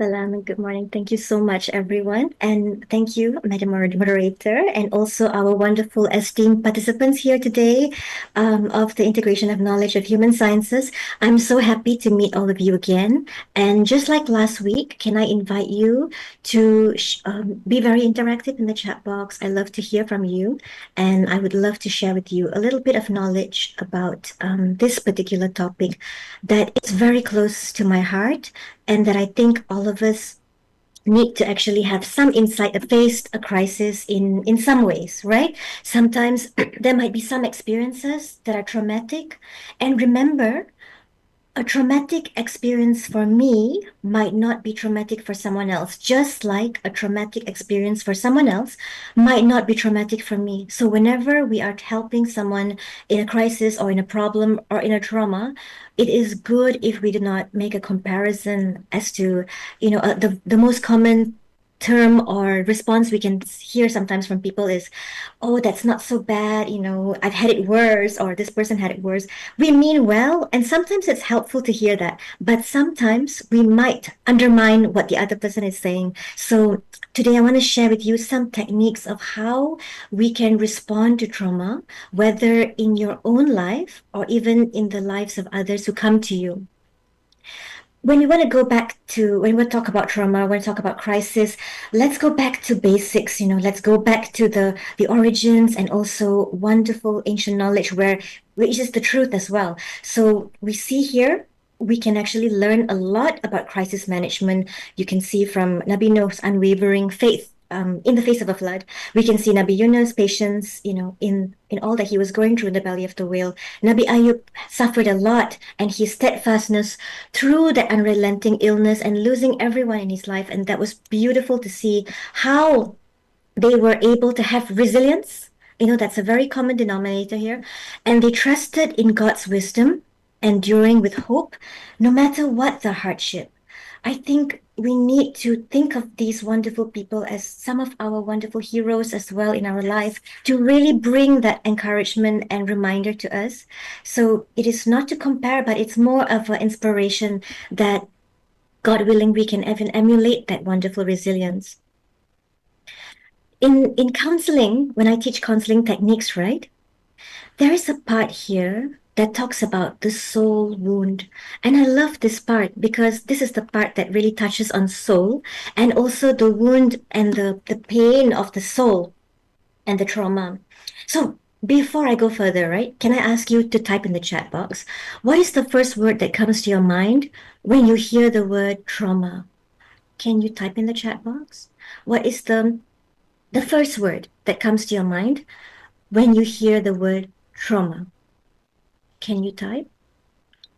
Salam and good morning. Thank you so much, everyone. And thank you, Madam Moderator, and also our wonderful esteemed participants here today of the Integration of Knowledge of Human Sciences. I'm so happy to meet all of you again. And just like last week, can I invite you to be very interactive in the chat box? I love to hear from you, and I would love to share with you a little bit of knowledge about this particular topic that is very close to my heart and that I think all of us need to actually have some insight, faced a crisis in some ways, right? Sometimes there might be some experiences that are traumatic. And remember, a traumatic experience for me might not be traumatic for someone else, just like a traumatic experience for someone else might not be traumatic for me. So, whenever we are helping someone in a crisis or in a problem or in a trauma, it is good if we do not make a comparison as to, the most common term or response we can hear sometimes from people is, oh, that's not so bad, I've had it worse, or this person had it worse. We mean well, and sometimes it's helpful to hear that, but sometimes we might undermine what the other person is saying. So today I want to share with you some techniques of how we can respond to trauma, whether in your own life or even in the lives of others who come to you. When we want to go back to, when we talk about trauma, when we talk about crisis, let's go back to basics, let's go back to the origins and also wonderful ancient knowledge which is the truth as well. So we see here, we can actually learn a lot about crisis management. You can see from Nabi Nuh's unwavering faith in the face of a flood. We can see Nabi Yunus' patience, in all that he was going through in the belly of the whale. Nabi Ayub suffered a lot, and his steadfastness through that unrelenting illness and losing everyone in his life. And that was beautiful to see how they were able to have resilience. That's a very common denominator here. And they trusted in God's wisdom, enduring with hope, no matter what the hardship. I think we need to think of these wonderful people as some of our wonderful heroes as well in our life to really bring that encouragement and reminder to us. So it is not to compare, but it's more of an inspiration that, God willing, we can even emulate that wonderful resilience. In counseling, when I teach counseling techniques, right, there is a part here that talks about the soul wound. And I love this part because this is the part that really touches on soul and also the wound and the pain of the soul and the trauma. So before I go further, right, can I ask you to type in the chat box, what is the first word that comes to your mind when you hear the word trauma? Can you type in the chat box? What is the first word that comes to your mind when you hear the word trauma? Can you type?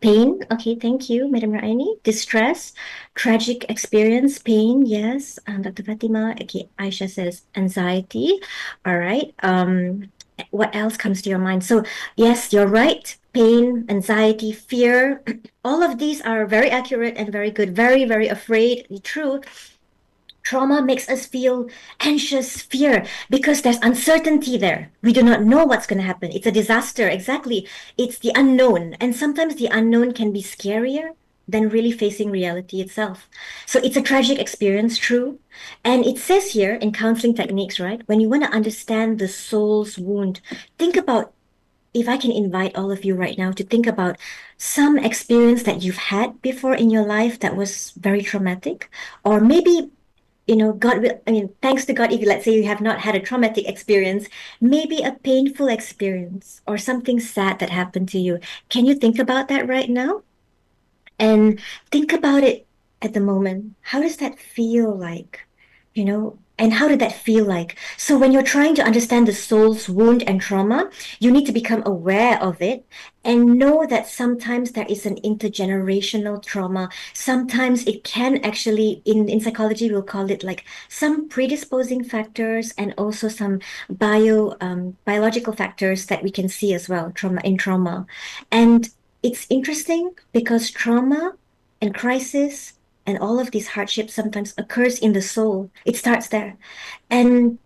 Pain. Okay, thank you, Madam Raini. Distress, tragic experience, pain. Yes. Dr. Fatima. Okay, Aisha says anxiety. All right. What else comes to your mind? So yes, you're right. Pain, anxiety, fear. All of these are very accurate and very good. Very, very afraid. True. Trauma makes us feel anxious, fear, because there's uncertainty there. We do not know what's going to happen. It's a disaster. Exactly. It's the unknown. And sometimes the unknown can be scarier than really facing reality itself. So it's a tragic experience, true. And it says here in counseling techniques, right? When you want to understand the soul's wound, think about, if I can invite all of you right now to think about some experience that you've had before in your life that was very traumatic, or maybe God will, thanks to God, if let's say you have not had a traumatic experience, maybe a painful experience or something sad that happened to you. Can you think about that right now? And think about it at the moment. How does that feel like? And how did that feel like? So when you're trying to understand the soul's wound and trauma, you need to become aware of it and know that sometimes there is an intergenerational trauma. Sometimes it can actually, in psychology, we'll call it like some predisposing factors and also some biological factors that we can see as well, trauma. And it's interesting because trauma and crisis and all of these hardships sometimes occurs in the soul. It starts there. And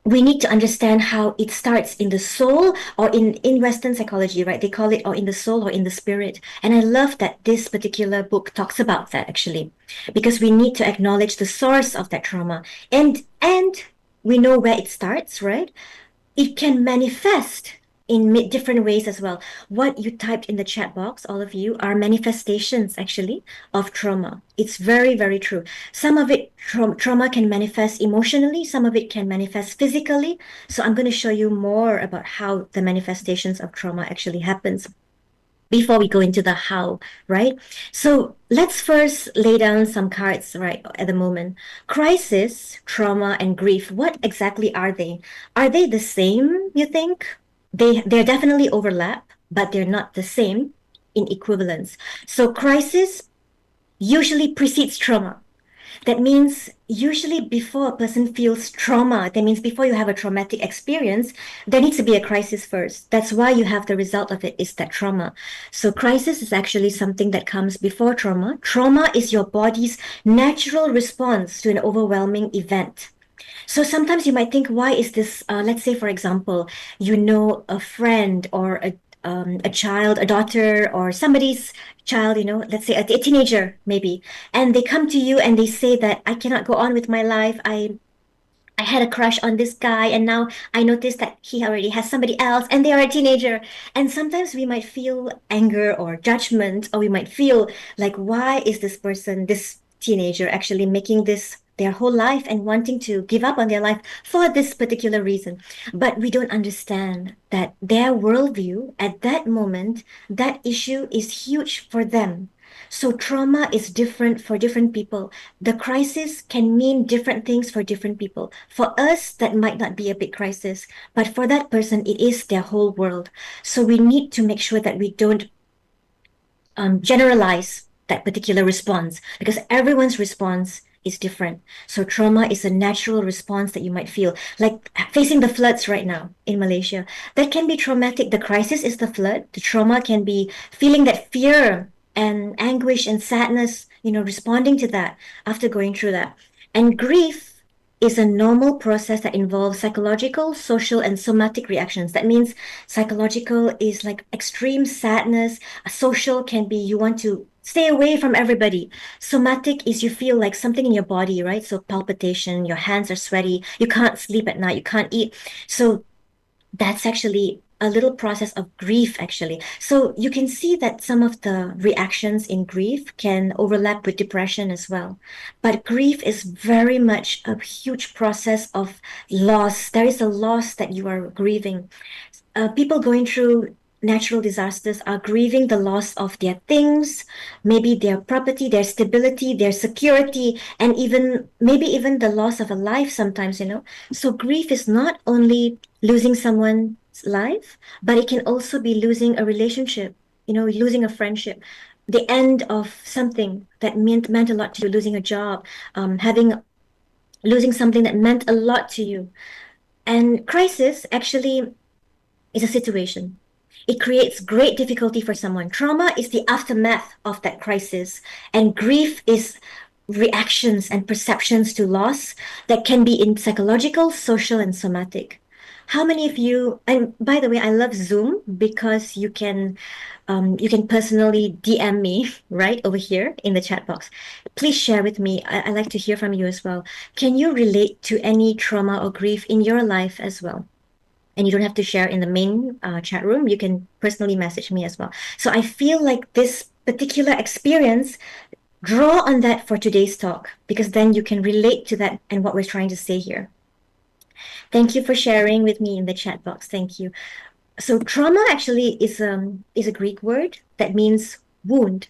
we need to understand how it starts in the soul, or in Western psychology, right? They call it or in the soul or in the spirit. And I love that this particular book talks about that, actually, because we need to acknowledge the source of that trauma. And we know where it starts, right? It can manifest in different ways as well. What you typed in the chat box, all of you, are manifestations actually of trauma. It's very, very true. Some of it, trauma can manifest emotionally, some of it can manifest physically. So I'm going to show you more about how the manifestations of trauma actually happens before we go into the how, right? So let's first lay down some cards right at the moment. Crisis, trauma, and grief. What exactly are they? Are they the same, you think? They're definitely overlap, but they're not the same in equivalence. So crisis usually precedes trauma. That means usually before a person feels trauma, that means before you have a traumatic experience, there needs to be a crisis first. That's why you have the result of it is that trauma. So crisis is actually something that comes before trauma. Trauma is your body's natural response to an overwhelming event. So sometimes you might think, why is this? Let's say, for example, you know a friend or a child, a daughter, or somebody's child, let's say a teenager maybe, and they come to you and they say that I cannot go on with my life. I had a crush on this guy, and now I noticed that he already has somebody else, and they are a teenager. And sometimes we might feel anger or judgment, or we might feel like, why is this person, this teenager, actually making this their whole life and wanting to give up on their life for this particular reason? But we don't understand that their worldview at that moment, that issue is huge for them. So trauma is different for different people. The crisis can mean different things for different people. For us, that might not be a big crisis, but for that person, it is their whole world. So we need to make sure that we don't generalize that particular response, because everyone's response is different. So trauma is a natural response that you might feel, like facing the floods right now in Malaysia. That can be traumatic. The crisis is the flood. The trauma can be feeling that fear and anguish and sadness, responding to that after going through that. And grief is a normal process that involves psychological, social, and somatic reactions. That means psychological is like extreme sadness. Social can be you want to stay away from everybody. Somatic is you feel like something in your body, right? So palpitation, your hands are sweaty, you can't sleep at night, you can't eat. So that's actually a little process of grief, actually. So you can see that some of the reactions in grief can overlap with depression as well. But grief is very much a huge process of loss. There is a loss that you are grieving. People going through natural disasters are grieving the loss of their things, maybe their property, their stability, their security, and maybe even the loss of a life sometimes. So grief is not only losing someone's life, but it can also be losing a relationship, losing a friendship, the end of something that meant a lot to you, losing a job, losing something that meant a lot to you. And crisis actually is a situation. It creates great difficulty for someone. Trauma is the aftermath of that crisis, and grief is reactions and perceptions to loss that can be in psychological, social, and somatic. How many of you, and by the way, I love Zoom because you can personally DM me right over here in the chat box. Please share with me. I like to hear from you as well. Can you relate to any trauma or grief in your life as well? And you don't have to share in the main chat room. You can personally message me as well. So I feel like this particular experience, draw on that for today's talk, because then you can relate to that and what we're trying to say here. Thank you for sharing with me in the chat box. Thank you. So trauma actually is a Greek word that means wound.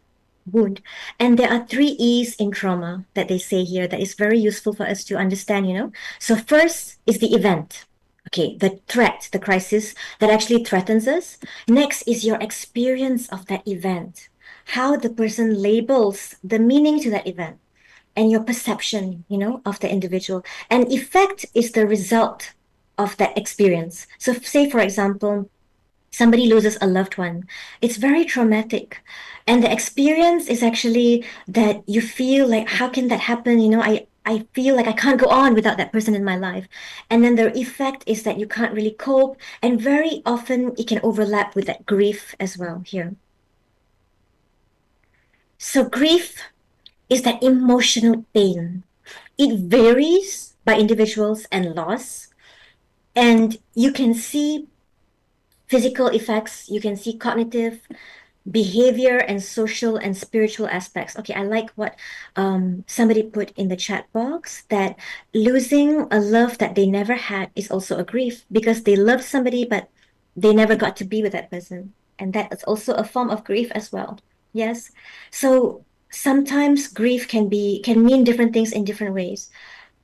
Wound. And there are 3 E's in trauma that they say here that is very useful for us to understand. So first is the event. Okay, the threat, the crisis that actually threatens us. Next is your experience of that event, how the person labels the meaning to that event, and your perception, of the individual. And effect is the result of that experience. So say, for example, somebody loses a loved one. It's very traumatic. And the experience is actually that you feel like, how can that happen? I I feel like I can't go on without that person in my life. And then the effect is that you can't really cope. And very often it can overlap with that grief as well here. So grief is that emotional pain. It varies by individuals and loss. And you can see physical effects, you can see cognitive, behavior, and social and spiritual aspects. Okay, I like what somebody put in the chat box, that losing a love that they never had is also a grief, because they loved somebody but they never got to be with that person. And that is also a form of grief as well. Yes. So sometimes grief can mean different things in different ways.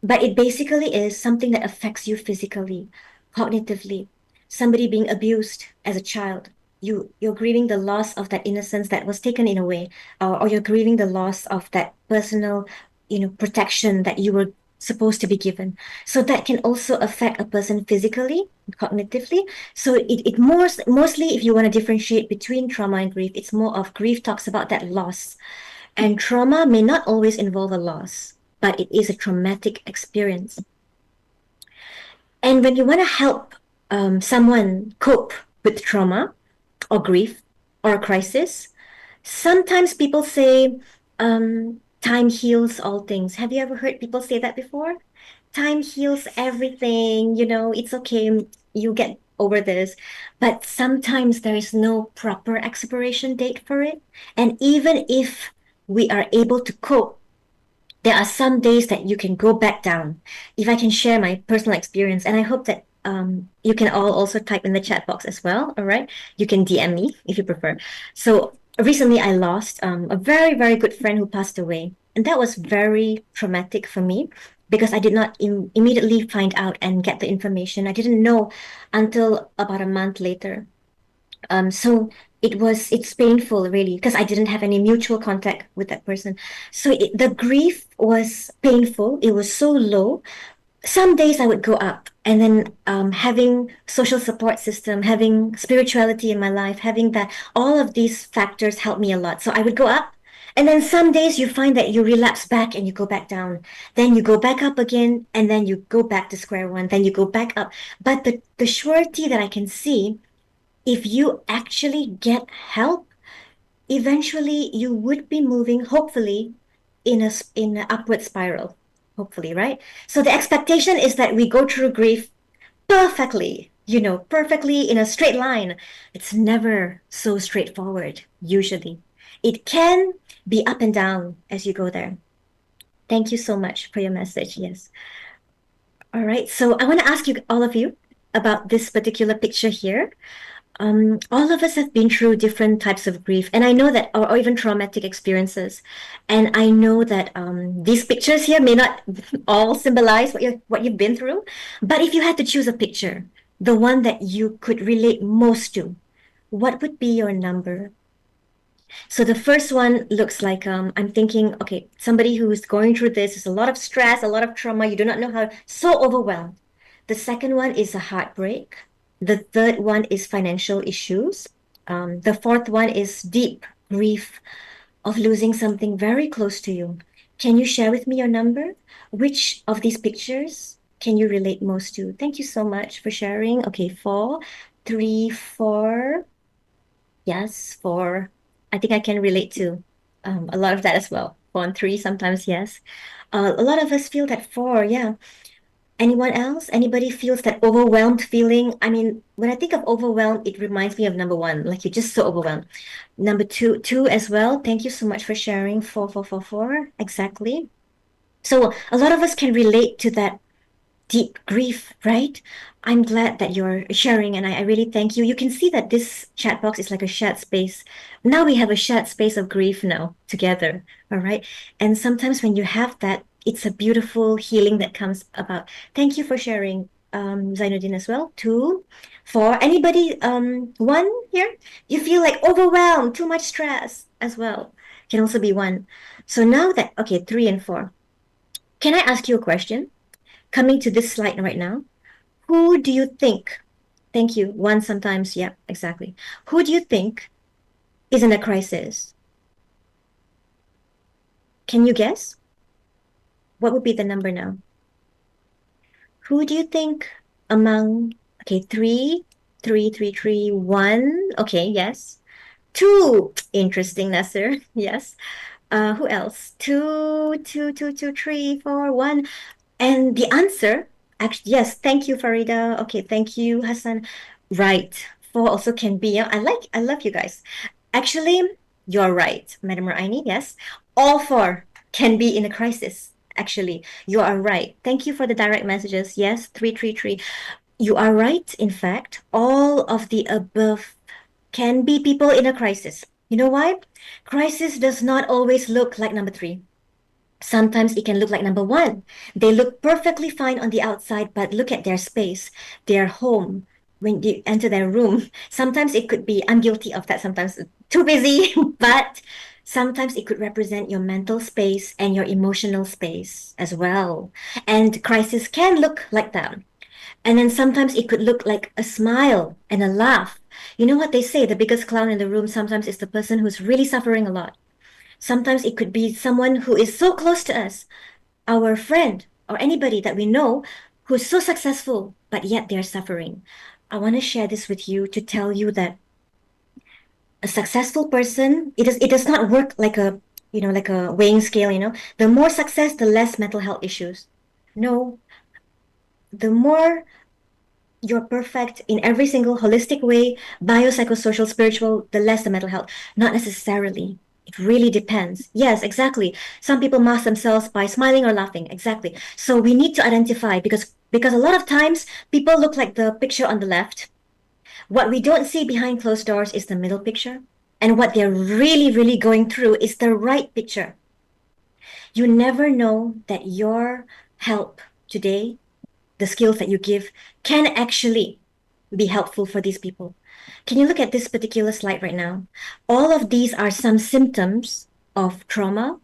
But it basically is something that affects you physically, cognitively. Somebody being abused as a child, you're grieving the loss of that innocence that was taken in a way, or you're grieving the loss of that personal, protection that you were supposed to be given. So that can also affect a person physically, cognitively. So it mostly, if you want to differentiate between trauma and grief, it's more of grief talks about that loss, and trauma may not always involve a loss, but it is a traumatic experience. And when you want to help someone cope with trauma or grief or a crisis, sometimes people say, time heals all things. Have you ever heard people say that before? Time heals everything, it's okay, you get over this. But sometimes there is no proper expiration date for it. And even if we are able to cope, there are some days that you can go back down. If I can share my personal experience, and I hope that you can all also type in the chat box as well. All right, you can DM me if you prefer. So recently, I lost a very very good friend who passed away, and that was very traumatic for me because I did not immediately find out and get the information. I didn't know until about a month later. So it's painful really because I didn't have any mutual contact with that person. So the grief was painful. It was so low. Some days I would go up, and then having social support system, having spirituality in my life, having that, all of these factors helped me a lot. So I would go up, and then some days you find that you relapse back and you go back down. Then you go back up again, and then you go back to square one. Then you go back up. But the surety that I can see, if you actually get help, eventually you would be moving, hopefully, in an upward spiral. Hopefully, right? So the expectation is that we go through grief perfectly, perfectly in a straight line. It's never so straightforward, usually. It can be up and down as you go there. Thank you so much for your message. Yes. All right. So I want to ask you, all of you, about this particular picture here. All of us have been through different types of grief, and I know that, or even traumatic experiences, and I know that these pictures here may not all symbolize what you've been through, but if you had to choose a picture, the one that you could relate most to, what would be your number? So the first one looks like I'm thinking, okay, somebody who's going through this is a lot of stress, a lot of trauma. You do not know how, so overwhelmed. The second one is a heartbreak. The third one is financial issues. The fourth one is deep grief of losing something very close to you. Can you share with me your number? Which of these pictures can you relate most to? Thank you so much for sharing. Okay, 4, 3, 4. Yes, 4. I think I can relate to a lot of that as well. 4 and 3 sometimes, yes. A lot of us feel that 4, yeah. Anyone else? Anybody feels that overwhelmed feeling? I mean, when I think of overwhelmed, it reminds me of number 1, like you're just so overwhelmed. Number 2, 2 as well. Thank you so much for sharing. 4, 4, 4, 4. Exactly. So a lot of us can relate to that deep grief, right? I'm glad that you're sharing, and I really thank you. You can see that this chat box is like a shared space. Now we have a shared space of grief now together, all right? And sometimes when you have that, it's a beautiful healing that comes about. Thank you for sharing, Zainuddin as well. 2, 4. Anybody, 1 here? You feel like overwhelmed, too much stress as well. Can also be 1. So now that, okay, 3 and 4. Can I ask you a question? Coming to this slide right now, who do you think? Thank you. 1 sometimes, yeah, exactly. Who do you think is in a crisis? Can you guess? What would be the number now? Who do you think among, okay, three, three, three, three, one. Okay, yes. Two. Interesting, Nasir. Yes. Who else? Two, two, two, two, three, four, one. And the answer, actually, yes, thank you, Farida. Okay, thank you, Hassan. Right. Four also can be. Yeah, I love you guys. Actually, you're right, Madam Raini. Yes, all four can be in a crisis. Actually, you are right. Thank you for the direct messages. Yes, 333. You are right. In fact, all of the above can be people in a crisis. You know why? Crisis does not always look like number three. Sometimes it can look like number one. They look perfectly fine on the outside, but look at their space, their home, when you enter their room. Sometimes it could be, I'm guilty of that sometimes, too busy, but sometimes it could represent your mental space and your emotional space as well. And crisis can look like that. And then sometimes it could look like a smile and a laugh. You know what they say? The biggest clown in the room sometimes is the person who's really suffering a lot. Sometimes it could be someone who is so close to us, our friend or anybody that we know who's so successful, but yet they're suffering. I want to share this with you to tell you that a successful person, it does not work like a, like a weighing scale, The more success, the less mental health issues. No, the more you're perfect in every single holistic way, biopsychosocial, spiritual, the less the mental health. Not necessarily. It really depends. Yes, exactly. Some people mask themselves by smiling or laughing. Exactly. So we need to identify because a lot of times people look like the picture on the left. What we don't see behind closed doors is the middle picture. And what they're really, really going through is the right picture. You never know that your help today, the skills that you give, can actually be helpful for these people. Can you look at this particular slide right now? All of these are some symptoms of trauma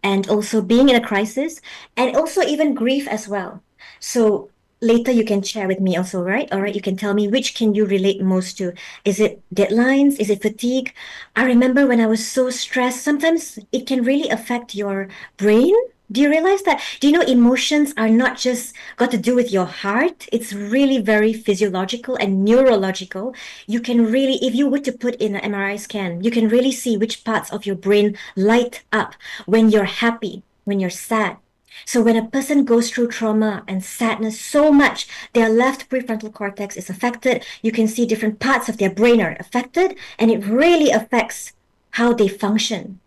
and also being in a crisis and also even grief as well. So later you can share with me also, right? All right, you can tell me which can you relate most to. Is it deadlines? Is it fatigue? I remember when I was so stressed, sometimes it can really affect your brain. Do you realize that? Do you know emotions are not just got to do with your heart? It's really very physiological and neurological. You can really, if you were to put in an MRI scan, you can really see which parts of your brain light up when you're happy, when you're sad. So when a person goes through trauma and sadness so much, their left prefrontal cortex is affected. You can see different parts of their brain are affected, and it really affects how they function.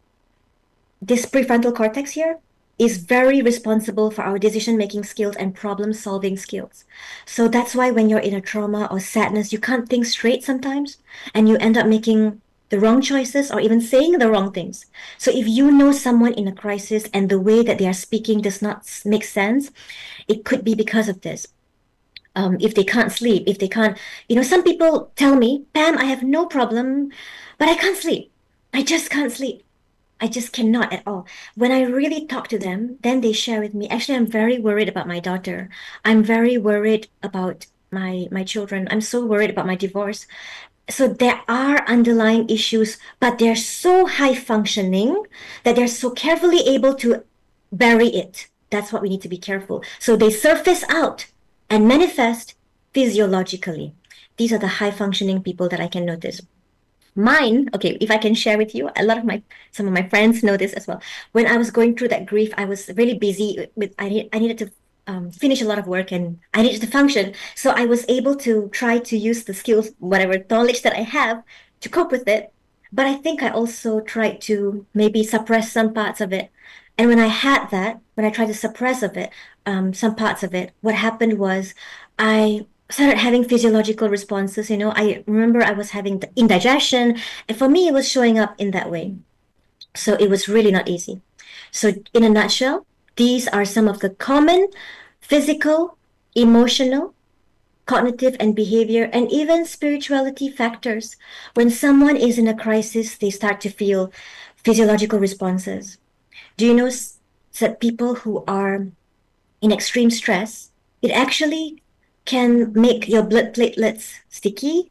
This prefrontal cortex here is very responsible for our decision making skills and problem solving skills. So that's why when you're in a trauma or sadness, you can't think straight sometimes, and you end up making the wrong choices or even saying the wrong things. So if you know someone in a crisis and the way that they are speaking does not make sense, it could be because of this. If they can't sleep, if they can't, some people tell me, Pam, I have no problem, but I can't sleep. I just can't sleep. I just cannot at all. When I really talk to them, then they share with me. Actually, I'm very worried about my daughter. I'm very worried about my children. I'm so worried about my divorce. So there are underlying issues, but they're so high functioning that they're so carefully able to bury it. That's what we need to be careful. So they surface out and manifest physiologically. These are the high functioning people that I can notice. Mine, okay, if I can share with you, some of my friends know this as well. When I was going through that grief, I was really busy with, I needed to finish a lot of work and I needed to function. So I was able to try to use the skills, whatever knowledge that I have to cope with it. But I think I also tried to maybe suppress some parts of it. And when I had that, when I tried to suppress of it, some parts of it, what happened was I started having physiological responses. I remember I was having the indigestion, and for me, it was showing up in that way. So it was really not easy. So, in a nutshell, these are some of the common physical, emotional, cognitive, and behavior, and even spirituality factors. When someone is in a crisis, they start to feel physiological responses. Do you know that people who are in extreme stress, it actually can make your blood platelets sticky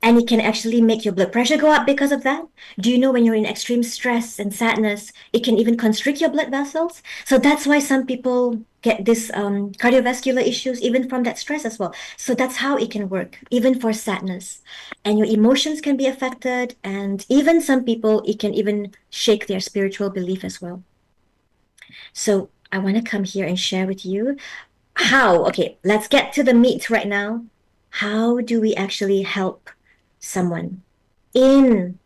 And it can actually make your blood pressure go up because of that. Do you know when you're in extreme stress and sadness, it can even constrict your blood vessels? So that's why some people get this cardiovascular issues even from that stress as well. So that's how it can work, even for sadness. And your emotions can be affected. And even some people, it can even shake their spiritual belief as well. So I want to come here and share with you how. Okay, let's get to the meat right now. How do we actually help someone in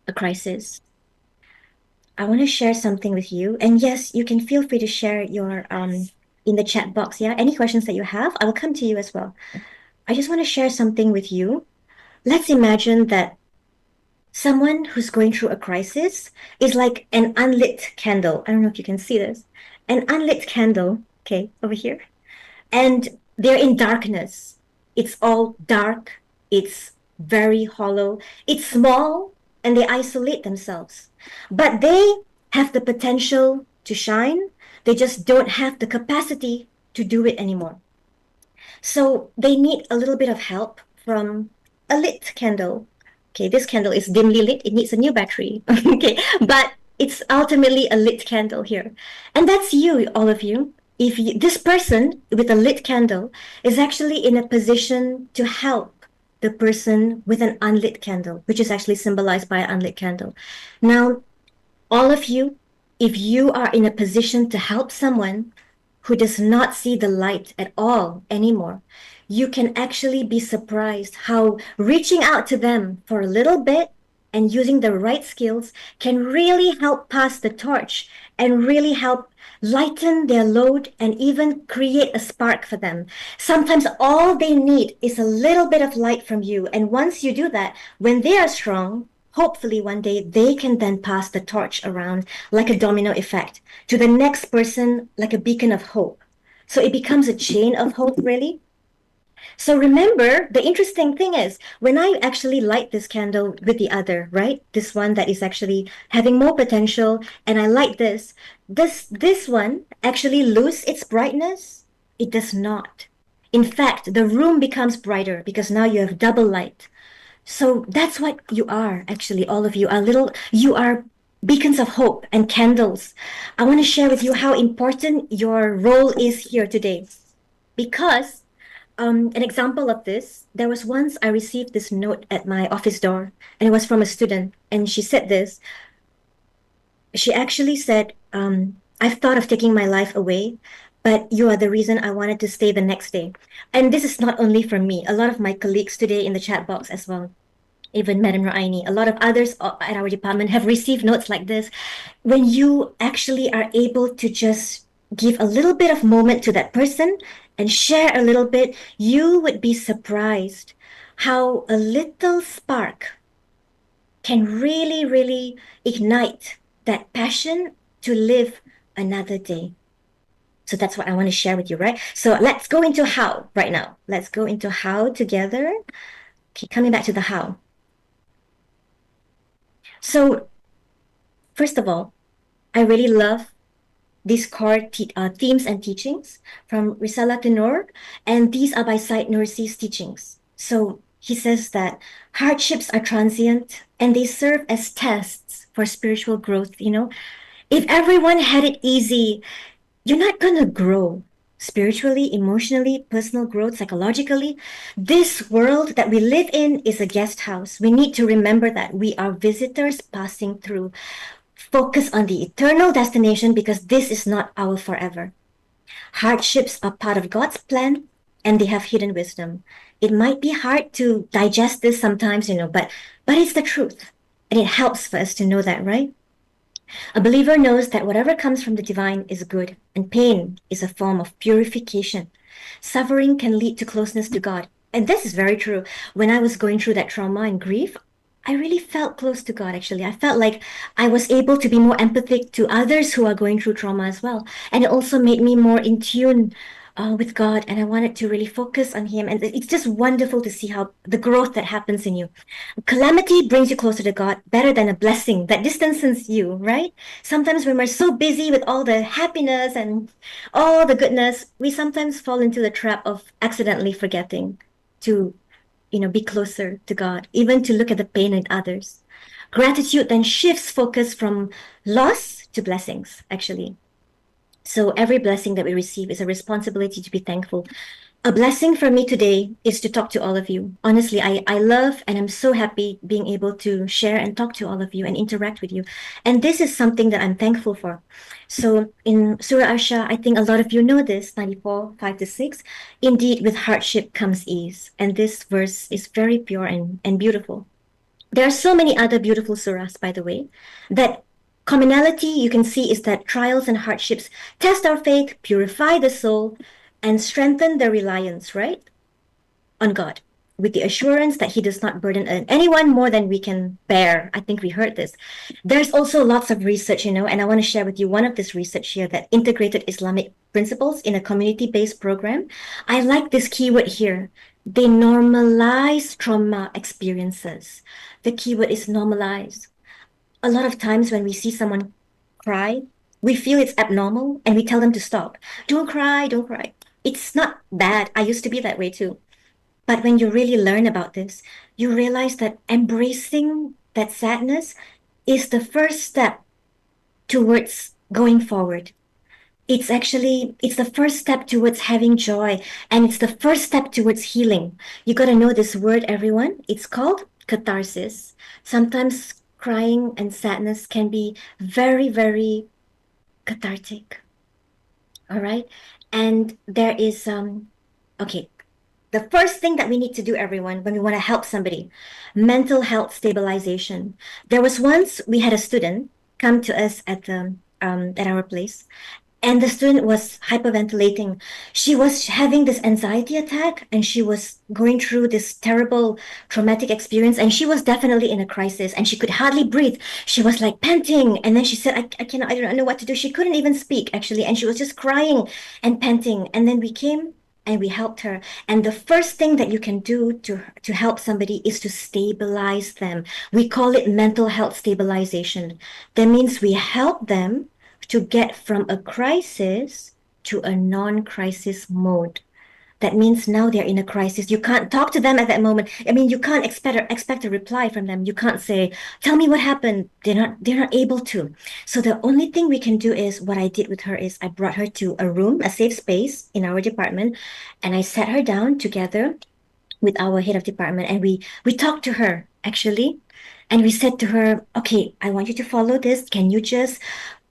a crisis? I want to share something with you. And yes, you can feel free to share your in the chat box. Yeah, any questions that you have, I will come to you as well. I just want to share something with you. Let's imagine that someone who's going through a crisis is like an unlit candle. I don't know if you can see this. An unlit candle, okay, over here. And they're in darkness. It's all dark. It's very hollow. It's small and they isolate themselves. But they have the potential to shine. They just don't have the capacity to do it anymore. So they need a little bit of help from a lit candle. Okay, this candle is dimly lit. It needs a new battery. Okay, but it's ultimately a lit candle here. And that's you, all of you. If you, this person with a lit candle is actually in a position to help the person with an unlit candle, which is actually symbolized by an unlit candle. Now, all of you, if you are in a position to help someone who does not see the light at all anymore, you can actually be surprised how reaching out to them for a little bit and using the right skills can really help pass the torch and really help lighten their load and even create a spark for them. Sometimes all they need is a little bit of light from you. And once you do that, when they are strong, hopefully one day they can then pass the torch around like a domino effect to the next person, like a beacon of hope. So it becomes a chain of hope, really. So remember, the interesting thing is when I actually light this candle with the other, right? This one that is actually having more potential, and I light this one actually lose its brightness? It does not. In fact, the room becomes brighter because now you have double light. So that's what you are, actually, all of you are you are beacons of hope and candles. I want to share with you how important your role is here today. Because an example of this, there was once I received this note at my office door, and it was from a student, and she said this. She actually said, I've thought of taking my life away, but you are the reason I wanted to stay the next day. And this is not only from me, a lot of my colleagues today in the chat box as well, even Madam Raini, a lot of others at our department have received notes like this. When you actually are able to just give a little bit of moment to that person and share a little bit, you would be surprised how a little spark can really, really ignite that passion to live another day. So that's what I want to share with you, right? So let's go into how right now. Let's go into how together. Okay, coming back to the how. So, first of all, I really love these core themes and teachings from Risala to Nur, and these are by Syed Nursi's teachings. So he says that hardships are transient and they serve as tests for spiritual growth. You know, if everyone had it easy, you're not gonna grow spiritually, emotionally, personal growth, psychologically. This world that we live in is a guest house. We need to remember that we are visitors passing through. Focus on the eternal destination because this is not our forever. Hardships are part of God's plan and they have hidden wisdom. It might be hard to digest this sometimes, but it's the truth. And it helps for us to know that, right? A believer knows that whatever comes from the divine is good, and pain is a form of purification. Suffering can lead to closeness to God. And this is very true. When I was going through that trauma and grief, I really felt close to God, actually. I felt like I was able to be more empathic to others who are going through trauma as well. And it also made me more in tune with God, and I wanted to really focus on Him. And it's just wonderful to see how the growth that happens in you. Calamity brings you closer to God better than a blessing that distances you, right? Sometimes when we're so busy with all the happiness and all the goodness, we sometimes fall into the trap of accidentally forgetting to be closer to God, even to look at the pain in others. Gratitude then shifts focus from loss to blessings, actually. So every blessing that we receive is a responsibility to be thankful. A blessing for me today is to talk to all of you. Honestly, I love and I'm so happy being able to share and talk to all of you and interact with you. And this is something that I'm thankful for. So in Surah Asha, I think a lot of you know this, 94, 5 to 6. Indeed, with hardship comes ease. And this verse is very pure and beautiful. There are so many other beautiful surahs, by the way, that commonality you can see is that trials and hardships test our faith, purify the soul, and strengthen the reliance, right, on God, with the assurance that He does not burden anyone more than we can bear. I think we heard this. There's also lots of research, and I want to share with you one of this research here that integrated Islamic principles in a community-based program. I like this keyword here. They normalize trauma experiences. The keyword is normalize. A lot of times when we see someone cry, we feel it's abnormal and we tell them to stop. Don't cry, don't cry. It's not bad. I used to be that way too. But when you really learn about this, you realize that embracing that sadness is the first step towards going forward. It's the first step towards having joy, and it's the first step towards healing. You got to know this word, everyone. It's called catharsis. Sometimes crying and sadness can be very, very cathartic. All right. And there is, okay, the first thing that we need to do, everyone, when we want to help somebody, mental health stabilization. There was once we had a student come to us at our place, and the student was hyperventilating. She was having this anxiety attack, and she was going through this terrible traumatic experience, and she was definitely in a crisis, and she could hardly breathe. She was like panting, and then she said, I cannot, I don't know what to do. She couldn't even speak, actually, and she was just crying and panting. And then we came and we helped her. And the first thing that you can do to help somebody is to stabilize them. We call it mental health stabilization. That means we help them to get from a crisis to a non-crisis mode. That means now they're in a crisis. You can't talk to them at that moment. I mean, you can't expect a reply from them. You can't say, "Tell me what happened." They're not able to. So the only thing we can do is what I did with her is I brought her to a room, a safe space in our department, and I sat her down together with our head of department, and we talked to her actually, and we said to her, "Okay, I want you to follow this. Can you just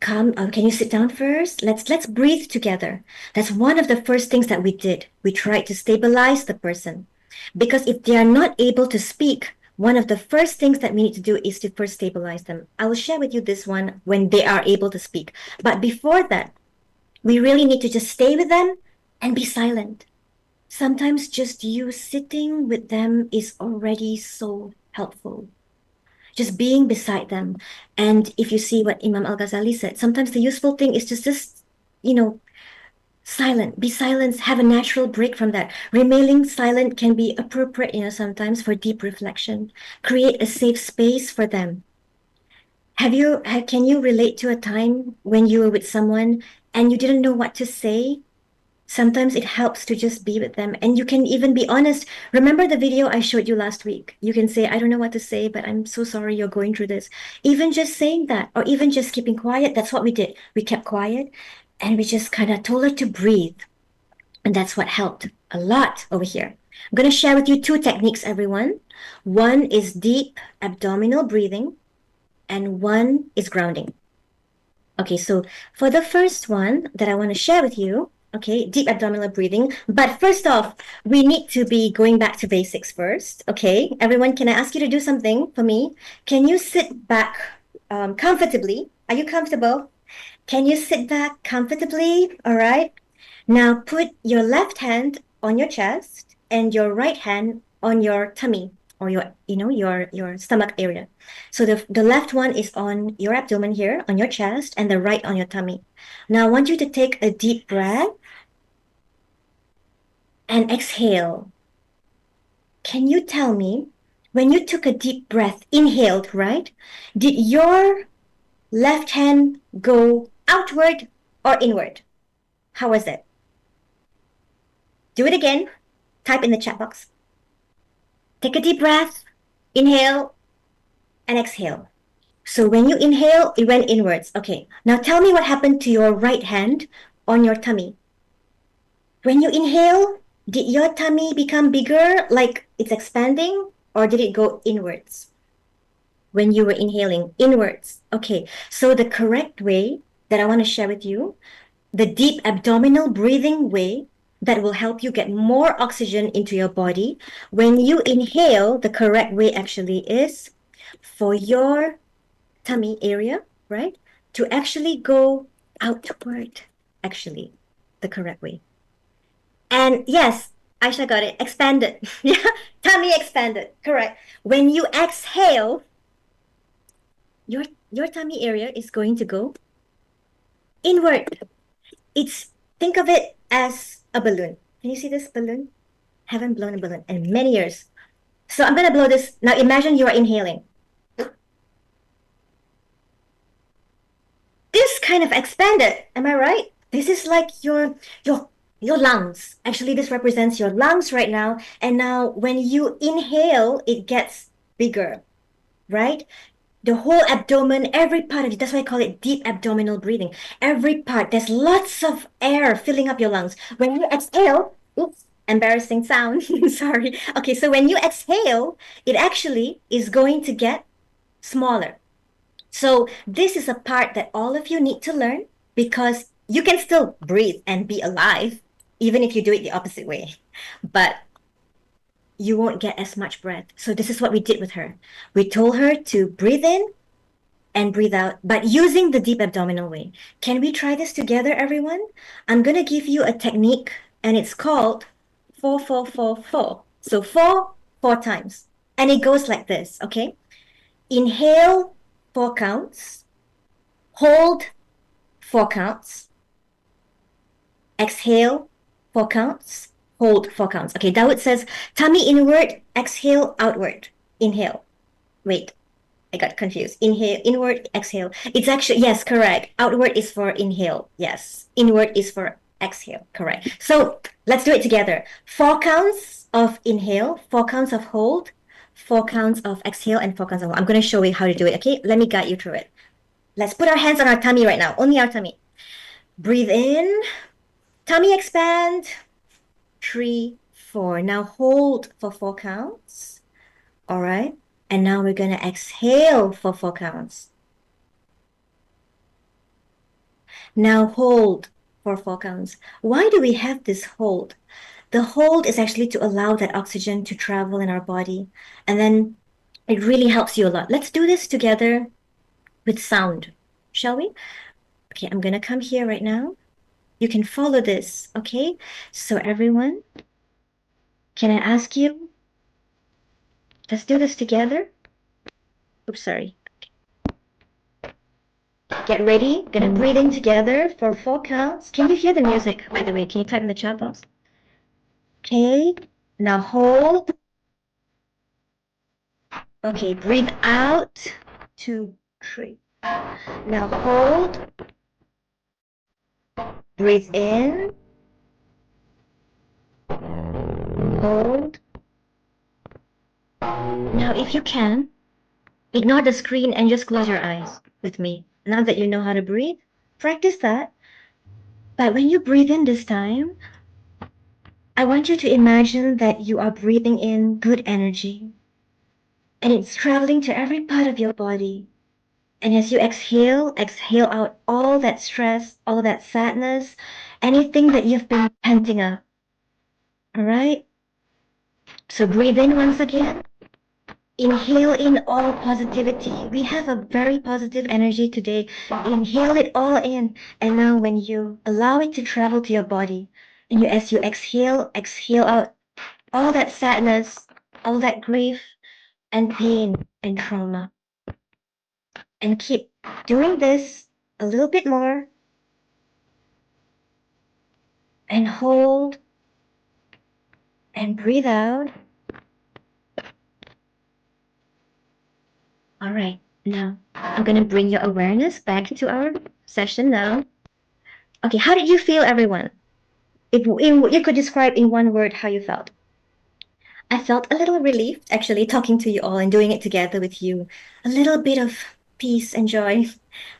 come? Can you sit down first? Let's breathe together." That's one of the first things that we did. We tried to stabilize the person, because if they are not able to speak, one of the first things that we need to do is to first stabilize them. I will share with you this one when they are able to speak. But before that, we really need to just stay with them and be silent. Sometimes just you sitting with them is already so helpful. Just being beside them. And if you see what Imam Al-Ghazali said, sometimes the useful thing is to just, silent, be silent, have a natural break from that. Remaining silent can be appropriate, sometimes for deep reflection. Create a safe space for them. Can you relate to a time when you were with someone and you didn't know what to say? Sometimes it helps to just be with them, and you can even be honest. Remember the video I showed you last week? You can say, "I don't know what to say, but I'm so sorry you're going through this." Even just saying that, or even just keeping quiet, that's what we did. We kept quiet, and we just kind of told her to breathe. And that's what helped a lot over here. I'm going to share with you two techniques, everyone. One is deep abdominal breathing, and one is grounding. Okay, so for the first one that I want to share with you, okay, deep abdominal breathing. But first off, we need to be going back to basics first. Okay, everyone, can I ask you to do something for me? Can you sit back comfortably? Are you comfortable? Can you sit back comfortably? All right. Now put your left hand on your chest and your right hand on your tummy, or your stomach area. So the left one is on your abdomen here, on your chest, and the right on your tummy. Now I want you to take a deep breath and exhale. Can you tell me, when you took a deep breath, inhaled, right? Did your left hand go outward or inward? How was it? Do it again. Type in the chat box. Take a deep breath, inhale and exhale. So when you inhale, it went inwards. Okay, now tell me what happened to your right hand on your tummy. When you inhale, did your tummy become bigger, like it's expanding, or did it go inwards? When you were inhaling, inwards. Okay, so the correct way that I want to share with you, the deep abdominal breathing way that will help you get more oxygen into your body. When you inhale, the correct way actually is for your tummy area, right, to actually go outward, actually, the correct way. And yes, Aisha got it. Expanded. Yeah, tummy expanded. Correct. When you exhale, your tummy area is going to go inward. It's think of it as a balloon. Can you see this balloon? Haven't blown a balloon in many years. So I'm gonna blow this. Now imagine you are inhaling. This kind of expanded. Am I right? This is like your lungs. Actually, this represents your lungs right now. And now when you inhale, it gets bigger, right? The whole abdomen, every part of it. That's why I call it deep abdominal breathing. Every part, there's lots of air filling up your lungs. When you exhale, oops, embarrassing sound. Sorry. Okay, so when you exhale, it actually is going to get smaller. So this is a part that all of you need to learn because you can still breathe and be alive, even if you do it the opposite way. But you won't get as much breath. So this is what we did with her. We told her to breathe in and breathe out, but using the deep abdominal way. Can we try this together, everyone? I'm going to give you a technique, and it's called 4-4-4-4. So 4 times. And it goes like this, okay? Inhale 4 counts. Hold 4 counts. Exhale 4 counts. Hold 4 counts. Okay, Dawood says tummy inward, exhale outward. Inhale. Wait, I got confused. Inhale, inward, exhale. It's actually, yes, correct. Outward is for inhale. Yes. Inward is for exhale. Correct. So let's do it together. 4 counts of inhale, 4 counts of hold, 4 counts of exhale, and 4 counts of hold. I'm going to show you how to do it. Okay, let me guide you through it. Let's put our hands on our tummy right now. Only our tummy. Breathe in. Tummy expand. 3, 4. Now hold for 4 counts. All right. And now we're going to exhale for 4 counts. Now hold for 4 counts. Why do we have this hold? The hold is actually to allow that oxygen to travel in our body. And then it really helps you a lot. Let's do this together with sound, shall we? Okay, I'm going to come here right now. You can follow this, okay? So everyone, can I ask you, let's do this together. Oops, sorry. Get ready. Gonna breathe in together for 4 counts. Can you hear the music, by the way? Can you type in the chat box? Okay. Now hold. Okay, breathe out. 2, 3. Now hold. Breathe in. Hold. Now, if you can, ignore the screen and just close your eyes with me. Now that you know how to breathe, practice that. But when you breathe in this time, I want you to imagine that you are breathing in good energy. And it's traveling to every part of your body. And as you exhale, exhale out all that stress, all that sadness, anything that you've been penting up. All right? So breathe in once again. Inhale in all positivity. We have a very positive energy today. Inhale it all in. And now when you allow it to travel to your body, and as you exhale, exhale out all that sadness, all that grief and pain and trauma. And keep doing this a little bit more. And hold. And breathe out. All right, now I'm going to bring your awareness back to our session now. Okay, how did you feel, everyone? If you could describe in one word how you felt. I felt a little relieved actually talking to you all and doing it together with you. A little bit of peace and joy.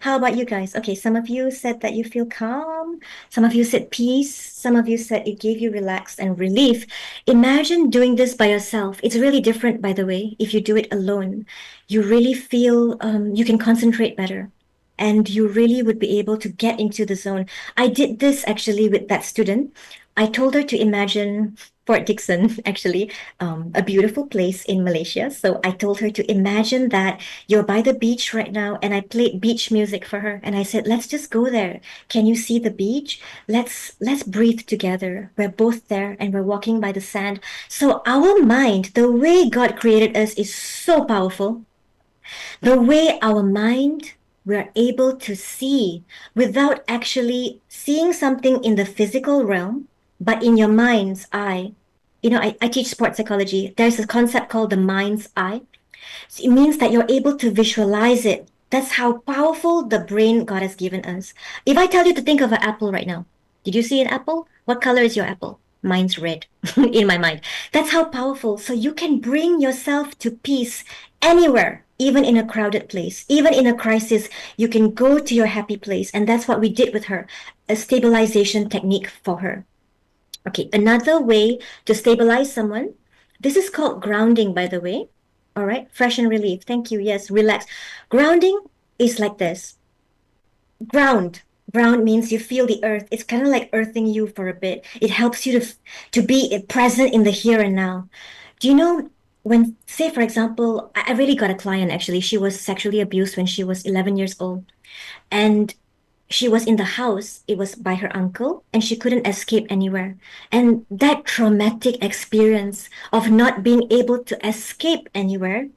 How about you guys? Okay, some of you said that you feel calm. Some of you said peace. Some of you said it gave you relax and relief. Imagine doing this by yourself. It's really different, by the way, if you do it alone. You really feel you can concentrate better. And you really would be able to get into the zone. I did this actually with that student. I told her to imagine Fort Dixon, actually, a beautiful place in Malaysia. So I told her to imagine that you're by the beach right now, and I played beach music for her. And I said, let's just go there. Can you see the beach? Let's breathe together. We're both there and we're walking by the sand. So our mind, the way God created us is so powerful. The way our mind we're able to see without actually seeing something in the physical realm, but in your mind's eye. You know, I teach sports psychology. There's a concept called the mind's eye. So it means that you're able to visualize it. That's how powerful the brain God has given us. If I tell you to think of an apple right now, did you see an apple? What color is your apple? Mine's red in my mind. That's how powerful. So you can bring yourself to peace anywhere, even in a crowded place, even in a crisis. You can go to your happy place. And that's what we did with her, a stabilization technique for her. Okay, another way to stabilize someone. This is called grounding, by the way. All right, fresh and relief. Thank you. Yes, relax. Grounding is like this. Ground. Ground means you feel the earth. It's kind of like earthing you for a bit. It helps you to be present in the here and now. Do you know when, say, for example, I really got a client actually. She was sexually abused when she was 11 years old. And she was in the house, it was by her uncle, and she couldn't escape anywhere. And that traumatic experience of not being able to escape anywhere,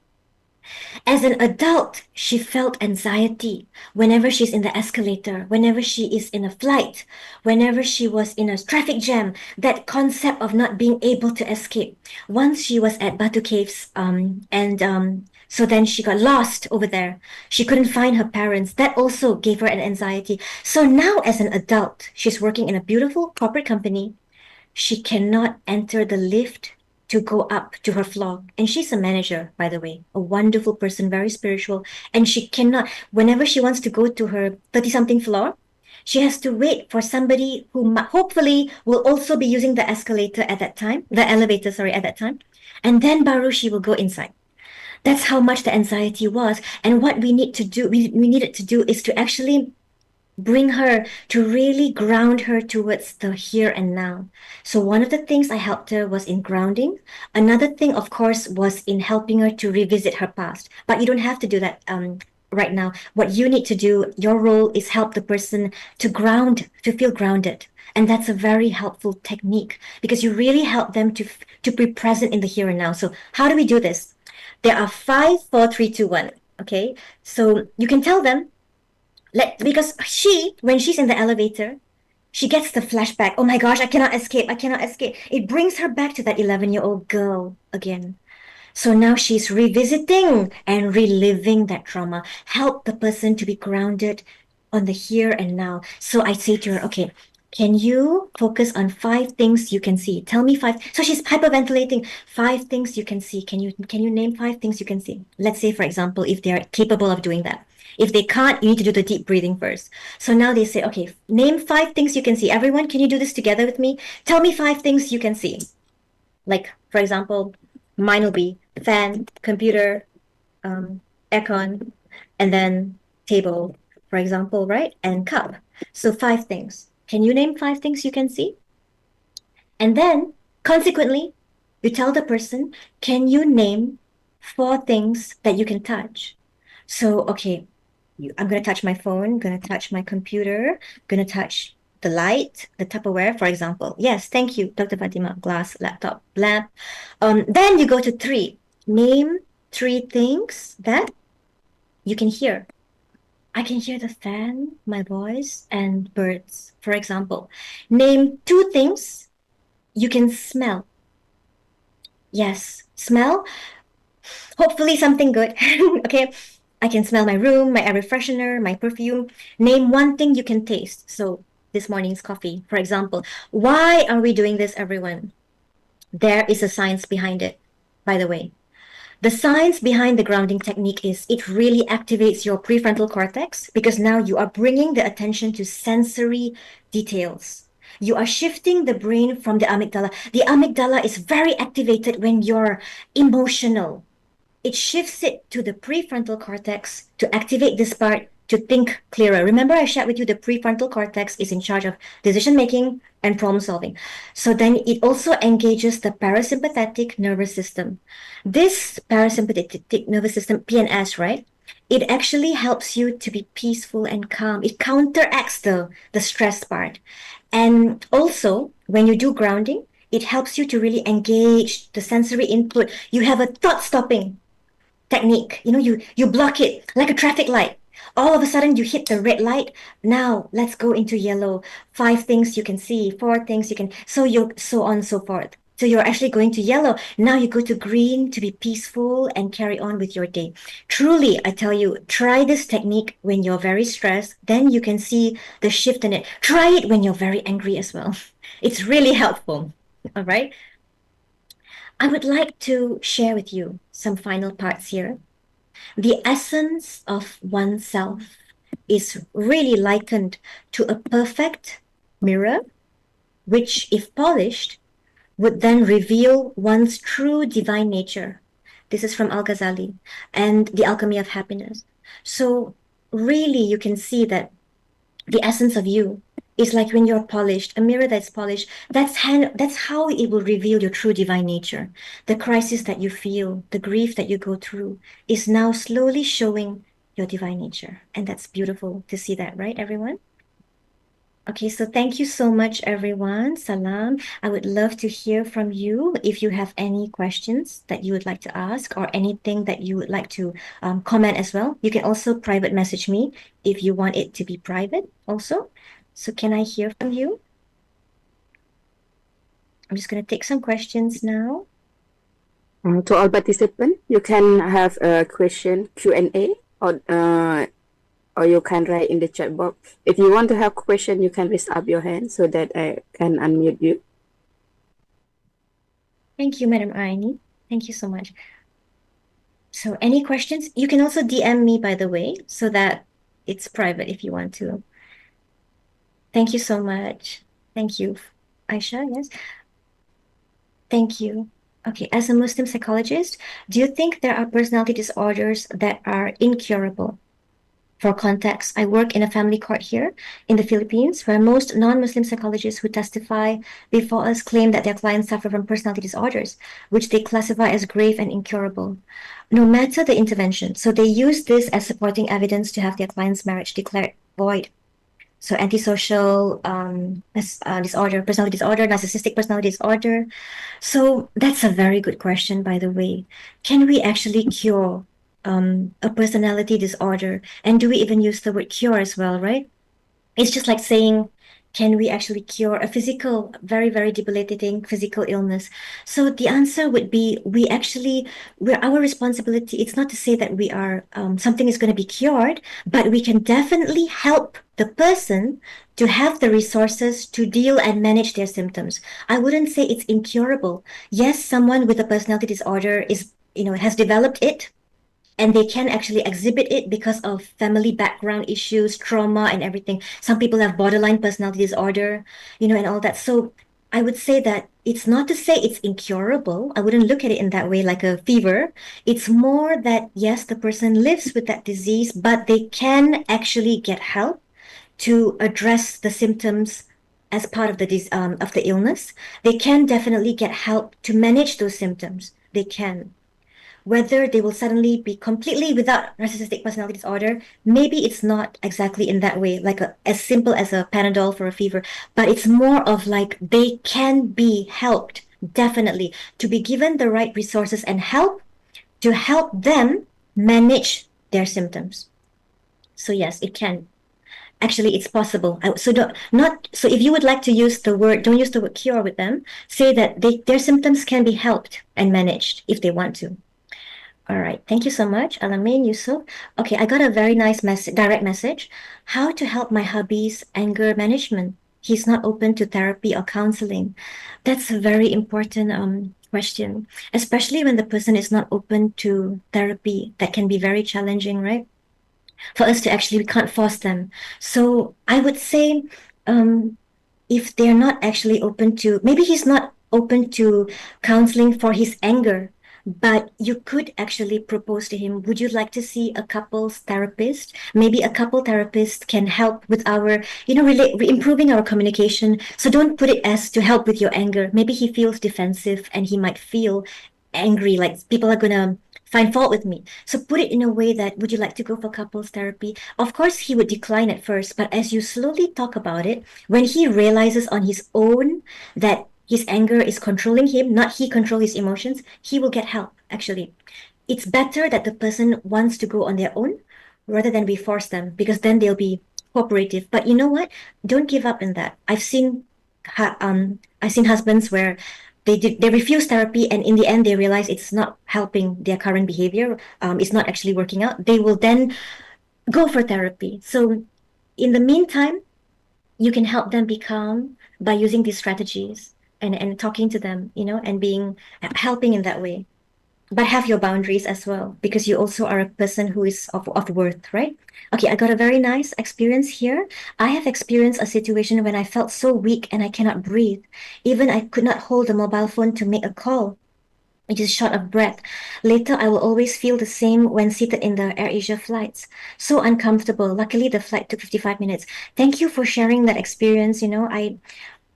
as an adult, she felt anxiety whenever she's in the escalator, whenever she is in a flight, whenever she was in a traffic jam, that concept of not being able to escape. Once she was at Batu Caves, so then she got lost over there. She couldn't find her parents. That also gave her an anxiety. So now, as an adult, she's working in a beautiful corporate company. She cannot enter the lift to go up to her floor. And she's a manager, by the way, a wonderful person, very spiritual. And she cannot, whenever she wants to go to her 30 something floor, she has to wait for somebody who hopefully will also be using the escalator at that time, the elevator, sorry, at that time. And then Baru, she will go inside. That's how much the anxiety was. And what we need to do, we needed to do is to actually bring her to really ground her towards the here and now. So one of the things I helped her was in grounding. Another thing, of course, was in helping her to revisit her past. But you don't have to do that right now. What you need to do, your role is help the person to ground, to feel grounded. And that's a very helpful technique because you really help them to be present in the here and now. So how do we do this? There are 5, 4, 3, 2, 1. Okay, so you can tell them because when she's in the elevator, she gets the flashback. Oh my gosh, I cannot escape. I cannot escape. It brings her back to that 11-year-old girl again. So now she's revisiting and reliving that trauma. Help the person to be grounded on the here and now. So I say to her, okay, can you focus on 5 things you can see? Tell me 5. So she's hyperventilating. 5 things you can see. Can you name 5 things you can see? Let's say, for example, if they're capable of doing that. If they can't, you need to do the deep breathing first. So now they say, okay, name 5 things you can see. Everyone, can you do this together with me? Tell me 5 things you can see. Like, for example, mine will be fan, computer, aircon, and then table, for example, right? And cup. So 5 things. Can you name 5 things you can see? And then, consequently, you tell the person, can you name 4 things that you can touch? So, okay, I'm going to touch my phone, going to touch my computer, going to touch the light, the Tupperware, for example. Yes, thank you, Dr. Fatimah. Glass, laptop, lamp. Then you go to 3. Name 3 things that you can hear. I can hear the fan, my voice, and birds, for example. Name 2 things you can smell. Yes, smell. Hopefully something good. Okay. I can smell my room, my air freshener, my perfume. Name 1 thing you can taste. So this morning's coffee, for example. Why are we doing this, everyone? There is a science behind it. by the way. The science behind the grounding technique is it really activates your prefrontal cortex because now you are bringing the attention to sensory details. You are shifting the brain from the amygdala. The amygdala is very activated when you're emotional. It shifts it to the prefrontal cortex to activate this part to think clearer. Remember, I shared with you the prefrontal cortex is in charge of decision making and problem solving. So then it also engages the parasympathetic nervous system. This parasympathetic nervous system, PNS, right? It actually helps you to be peaceful and calm. It counteracts the stress part. And also, when you do grounding, it helps you to really engage the sensory input. You have a thought stopping technique. You block it like a traffic light. All of a sudden, you hit the red light. Now, let's go into yellow. 5 things you can see, 4 things you can. So on and so forth. So you're actually going to yellow. Now you go to green to be peaceful and carry on with your day. Truly, I tell you, try this technique when you're very stressed. Then you can see the shift in it. Try it when you're very angry as well. It's really helpful. All right. I would like to share with you some final parts here. The essence of oneself is really likened to a perfect mirror, which, if polished, would then reveal one's true divine nature. This is from Al-Ghazali and The Alchemy of Happiness. So, really, you can see that the essence of you is like when you're polished, a mirror that's polished. That's how it will reveal your true divine nature. The crisis that you feel, the grief that you go through is now slowly showing your divine nature. And that's beautiful to see that, right, everyone? Okay, so thank you so much, everyone. Salam. I would love to hear from you if you have any questions that you would like to ask or anything that you would like to comment as well. You can also private message me if you want it to be private also. So can I hear from you? I'm just going to take some questions now. To all participants, you can have a question Q&A or you can write in the chat box. If you want to have question, you can raise up your hand so that I can unmute you. Thank you, Madam Aini. Thank you so much. So any questions? You can also DM me, by the way, so that it's private if you want to. Thank you so much. Thank you. Aisha, yes. Thank you. Okay, as a Muslim psychologist, do you think there are personality disorders that are incurable? For context, I work in a family court here in the Philippines, where most non-Muslim psychologists who testify before us claim that their clients suffer from personality disorders, which they classify as grave and incurable, no matter the intervention. So they use this as supporting evidence to have their client's marriage declared void. So antisocial disorder, personality disorder, narcissistic personality disorder. So that's a very good question, by the way. Can we actually cure a personality disorder? And do we even use the word cure as well, right? It's just like saying, can we actually cure a physical, very, very debilitating physical illness? So the answer would be, our responsibility, it's not to say that we are, something is going to be cured, but we can definitely help the person to have the resources to deal and manage their symptoms. I wouldn't say it's incurable. Yes, someone with a personality disorder has developed it, and they can actually exhibit it because of family background issues, trauma, and everything. Some people have borderline personality disorder, and all that. So I would say that it's not to say it's incurable. I wouldn't look at it in that way, like a fever. It's more that, yes, the person lives with that disease, but they can actually get help to address the symptoms as part of the illness. They can definitely get help to manage those symptoms. They can. Whether they will suddenly be completely without narcissistic personality disorder, maybe it's not exactly in that way, like as simple as a Panadol for a fever, but it's more of like they can be helped, definitely, to be given the right resources and help to help them manage their symptoms. So yes, it can. Actually, it's possible. So if you would like to use the word, don't use the word cure with them. Say that their symptoms can be helped and managed if they want to. All right. Thank you so much, Alamin, Yusuf. Okay, I got a very nice direct message. How to help my hubby's anger management. He's not open to therapy or counseling. That's a very important question, especially when the person is not open to therapy. That can be very challenging, right? For us to actually, we can't force them. So I would say, um, if they're not actually open to, maybe he's not open to counseling for his anger, but you could actually propose to him, would you like to see a couples therapist? Maybe a couple therapist can help with our, improving our communication. So don't put it as to help with your anger. Maybe he feels defensive and he might feel angry, like people are gonna find fault with me. So put it in a way that, would you like to go for couples therapy? Of course, he would decline at first, but as you slowly talk about it, when he realizes on his own that his anger is controlling him, not he control his emotions, he will get help, actually. It's better that the person wants to go on their own rather than we force them, because then they'll be cooperative. But you know what? Don't give up in that. I've seen husbands where they refuse therapy, and in the end they realize it's not helping their current behavior. It's not actually working out. They will then go for therapy. So in the meantime, you can help them be calm by using these strategies and talking to them, and being helping in that way. But have your boundaries as well, because you also are a person who is of worth, right? Okay, I got a very nice experience here. I have experienced a situation when I felt so weak and I cannot breathe. Even I could not hold the mobile phone to make a call. It is short of breath. Later, I will always feel the same when seated in the AirAsia flights. So uncomfortable. Luckily, the flight took 55 minutes. Thank you for sharing that experience.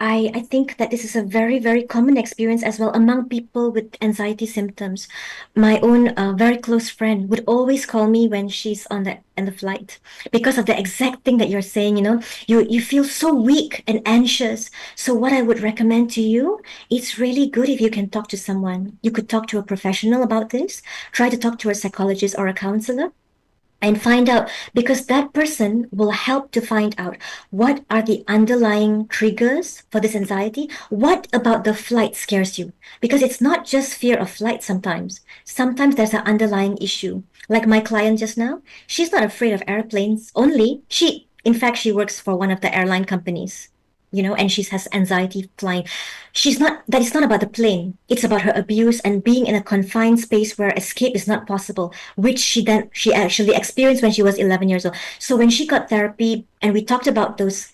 I think that this is a very, very common experience as well among people with anxiety symptoms. My own very close friend would always call me when she's on the flight because of the exact thing that you're saying. You feel so weak and anxious. So what I would recommend to you, it's really good if you can talk to someone. You could talk to a professional about this. Try to talk to a psychologist or a counselor and find out, because that person will help to find out what are the underlying triggers for this anxiety. What about the flight scares you? Because it's not just fear of flight. Sometimes there's an underlying issue, like my client just now. She's not afraid of airplanes only. She works for one of the airline companies, and she has anxiety flying. It's not about the plane. It's about her abuse and being in a confined space where escape is not possible, which she actually experienced when she was 11 years old. So when she got therapy and we talked about those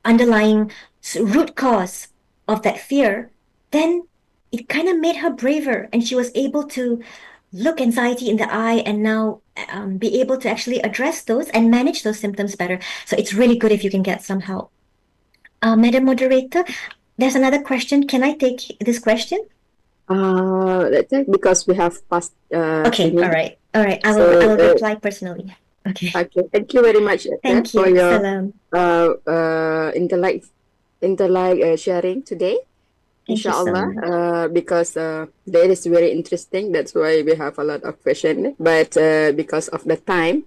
underlying root cause of that fear, then it kind of made her braver, and she was able to look anxiety in the eye and now be able to actually address those and manage those symptoms better. So it's really good if you can get some help. Madam Moderator, there's another question. Can I take this question? That's it, because we have passed Okay, 3 minutes. all right. I So, will reply personally. Okay. okay, thank you very much, Thank for you. your Salam. intellect sharing today. Thank you so Inshallah, much. because that is very interesting. That's why we have a lot of questions. But because of the time,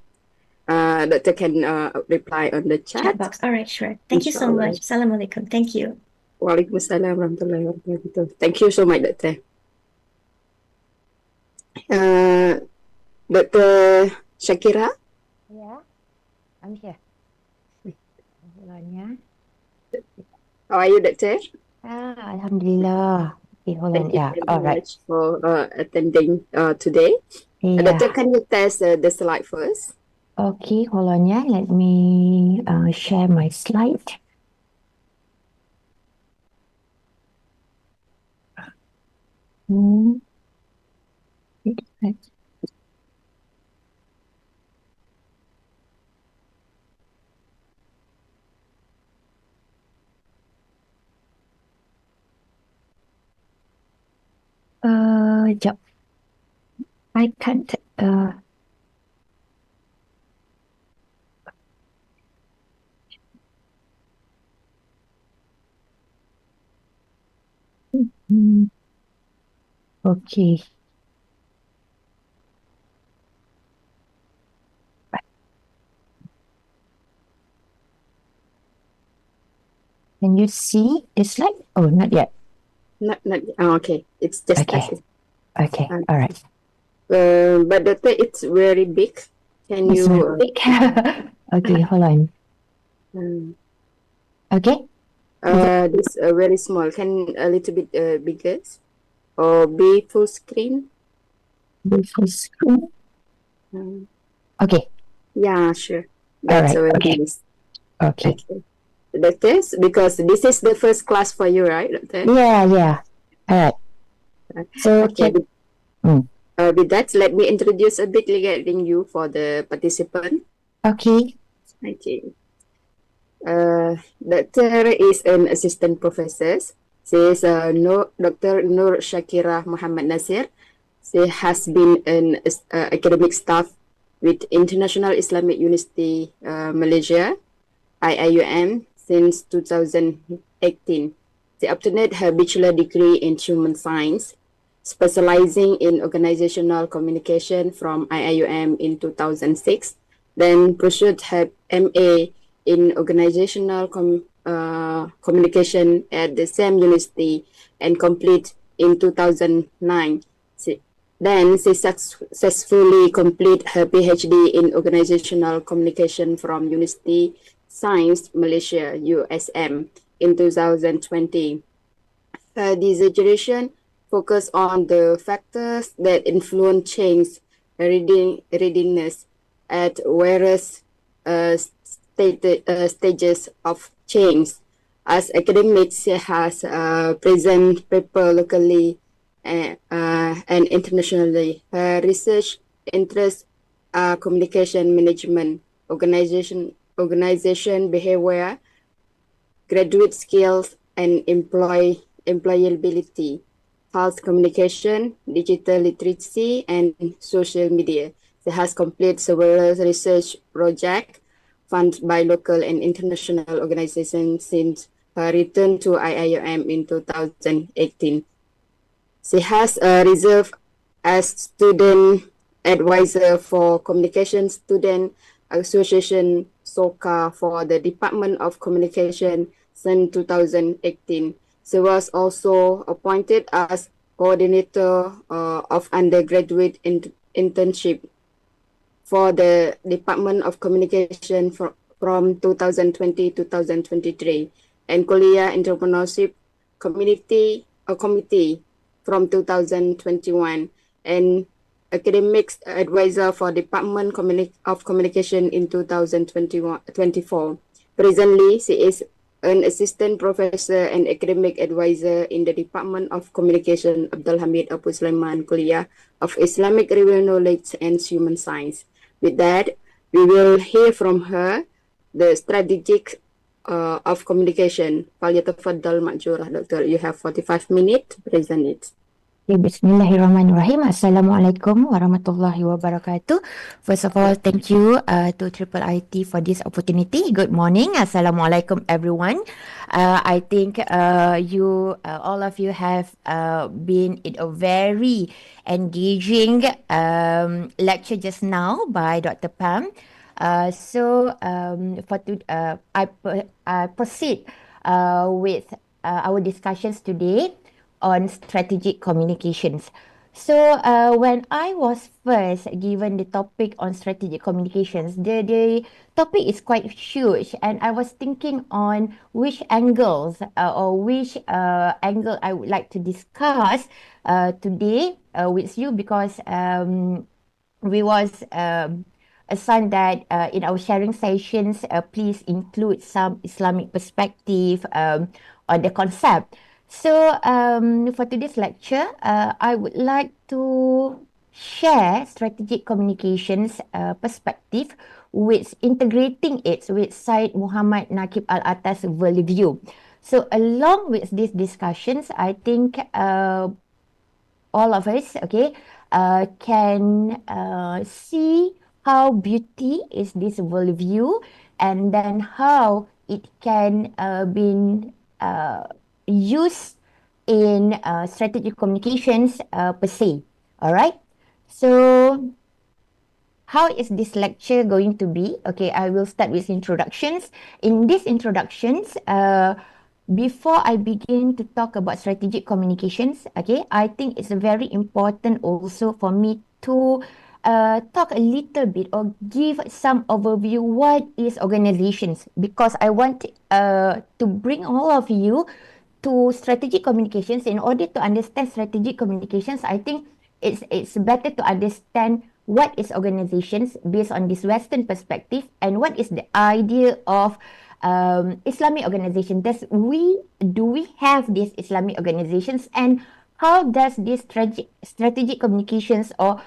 Doctor can reply on the Chat chat. box. All right, sure. Thank you so Inshallah. much. Salam alaikum. Thank you. Waalaikumsalam warahmatullahi wabarakatuh. Thank you so much, Doctor. Dr. Shakira, Yeah, I'm here. Hold on, yeah. how are you, Doctor? Alhamdulillah. Okay, hold on. Thank you Yeah, very all right. much for attending today. Yeah. Doctor, can you test the slide first? Okay, hold on, yeah. Let me share my slide. Hmm. Jap. I can't. Hmm. Okay. Can you see the slide? Oh, not yet. Not, okay. It's just Okay. Okay. Uh, All right. but Doctor, it's very big. Can It's you? very big. Okay, hold on. Um, Okay. this very small. Can a little bit bigger? or be full screen? Full screen. Mm, Okay. yeah, sure. All That's right. very Okay. nice. Okay. Okay. Doctor, because this is the first class for you, right, Doctor? Yeah, yeah. All right. So Okay. check. Mm. With that, let me introduce a bit regarding you for the participant. Okay. Okay. Doctor is an assistant professor. She is Dr. Nur Shakira Muhammad Nasir. She has been an academic staff with International Islamic University Malaysia, IIUM, since 2018. She obtained her bachelor degree in human science, specializing in organizational communication from IIUM in 2006, then pursued her MA in organizational communication at the same university and complete in 2009. Then she successfully completed her PhD in organizational communication from University Science Malaysia USM in 2020. Her dissertation focused on the factors that influence change readiness at various stages of change. As academics, she has present paper locally and internationally. Her research interests are communication management, organization behavior, graduate skills, and employability, health communication, digital literacy, and social media. She has completed several research projects funded by local and international organizations since her return to IIUM in 2018. She has reserved as student advisor for Communication Student Association SOCA for the Department of Communication since 2018. She was also appointed as coordinator of undergraduate internship for the Department of Communication from 2020 to 2023 and Kuliah Entrepreneurship Committee from 2021 and academics advisor for Department of Communication in 2024. Presently, she is an assistant professor and academic advisor in the Department of Communication Abdul Hamid Abu Sulaiman Kuliah of Islamic Real Knowledge and Human Science. With that, we will hear from her the strategic of communication. فليتفضل مأجورة Doctor. You have 45 minutes to present it. Okay, Bismillahirrahmanirrahim. Assalamualaikum warahmatullahi wabarakatuh. First of all, thank you to IIIT for this opportunity. Good morning. Assalamualaikum everyone. I think all of you have been in a very engaging lecture just now by Dr. Pam. I proceed with our discussions today on strategic communications. So when I was first given the topic on strategic communications, the topic is quite huge, and I was thinking on which angles or which angle I would like to discuss today with you, because we was assigned that in our sharing sessions, please include some Islamic perspective on the concept. So for today's lecture, I would like to share strategic communications perspective with integrating it with Syed Muhammad Nakib Al-Attas worldview. So along with these discussions, I think all of us, can see how beauty is this worldview, and then how it can be used in strategic communications per se. All right. So how is this lecture going to be? Okay, I will start with introductions. In these introductions, before I begin to talk about strategic communications, I think it's very important also for me to talk a little bit or give some overview what is organizations, because I want to bring all of you to strategic communications, in order to understand strategic communications, I think it's better to understand what is organizations based on this Western perspective, and what is the idea of Islamic organization. Do we have these Islamic organizations, and how does this strategic communications or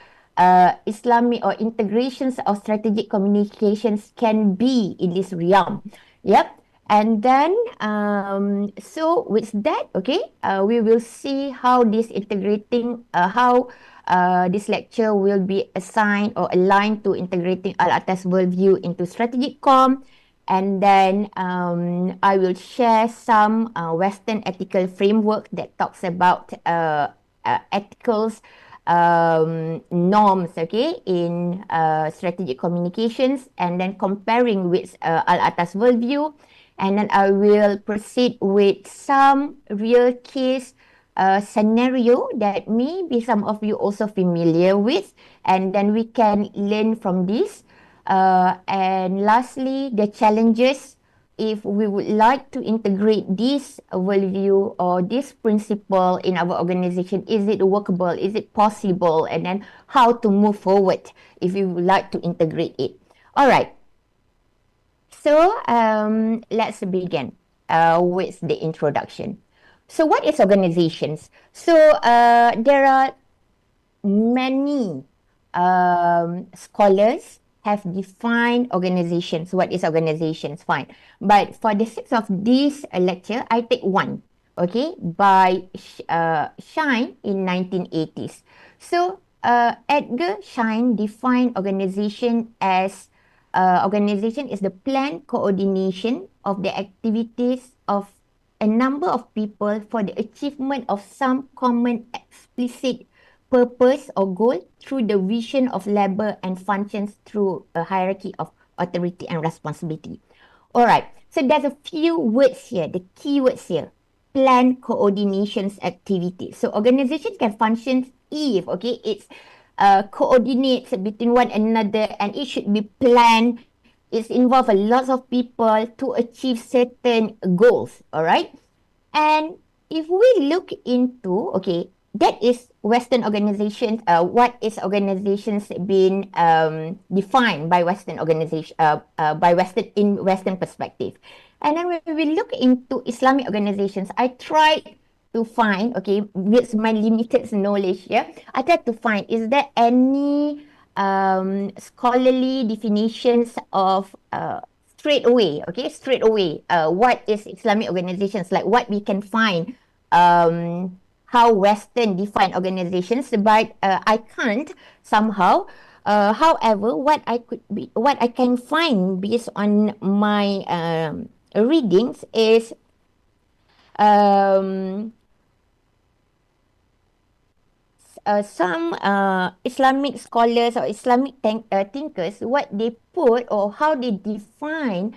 Islamic or integrations of strategic communications can be in this realm? Yep. And then, so with that, okay, we will see how this integrating, how this lecture will be assigned or aligned to integrating Al-Attas worldview into strategic com. And then I will share some Western ethical framework that talks about ethicals norms, okay, in strategic communications, and then comparing with Al-Attas worldview. And then I will proceed with some real case scenario that maybe some of you also familiar with, and then we can learn from this. And lastly, the challenges if we would like to integrate this worldview or this principle in our organization. Is it workable? Is it possible? And then how to move forward if we would like to integrate it. All right. So let's begin with the introduction. So what is organizations? So there are many scholars have defined organizations. What is organizations? Fine. But for the sake of this lecture, I take one, okay, by Shine in 1980s. So Edgar Shine defined organization as organization is the planned coordination of the activities of a number of people for the achievement of some common explicit purpose or goal through the vision of labor and functions through a hierarchy of authority and responsibility. All right. So there's a few words here, the key words here. Planned coordinations activities. So organizations can function if, okay, it's coordinates between one another, and it should be planned. It's involve a lot of people to achieve certain goals. All right. And if we look into, okay, that is Western organizations. What is organizations being defined by Western organization, by Western perspective. And then when we look into Islamic organizations, I tried to find, okay, with my limited knowledge, yeah, I tried to find, is there any scholarly definitions of straight away, what is Islamic organizations, like what we can find, how Western define organizations, but I can't somehow. However, what I can find based on my readings is some Islamic scholars or Islamic thinkers, what they put or how they define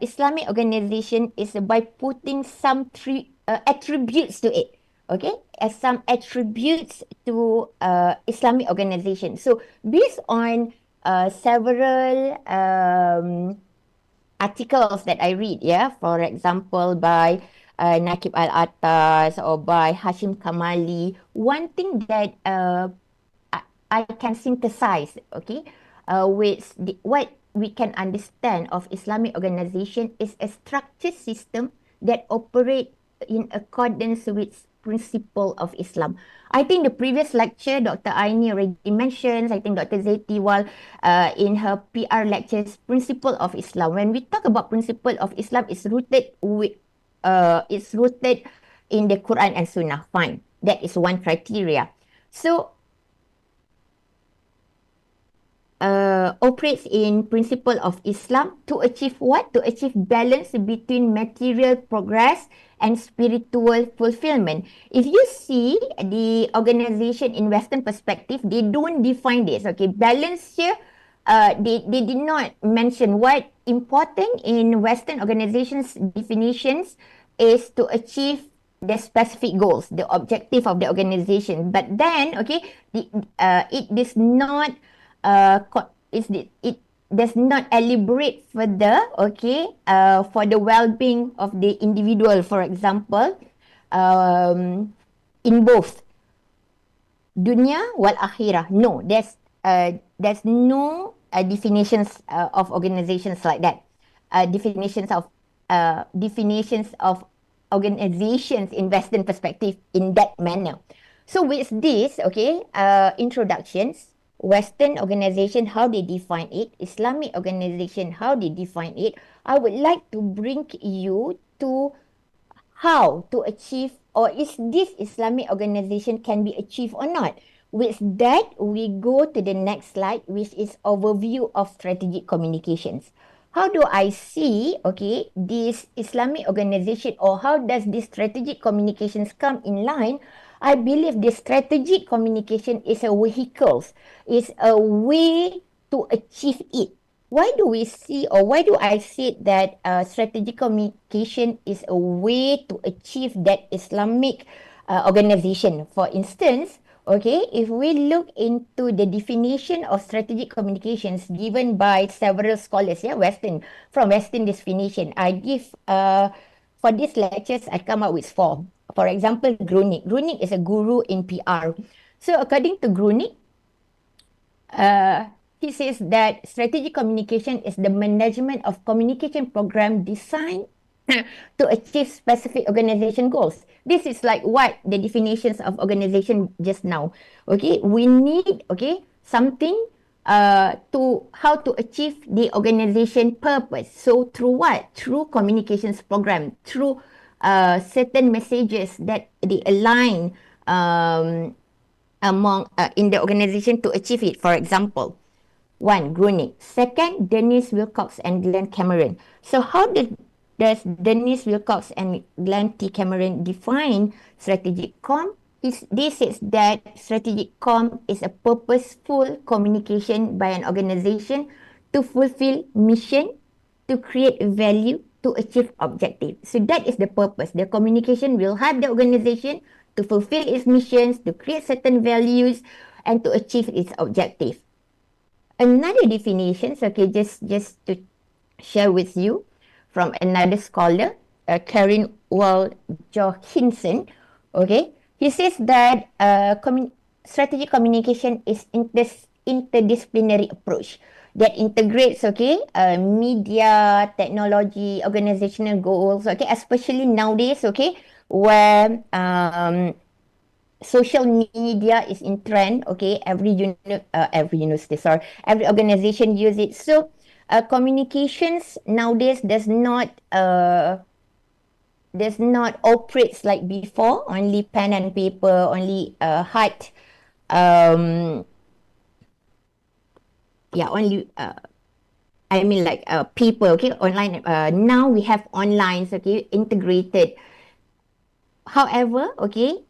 Islamic organization is by putting some attributes to it. Okay, as some attributes to Islamic organization. So based on several articles that I read, yeah, for example, by Nakib Al-Attas or by Hashim Kamali, one thing that I can synthesize, okay, with what we can understand of Islamic organization is a structured system that operate in accordance with principle of Islam. I think the previous lecture, Dr. Aini already mentioned, I think Dr. Zaiti, while in her PR lectures, principle of Islam. When we talk about principle of Islam, it's rooted in the Quran and Sunnah. Fine. That is one criteria. So, operates in principle of Islam to achieve what? To achieve balance between material progress and spiritual fulfillment. If you see the organization in Western perspective, they don't define this. Okay, balance here, they did not mention. What important in Western organizations definitions is to achieve the specific goals, the objective of the organization. But then, okay, it does not it does not elaborate further, okay, for the well-being of the individual, for example, in both dunya wal akhirah. No, there's no definitions of organizations like that. Definitions of organizations in Western perspective in that manner. So with this, okay, introductions, Western organization, how they define it, Islamic organization, how they define it, I would like to bring you to how to achieve, or is this Islamic organization can be achieved or not. With that, we go to the next slide, which is overview of strategic communications. How do I see, okay, this Islamic organization, or how does this strategic communications come in line? I believe the strategic communication is a vehicle, is a way to achieve it. Why do we see, or why do I say that strategic communication is a way to achieve that Islamic organization? For instance, okay, if we look into the definition of strategic communications given by several scholars, yeah, from Western definition, I give, for these lectures, I come up with 4. For example, Grunig. Grunig is a guru in PR. So according to Grunig, he says that strategic communication is the management of communication program designed to achieve specific organization goals. This is like what the definitions of organization just now. Okay, we need, okay, something to how to achieve the organization purpose. So through what? Through communications program, through certain messages that they align among in the organization to achieve it. For example, 1. Groening. 2nd, Dennis Wilcox and Glenn Cameron. So how does Dennis Wilcox and Glenn T. Cameron define strategic com? This is that strategic com is a purposeful communication by an organization to fulfill mission, to create value, to achieve objective. So that is the purpose. The communication will help the organization to fulfill its missions, to create certain values, and to achieve its objective. Another definition, okay, just to share with you from another scholar, Karen Wall Johansson, okay, he says that strategic communication is interdisciplinary approach that integrates, okay, media, technology, organizational goals, okay, especially nowadays, okay, where social media is in trend, okay, every university, sorry, every organization use it. So communications nowadays does not operates like before, only pen and paper, only hard only I mean like people, okay, online. Now we have online, okay, integrated. However, okay,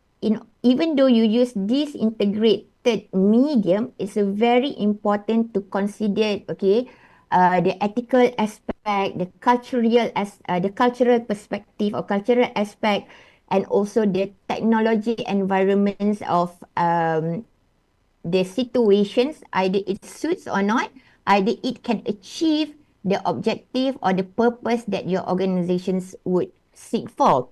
even though you use this integrated medium, it's very important to consider, okay, the ethical aspect, the cultural perspective or cultural aspect, and also the technology environments of the situations, either it suits or not, either it can achieve the objective or the purpose that your organizations would seek for.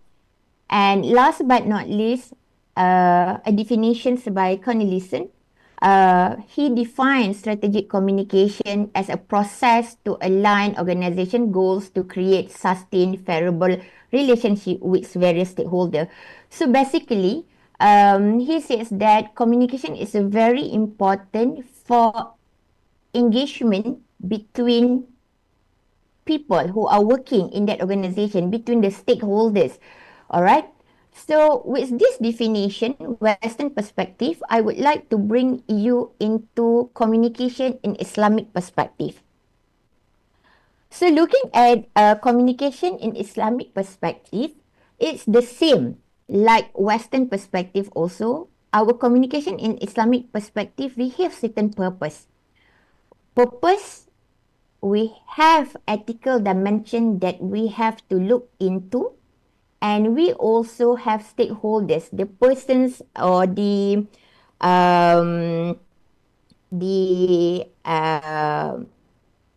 And last but not least, a definition by Cornelissen. He defines strategic communication as a process to align organization goals to create sustained, favorable relationship with various stakeholders. So basically, he says that communication is very important for engagement between people who are working in that organization, between the stakeholders. All right. So with this definition, Western perspective, I would like to bring you into communication in Islamic perspective. So looking at communication in Islamic perspective, it's the same like Western perspective also. Our communication in Islamic perspective, we have certain purpose. We have ethical dimension that we have to look into. And we also have stakeholders, the persons or the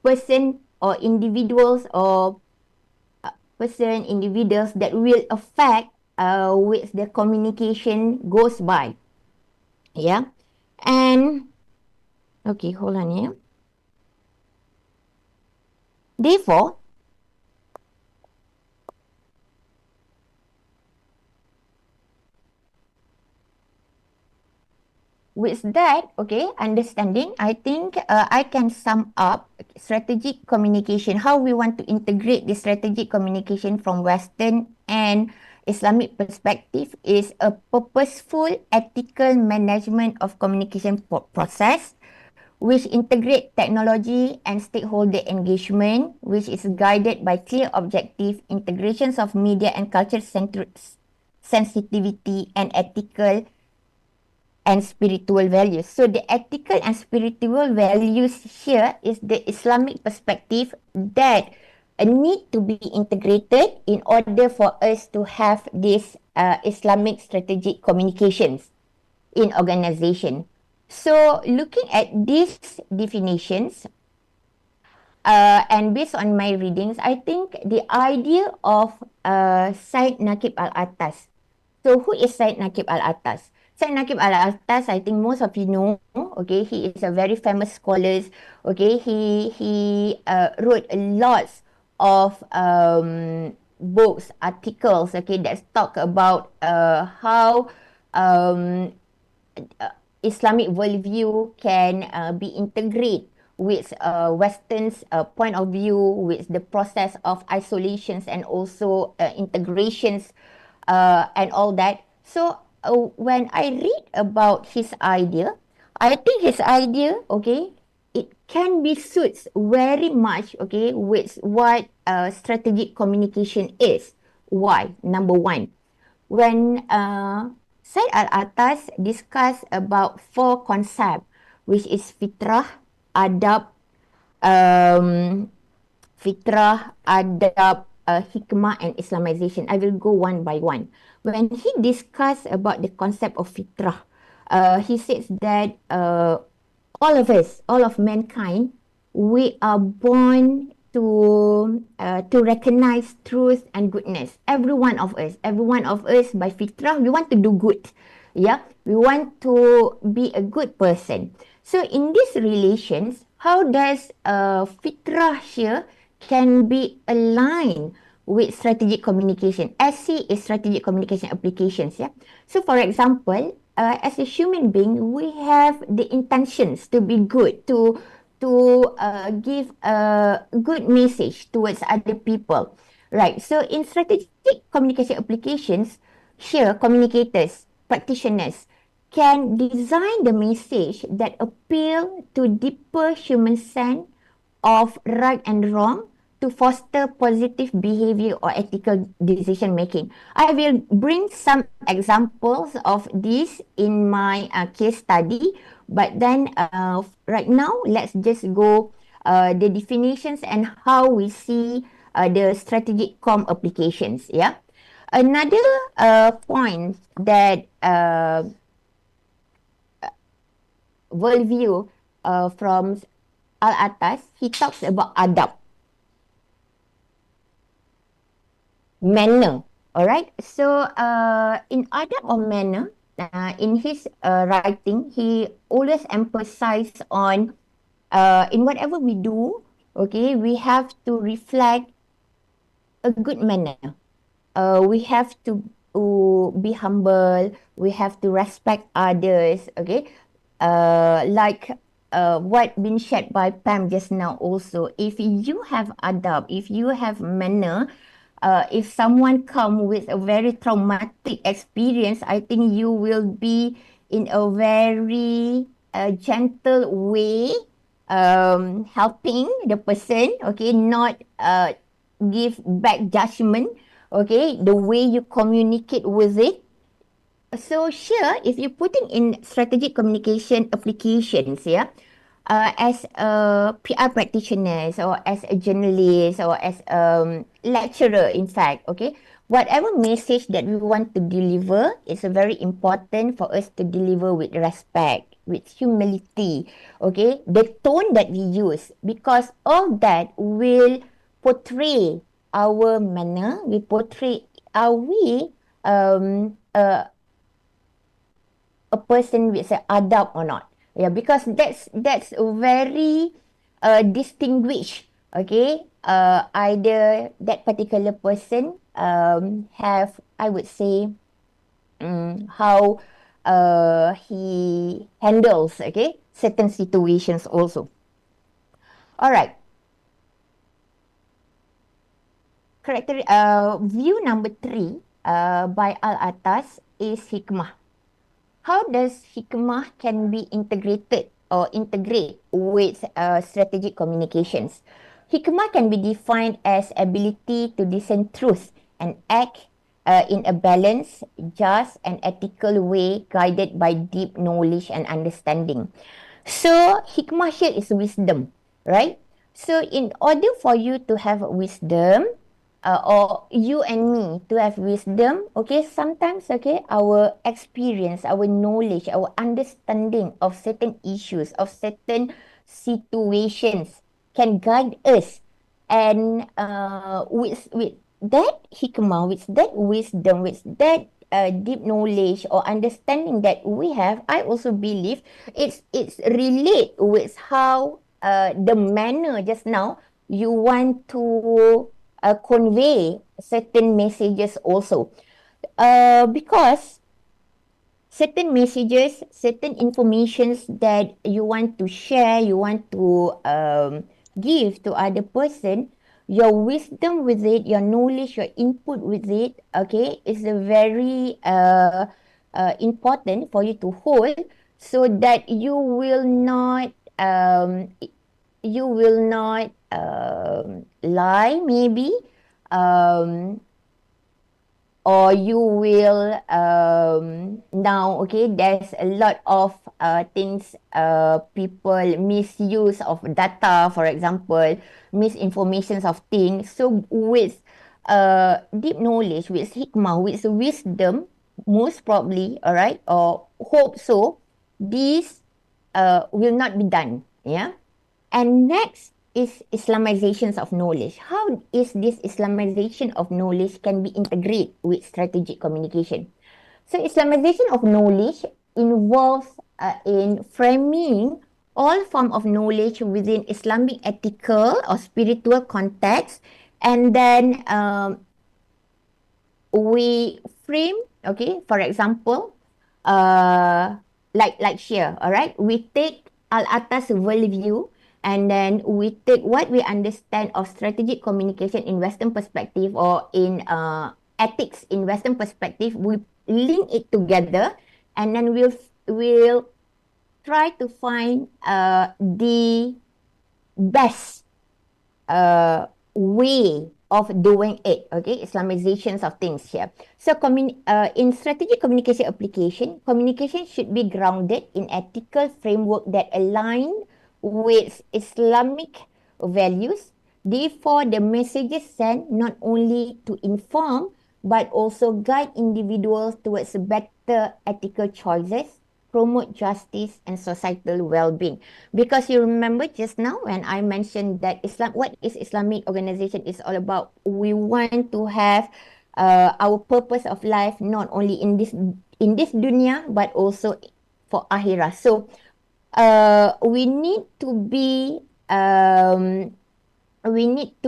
person or individuals or individuals that will affect which the communication goes by. Yeah. And okay, hold on here. Therefore, with that, okay, understanding, I think I can sum up strategic communication, how we want to integrate the strategic communication from Western and Islamic perspective is a purposeful ethical management of communication process, which integrate technology and stakeholder engagement, which is guided by clear objective, integrations of media and culture sensitivity and ethical and spiritual values. So the ethical and spiritual values here is the Islamic perspective that need to be integrated in order for us to have this Islamic strategic communications in organization. So looking at these definitions, and based on my readings, I think the idea of Syed Naqib Al-Attas. So who is Syed Naqib Al-Attas? Syed Naqib Al-Attas, I think most of you know, okay, he is a very famous scholar, okay, he wrote lots of books, articles, okay, that talk about how Islamic worldview can be integrated with Western's point of view, with the process of isolations and also integrations and all that. So when I read about his idea, I think his idea, okay, it can be suits very much, okay, with what strategic communication is. Why? Number one, when Syed Al-Attas discussed about 4 concepts, which is adab, um, hikmah, and Islamization. I will go one by one. When he discussed about the concept of fitrah, he says that all of us, all of mankind, we are born to recognize truth and goodness. Every one of us by fitrah, we want to do good. Yeah, we want to be a good person. So in these relations, how does fitrah here can be aligned with strategic communication? SC is strategic communication applications. Yeah. So for example, as a human being, we have the intentions to be good, to give a good message towards other people, right? So in strategic communication applications, here communicators, practitioners can design the message that appeal to deeper human sense of right and wrong to foster positive behavior or ethical decision making. I will bring some examples of this in my case study, but then right now, let's just go the definitions and how we see the strategic com applications. Yeah. Another point that worldview from Al-Attas, he talks about adab, manner. All right. So in adab or manner, in his writing, he always emphasized on in whatever we do, okay, we have to reflect a good manner. We have to be humble. We have to respect others. Okay, like what been shared by Pam just now. Also, if you have adab, if you have manner, if someone come with a very traumatic experience, I think you will be in a very gentle way, helping the person, okay, not give back judgment, okay, the way you communicate with it. So here, if you're putting in strategic communication applications, yeah, as a PR practitioners or as a journalist or as a lecturer, in fact, okay, whatever message that we want to deliver is very important for us to deliver with respect, with humility, okay, the tone that we use, because all that will portray our manner, we portray, are we a person with an adab or not. Yeah, because that's very distinguished. Okay, either that particular person have, I would say, how he handles, okay, certain situations also. All right. View number 3 by Al-Attas is hikmah. How does hikmah can be integrated or integrate with strategic communications? Hikmah can be defined as ability to discern truth and act in a balanced, just, and ethical way guided by deep knowledge and understanding. So, hikmah here is wisdom, right? So, in order for you to have wisdom, or you and me to have wisdom, okay, sometimes, okay, our experience, our knowledge, our understanding of certain issues, of certain situations can guide us. And with that hikmah, with that wisdom, with that deep knowledge or understanding that we have, I also believe it's relate with how the manner just now you want to convey certain messages also. Because certain messages, certain informations that you want to share, you want to give to other person, your wisdom with it, your knowledge, your input with it, okay, is a very important for you to hold, so that you will not lie maybe, um, or you will now, okay, there's a lot of things, people misuse of data, for example, misinformations of things. So with deep knowledge, with hikmah, with wisdom, most probably, all right, or hope so, this will not be done. Yeah. And next is Islamizations of knowledge. How is this Islamization of knowledge can be integrated with strategic communication? So Islamization of knowledge involves in framing all form of knowledge within Islamic ethical or spiritual context, and then we frame, okay, for example, uh like here, all right, we take Al-Attas worldview, and then we take what we understand of strategic communication in Western perspective, or in ethics in Western perspective. We link it together, and then we'll try to find the best way of doing it. Okay, Islamizations of things here. So in strategic communication application, communication should be grounded in ethical framework that align with Islamic values. Therefore, the messages sent not only to inform but also guide individuals towards better ethical choices, promote justice and societal well-being. Because you remember just now when I mentioned that Islam, what is Islamic organization is all about. We want to have our purpose of life not only in this dunya but also for akhirah. So we need to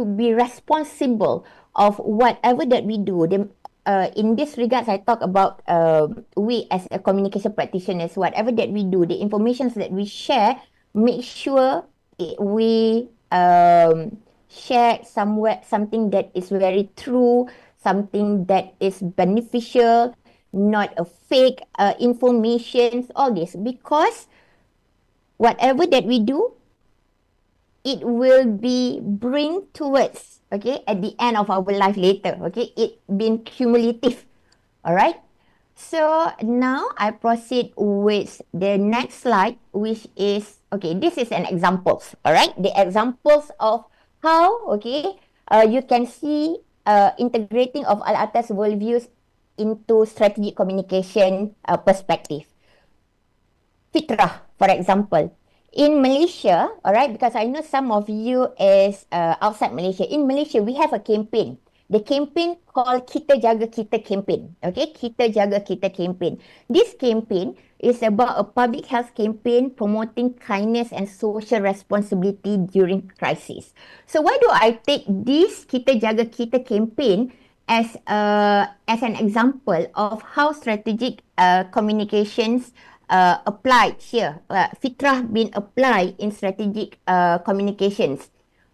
be responsible of whatever that we do. In this regards, I talk about we as a communication practitioners, whatever that we do, the information that we share, make sure we share something that is very true, something that is beneficial, not a fake information, all this. Because whatever that we do, it will be bring towards, okay, at the end of our life later, okay, it been cumulative. All right. So now I proceed with the next slide, which is, okay, this is an examples. All right, the examples of how, okay, you can see integrating of Al-Attas worldviews into strategic communication perspective. Fitrah, for example. In Malaysia, all right, because I know some of you is outside Malaysia. In Malaysia, we have a campaign. the campaign called Kita Jaga Kita campaign. Okay, Kita Jaga Kita campaign. This campaign is about a public health campaign promoting kindness and social responsibility during crisis. So why do I take this Kita Jaga Kita campaign as an example of how strategic communications applied here, fitrah being applied in strategic communications.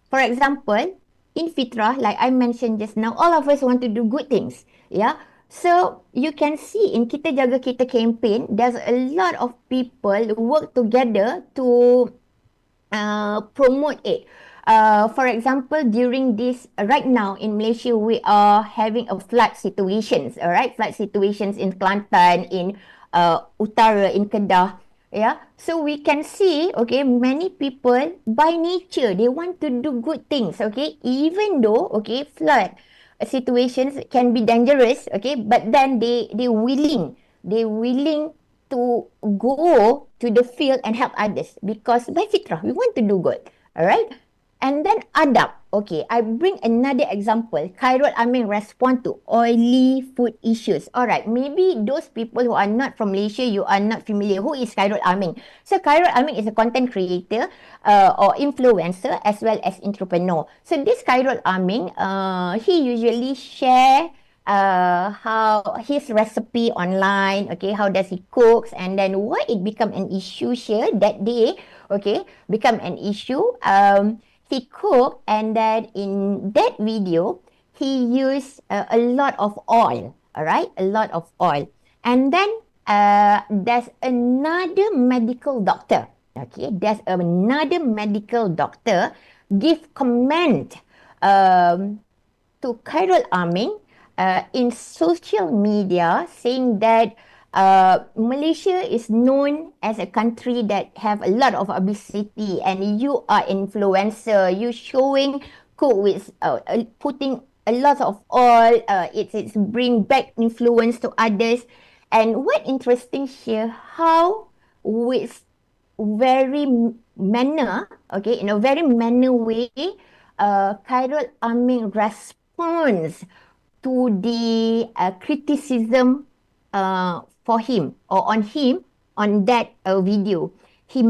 For example, in fitrah, like I mentioned just now, all of us want to do good things. Yeah. So you can see in Kita Jaga Kita campaign, there's a lot of people work together to promote it. For example, during this right now in Malaysia, we are having a flood situations. All right, flood situations in Kelantan, in Utara, in Kedah. Yeah, so we can see, okay, many people by nature they want to do good things. Okay, even though okay flood situations can be dangerous. Okay, but then they willing to go to the field and help others because by fitrah we want to do good. All right. And then adab. Okay, I bring another example. Khairul Amin respond to oily food issues. All right, maybe those people who are not from Malaysia, you are not familiar. Who is Khairul Amin? So Khairul Amin is a content creator or influencer as well as entrepreneur. So this Khairul Amin, he usually share how his recipe online, okay, how does he cooks, and then why it become an issue here that day, okay, become an issue. He cooked, and then in that video, he used a lot of oil, all right, a lot of oil. And then there's another medical doctor, okay, there's another medical doctor give comment to Khairul Amin in social media saying that Malaysia is known as a country that have a lot of obesity and you are influencer, you showing cook with putting a lot of oil, it's bring bad influence to others. And what interesting here, how with very manner, okay, in a very manner way, Khairul Amin responds to the criticism for him or on him on that video. He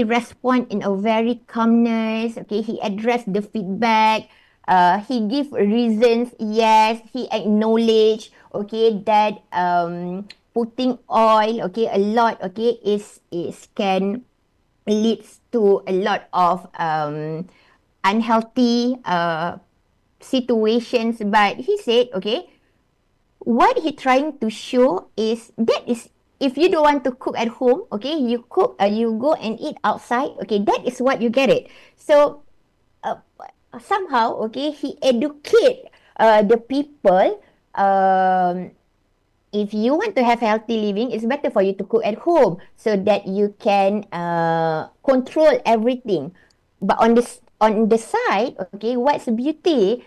respond in a very calmness. Okay, he addressed the feedback. He give reasons. Yes, he acknowledge. Okay, that putting oil. Okay, a lot. Okay, is can leads to a lot of unhealthy situations. But he said, okay, what he trying to show is that is if you don't want to cook at home, okay, you cook, you go and eat outside, okay, that is what you get it. So somehow, okay, he educate the people. If you want to have healthy living, it's better for you to cook at home so that you can control everything. But on the side, okay, what's the beauty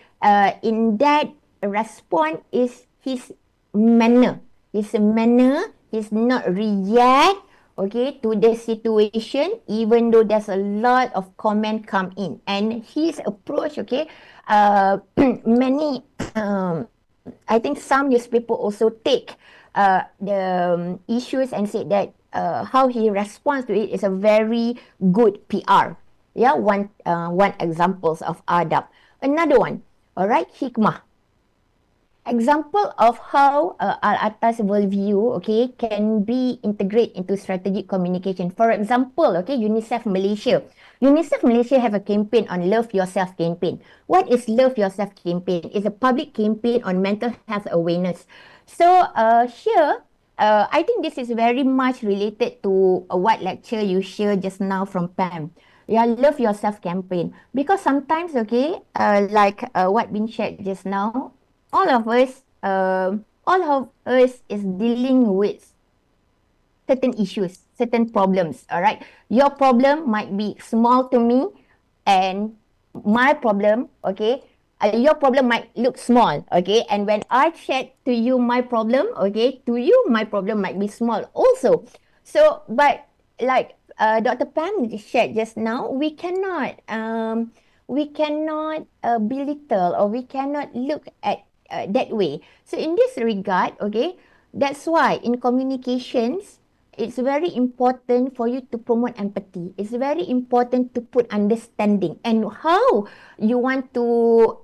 in that response is his manner. His manner is not react, okay, to the situation, even though there's a lot of comment come in. And his approach, okay, many, I think some newspaper also take the issues and say that how he responds to it is a very good PR. Yeah, one examples of adab. Another one, all right, hikmah. Example of how Al-Attas worldview, okay, can be integrated into strategic communication. For example, okay, UNICEF Malaysia. UNICEF Malaysia have a campaign on Love Yourself campaign. What is Love Yourself campaign? It's a public campaign on mental health awareness. So here, I think this is very much related to what lecture you share just now from Pam. Yeah, Love Yourself campaign. Because sometimes, okay, like what been shared just now, all of us is dealing with certain issues, certain problems. All right, your problem might be small to me, and my problem, okay, your problem might look small, okay, and when I share to you my problem, okay, to you my problem might be small also. So, but like Dr. Pam shared just now, we cannot we cannot belittle, or we cannot look at that way. So in this regard, okay, that's why in communications, it's very important for you to promote empathy. It's very important to put understanding and how you want to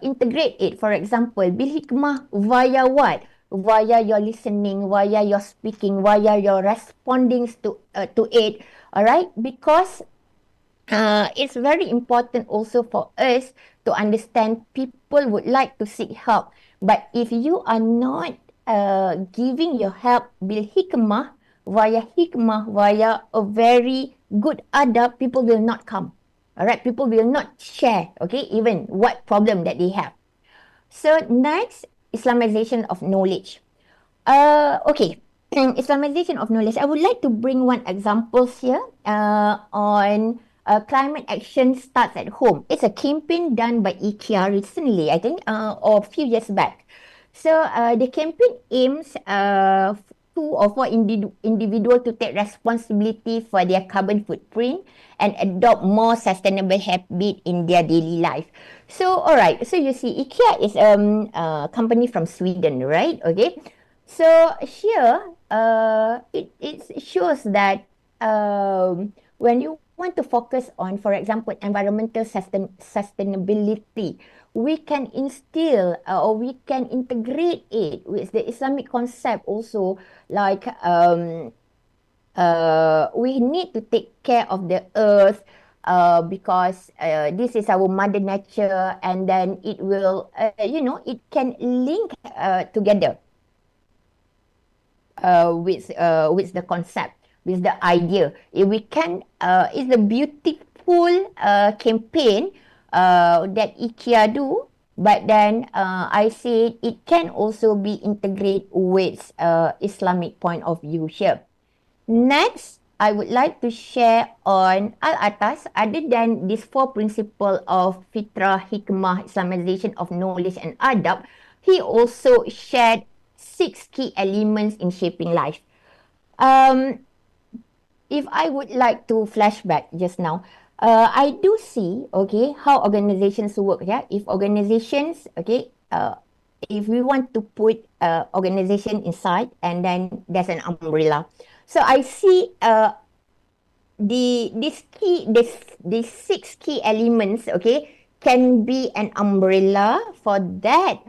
integrate it. For example, bil hikmah via what? Via your listening, via your speaking, via your responding to it. All right, because it's very important also for us to understand people would like to seek help. But if you are not giving your help bil hikmah, via a very good adab, people will not come. All right, people will not share, okay, even what problem that they have. So next, Islamization of knowledge. Okay, Islamization of knowledge. I would like to bring one example here on climate action starts at home. It's a campaign done by IKEA recently, I think, or a few years back. So the campaign aims two or four individual to take responsibility for their carbon footprint and adopt more sustainable habit in their daily life. So, all right. So you see, IKEA is a company from Sweden, right? Okay. So here, it shows that when you want to focus on, for example, environmental sustainability, we can instill or we can integrate it with the Islamic concept also, like we need to take care of the earth because this is our mother nature, and then it will, it can link together with the concept, with the idea. If we can, it's a beautiful campaign that IKEA do, but then I said it can also be integrated with Islamic point of view here. Next, I would like to share on Al-Attas. Other than these four principles of fitrah, hikmah, Islamization of knowledge, and adab, he also shared 6 key elements in shaping life. Um, if I would like to flashback just now, I do see, okay, how organizations work. Yeah, if organizations, okay, if we want to put organization inside, and then there's an umbrella. So I see these 6 key elements, okay, can be an umbrella for that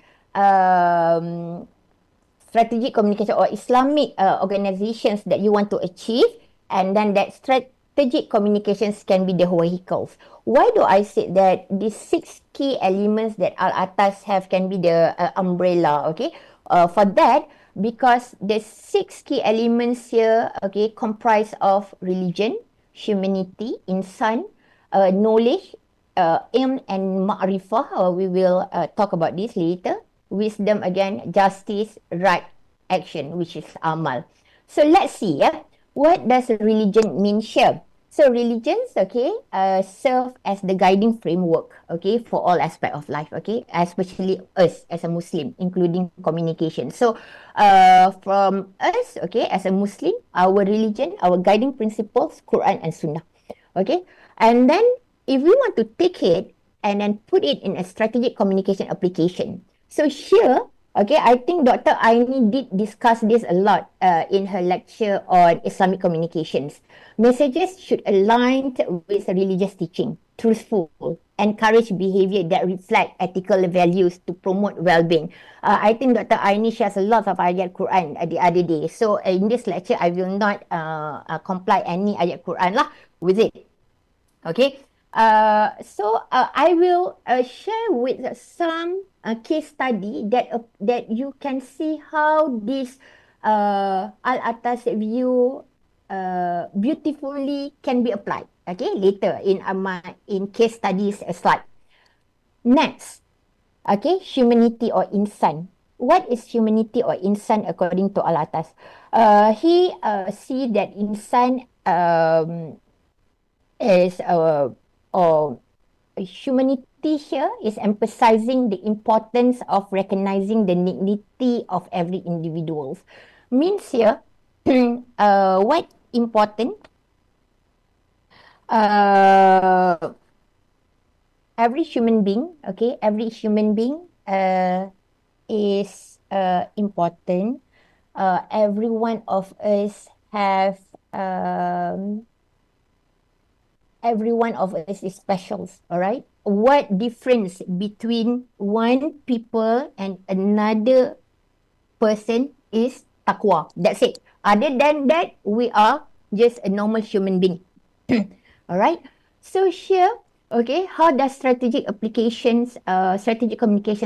strategic communication or Islamic organizations that you want to achieve, and then that strategic communications can be the vehicles. Why do I say that these 6 key elements that Al-Attas have can be the umbrella? Okay, for that, because the 6 key elements here, okay, comprise of religion, humanity, insan, knowledge, ilm and ma'rifah. We will talk about this later. Wisdom again, justice, right action, which is amal. So let's see, yeah, what does religion mean here? So religions, okay, serve as the guiding framework, okay, for all aspect of life, okay, especially us as a Muslim, including communication. So from us, okay, as a Muslim, our religion, our guiding principles, Quran and Sunnah, okay, and then if we want to take it and then put it in a strategic communication application. So here, okay, I think Dr. Aini did discuss this a lot in her lecture on Islamic communications. Messages should align with religious teaching, truthful, encourage behavior that reflect ethical values to promote well-being. I think Dr. Aini shares a lot of ayat Quran the other day. So in this lecture, I will not comply any ayat Quran lah with it. Okay. I will share with some case study that you can see how this Al-Attas view beautifully can be applied. Okay, later in case studies slide. Next, okay, humanity or insan. What is humanity or insan according to Al-Attas? He see that insan is or humanity here is emphasizing the importance of recognizing the dignity of every individual. Means here, what important? every human being, okay, every human being is important. Every one of us have every one of us is special, all right? What difference between one people and another person is taqwa. That's it. Other than that, we are just a normal human being. All right. So here, okay, how does strategic communications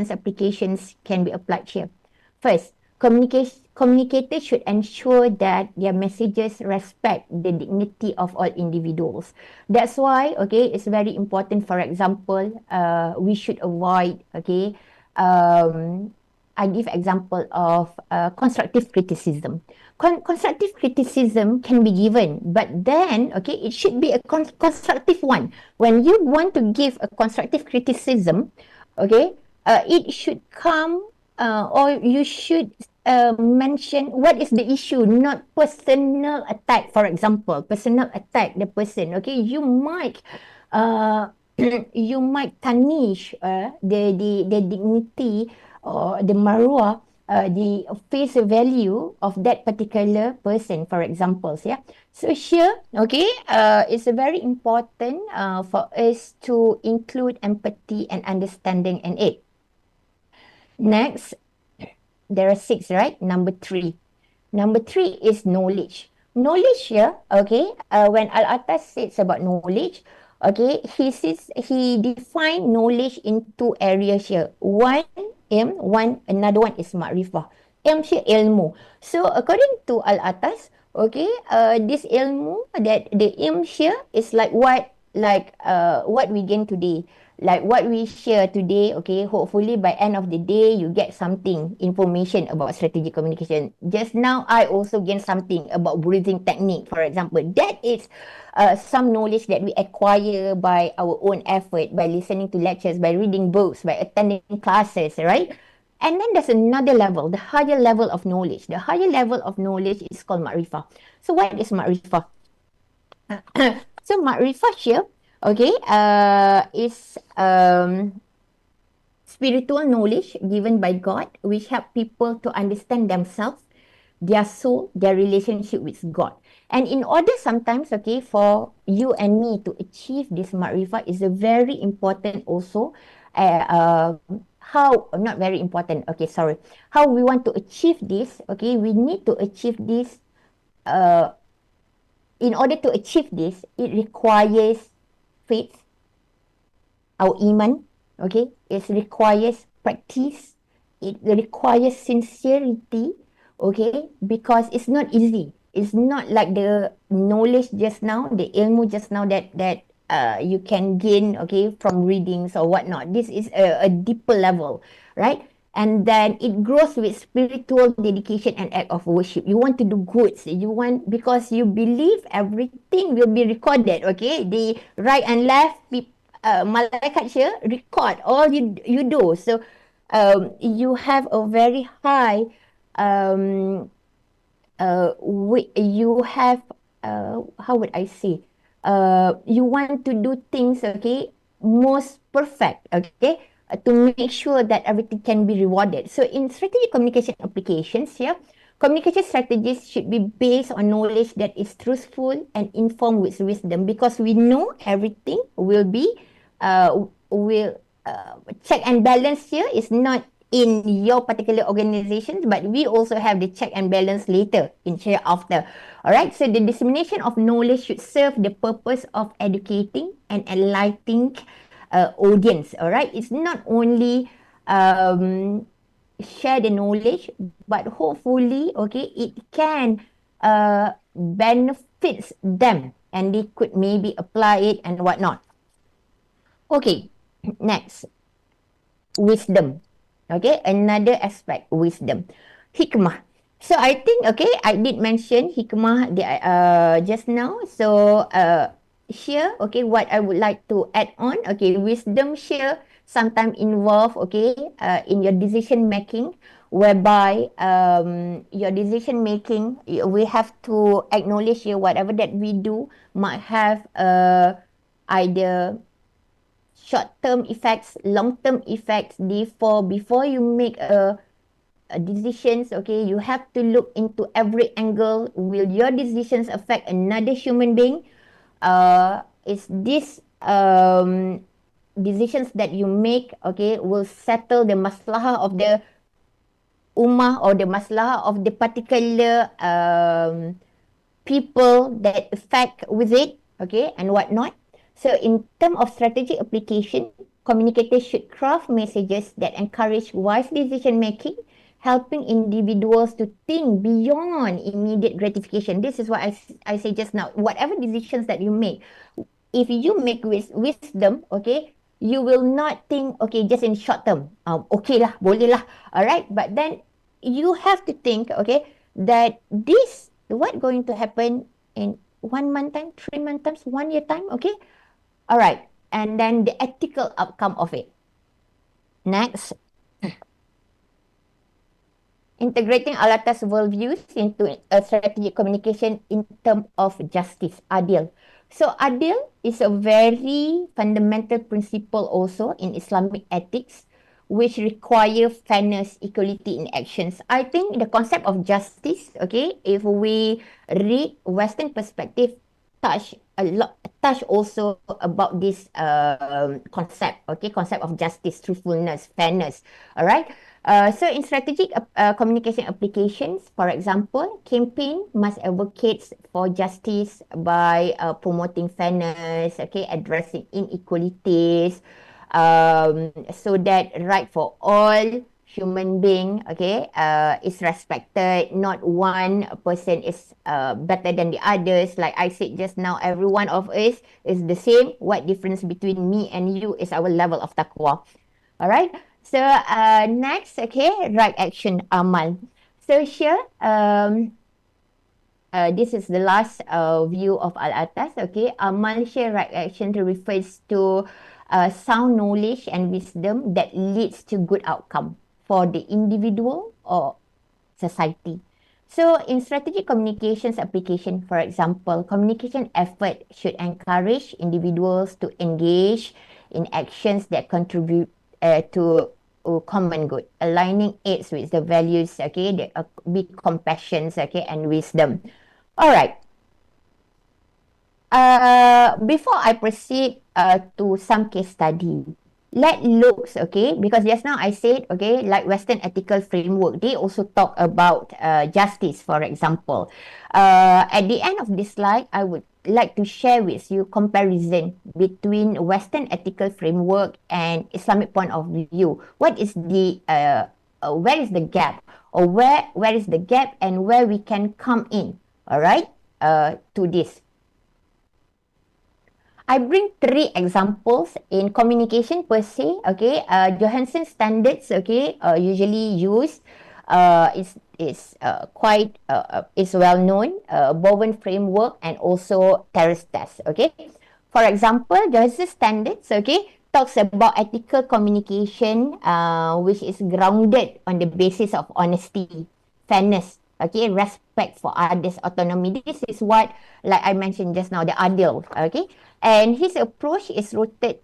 applications can be applied here? First, communicators should ensure that their messages respect the dignity of all individuals. That's why, okay, it's very important. For example, we should avoid, okay, I give example of constructive criticism. Constructive criticism can be given, but then, okay, it should be a constructive one. When you want to give a constructive criticism, okay, it should come or you should mention what is the issue, not personal attack. For example, personal attack the person. Okay, you might uh, you might tarnish the dignity or the maruah, the face value of that particular person, for example. Yeah. So here, okay, it's very important for us to include empathy and understanding in it. Next, there are six, right? Number three. Number three is knowledge. Knowledge here, okay, when Al-Attas says about knowledge, okay, he defined knowledge in two areas here. One, another one is ma'rifah. Here, ilmu. So, according to Al-Attas, okay, this ilmu, that the ilm here is like what we gain today, like what we share today. Okay, hopefully by end of the day you get something information about strategic communication. Just now I also gain something about breathing technique, for example. That is some knowledge that we acquire by our own effort, by listening to lectures, by reading books, by attending classes, right? And then there's another level, the higher level of knowledge. The higher level of knowledge is called ma'rifah. So what is ma'rifah? So ma'rifah here, okay, is spiritual knowledge given by God, which help people to understand themselves, their soul, their relationship with God. And in order sometimes, okay, for you and me to achieve this ma'rifah is a very important also. How, not very important, okay, sorry. How we want to achieve this, okay, we need to achieve this. In order to achieve this, it requires faith, our iman, okay? It requires practice. It requires sincerity, okay? Because it's not easy. It's not like the knowledge just now, the ilmu just now that you can gain, okay, from readings or whatnot. This is a deeper level, right? And then it grows with spiritual dedication and act of worship. You want to do good. You want, because you believe everything will be recorded, okay? The right and left, malaikat here record all you do. So you have a very high you have how would I say, you want to do things, okay, most perfect, okay, to make sure that everything can be rewarded. So in strategic communication applications here, communication strategies should be based on knowledge that is truthful and informed with wisdom, because we know everything will be will check and balance here is not in your particular organization, but we also have the check and balance later in hereafter. All right. So the dissemination of knowledge should serve the purpose of educating and enlightening audience. All right. It's not only share the knowledge, but hopefully, okay, it can benefits them and they could maybe apply it and whatnot. Okay. Next, wisdom. Okay, another aspect, wisdom. Hikmah. So I think, okay, I did mention hikmah just now. So here, okay, what I would like to add on, okay, wisdom here sometimes involve, okay, in your decision making, whereby your decision making, we have to acknowledge here whatever that we do might have either short-term effects, long-term effects. Therefore, before you make a decisions, okay, you have to look into every angle. Will your decisions affect another human being? Is this decisions that you make, okay, will settle the maslahah of the ummah or the maslahah of the particular people that affect with it, okay, and whatnot. So in terms of strategic application, communicators should craft messages that encourage wise decision making, helping individuals to think beyond immediate gratification. This is what I say just now. Whatever decisions that you make, if you make with wisdom, okay, you will not think, okay, just in short term. Okay lah, boleh lah. Alright, but then you have to think, okay, that this, what going to happen in 1 month time, 3 month times, 1 year time, okay? Alright, and then the ethical outcome of it. Next, integrating Al-Attas worldviews into a strategic communication in terms of justice, adil. So adil is a very fundamental principle also in Islamic ethics, which require fairness, equality in actions. I think the concept of justice, okay, if we read Western perspective, touch also about this concept, okay, concept of justice, truthfulness, fairness, all right. So in strategic communication applications, for example, campaign must advocate for justice by promoting fairness, okay, addressing inequalities, so that right for all human being, okay, is respected. Not one person is better than the others. Like I said just now, every one of us is the same. What difference between me and you is our level of taqwa. All right. So next, okay, right action, amal. So here, this is the last view of Al-Attas, okay. Amal here, right action, refers to sound knowledge and wisdom that leads to good outcome for the individual or society. So in strategic communications application, for example, communication effort should encourage individuals to engage in actions that contribute to common good, aligning aids with the values, okay, that be compassion, okay, and wisdom. All right. Before I proceed to some case study, let looks, okay, because just now I said, okay, like Western ethical framework, they also talk about justice, for example. At the end of this slide, I would like to share with you comparison between Western ethical framework and Islamic point of view. What is the, where is the gap, or where is the gap and where we can come in, all right, to this. I bring 3 examples in communication per se, okay. Johansson standards, okay, usually used, is quite, is well known, Bowen framework and also Terrace test, okay. For example, Johansson standards, okay, talks about ethical communication, which is grounded on the basis of honesty, fairness, okay, respect for others' autonomy. This is what, like I mentioned just now, the adil, okay. And his approach is rooted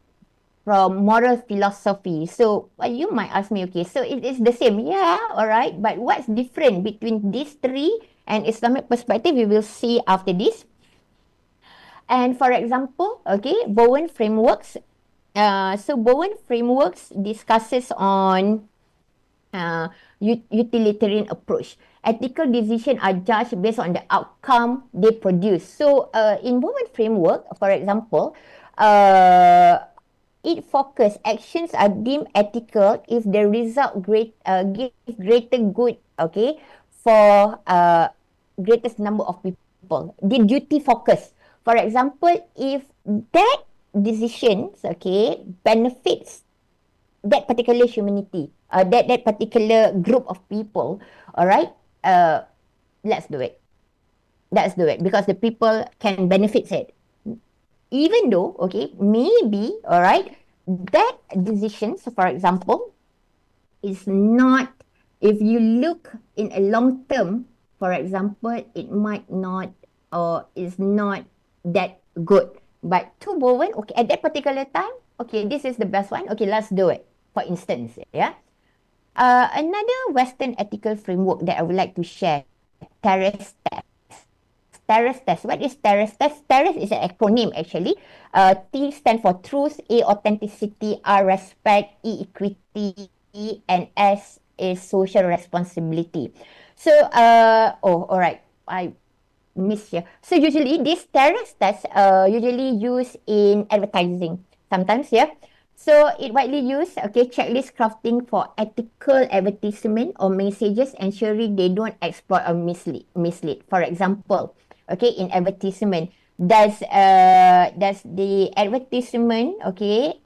from moral philosophy. So you might ask me, okay, so it is the same. Yeah, all right. But what's different between these 3 and Islamic perspective? We will see after this. And for example, okay, Bowen frameworks. So Bowen frameworks discusses on utilitarian approach. Ethical decisions are judged based on the outcome they produce. So in Bowen framework, for example, it focuses actions are deemed ethical if the result give greater good, okay, for greatest number of people. The duty focus. For example, if that decisions, okay, benefits that particular humanity, that particular group of people, all right, let's do it. Let's do it because the people can benefit it. Even though, okay, maybe, all right, that decision, so for example, is not, if you look in a long term, for example, it might not, or is not that good. But to Bowen, okay, at that particular time, okay, this is the best one. Okay, let's do it. For instance, yeah. Another Western ethical framework that I would like to share, Terrace test. Terrace test. What is Terrace test? Terrace is an acronym actually. T stands for truth, A authenticity, R respect, E equity, and S is social responsibility. So, all right. I missed here. So usually this Terrace test usually used in advertising. Sometimes, yeah. So it widely used, okay, checklist crafting for ethical advertisement or messages, ensuring they don't exploit or mislead. For example, okay, in advertisement, does the advertisement, okay,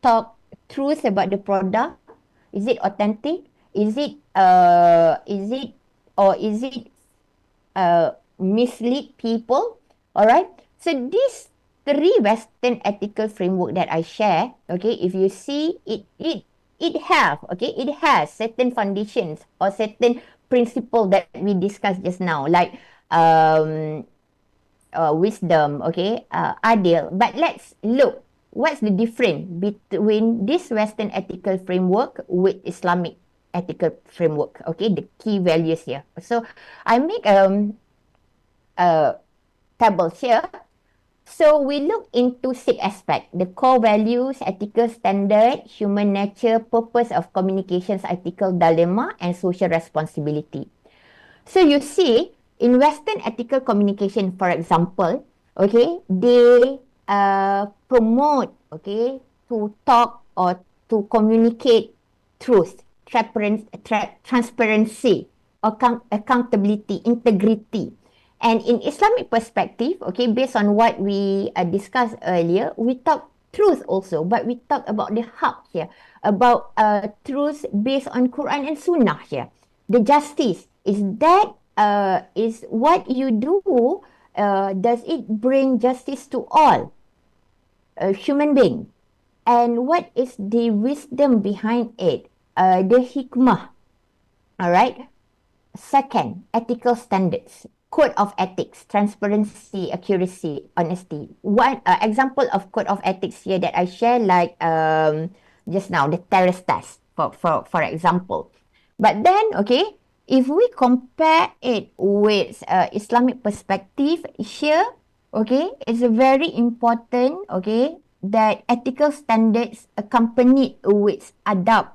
talk truth about the product? Is it authentic? Is it or is it mislead people? All right. So these three Western ethical framework that I share, okay, if you see it has certain foundations or certain principle that we discussed just now, like um, wisdom, okay, adil. But let's look what's the difference between this Western ethical framework with Islamic ethical framework. Okay, the key values here. So I make tables here. So we look into six aspects: the core values, ethical standard, human nature, purpose of communications, ethical dilemma, and social responsibility. So you see, in Western ethical communication, for example, okay, they promote, okay, to talk or to communicate truth, transparency, accountability, integrity. And in Islamic perspective, okay, based on what we discussed earlier, we talk truth also, but we talk about the haq here, about truth based on Quran and Sunnah here. The justice is that is what you do. Does it bring justice to all human being? And what is the wisdom behind it? The hikmah. All right. Second, ethical standards, code of ethics, transparency, accuracy, honesty. One example of code of ethics here that I share, like just now, the terrace test, for example. But then, okay, if we compare it with Islamic perspective here, okay, it's very important, okay, that ethical standards accompanied with adab,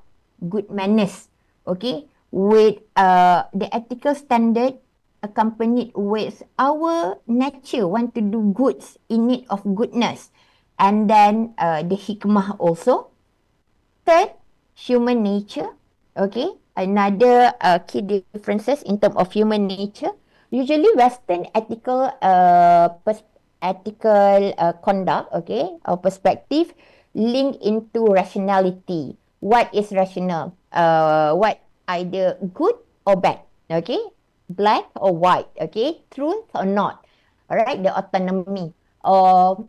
good manners, okay, with the ethical standard accompanied with our nature, want to do goods, in need of goodness, and then the hikmah also. Third, human nature. Okay, another key differences in terms of human nature. Usually, Western ethical conduct, okay, or perspective, link into rationality. What is rational? What either good or bad? Okay, black or white? Okay, truth or not? All right, the autonomy or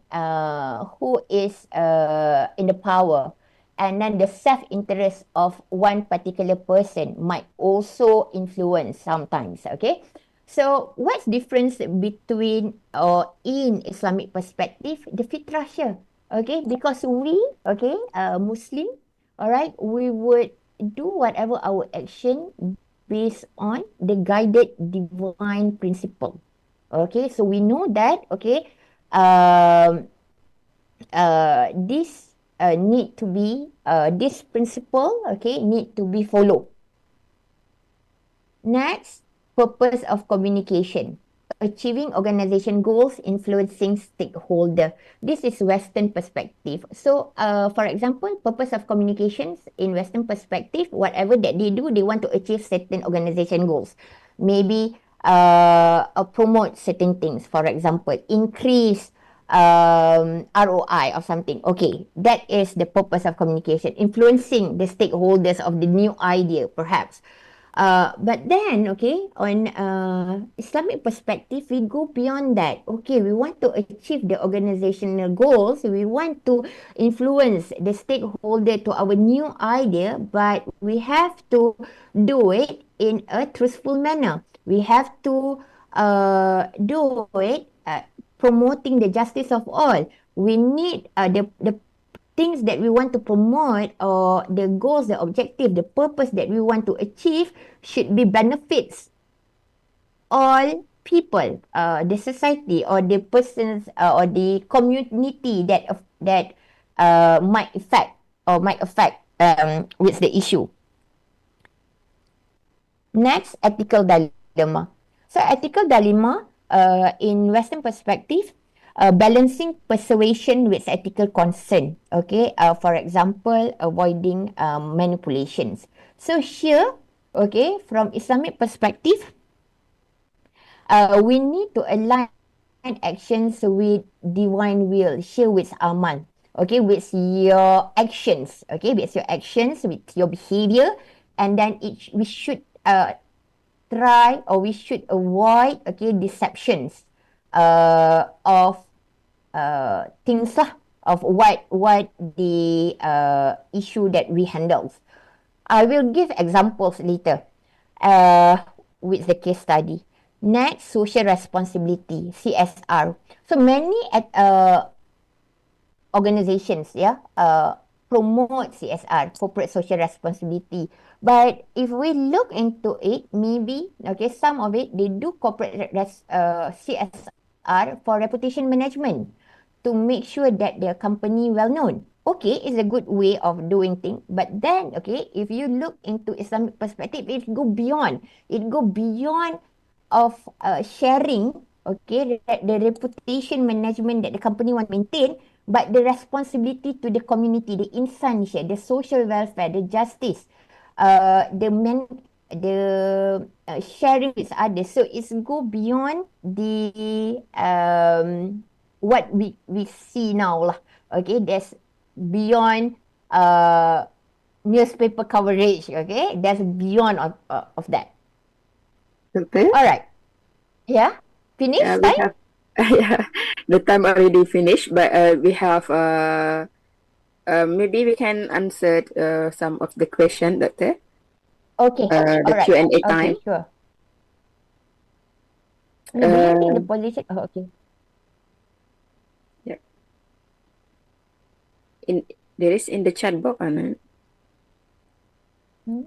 who is in the power, and then the self-interest of one particular person might also influence sometimes. Okay, so what's difference between or in Islamic perspective? The fitrah here. Okay, because we, okay, Muslim, all right, we would do whatever our action based on the guided divine principle. Okay, so we know that, okay, um, this need to be this principle, okay, need to be followed. Next, purpose of communication: achieving organization goals, influencing stakeholder. This is Western perspective. So for example, purpose of communications in Western perspective, whatever that they do, they want to achieve certain organization goals. Maybe promote certain things. For example, increase ROI or something. Okay, that is the purpose of communication. Influencing the stakeholders of the new idea, perhaps. But then, okay, on Islamic perspective, we go beyond that. Okay, we want to achieve the organizational goals. We want to influence the stakeholder to our new idea, but we have to do it in a truthful manner. We have to do it promoting the justice of all. we need the things that we want to promote, or the goals, the objective, the purpose that we want to achieve should be benefits all people, the society or the persons, or the community that might affect with the issue. Next, ethical dilemma. So ethical dilemma, in Western perspective, balancing persuasion with ethical concern. Okay, for example, avoiding manipulations. So here, okay, from Islamic perspective, we need to align actions with divine will, here with amal. Okay, with your actions. Okay, with your actions, with your behavior, and then we should try, or we should avoid, okay, deceptions of things lah, of what the issue that we handle. I will give examples later with the case study. Next, social responsibility, CSR. So many organizations, promote CSR, corporate social responsibility. But if we look into it, maybe, okay, some of it, they do corporate CSR for reputation management, to make sure that their company well known. Okay, it's a good way of doing things. But then, okay, if you look into Islamic perspective, it go beyond. It go beyond of sharing, okay, the reputation management that the company want to maintain, but the responsibility to the community, the insan share, the social welfare, the justice, the sharing with others. So it's go beyond the what we see now lah. Okay, there's beyond newspaper coverage. Okay, there's beyond of that. Okay. All right. Yeah. Finish Yeah, we time? have yeah, the time already finished, but we have maybe we can answer some of the question, Doctor. Okay. The All right. Q&A Okay, time. sure. No, do you think the Uh, politician? Oh, okay. yeah. There is in the chat box, Anand. Hmm?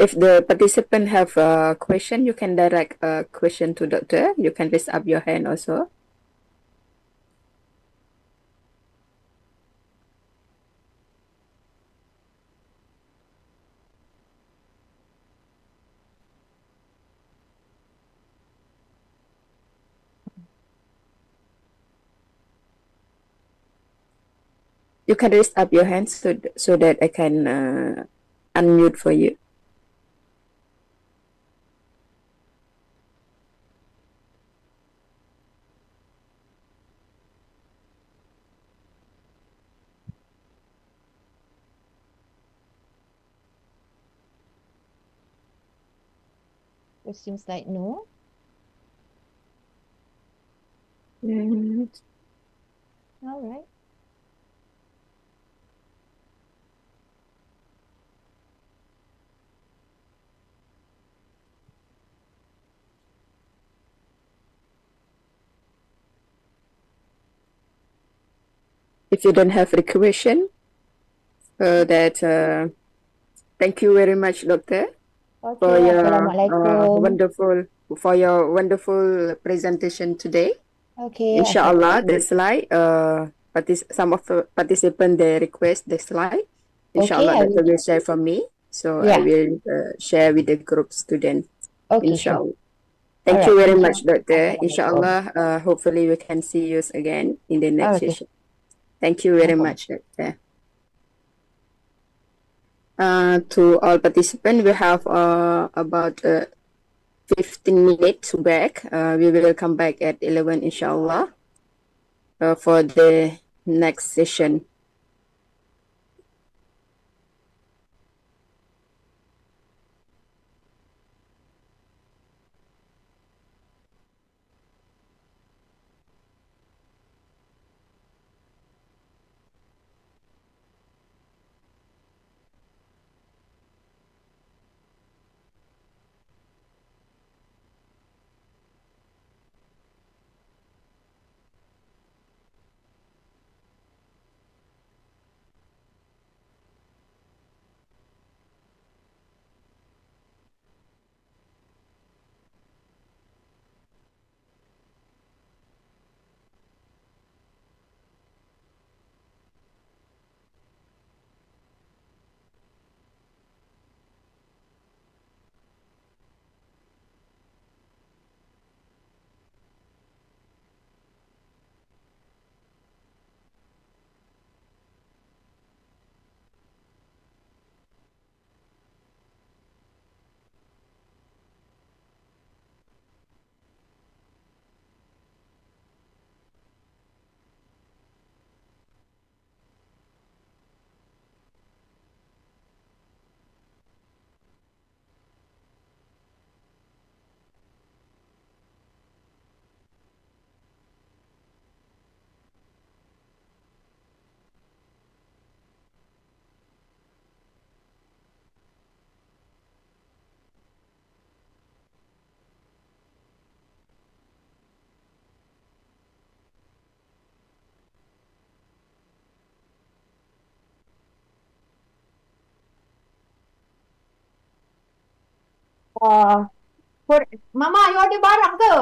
If the participant have a question, you can direct a question to Doctor. You can raise up your hand also. You can raise up your hand so that I can unmute for you. It seems like no. Mm. All right. If you don't have a question, that thank you very much, Doctor, for Okay. your Assalamualaikum. wonderful presentation today. Okay. Inshallah, the slide. Some of the participants they request the slide. Okay. Inshallah, I that will. will share from me. So I Yeah. will share with the group student. Okay. Sure. Inshallah. All Thank right. you very Thank you. much, Doctor. Assalamualaikum. Inshallah, hopefully we can see you again in the next Okay. session. Thank you No very problem. much, Doctor. To all participants, we have about 15 minutes back. We will come back at 11, inshallah, for the next session. Uh, Mama, you order barang ke?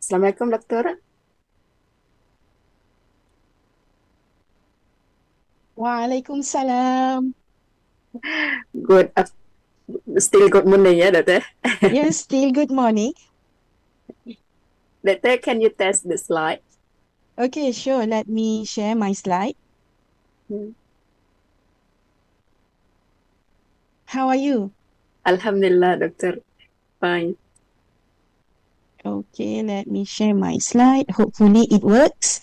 Assalamualaikum, Doktor. Waalaikumsalam. Good. Still good morning, ya, Doktor. Yes, still good morning. Doktor, can you test the slide? Okay, sure. Let me share my slide. How are you? Alhamdulillah, Doktor. Fine. Okay, let me share my slide. Hopefully it works.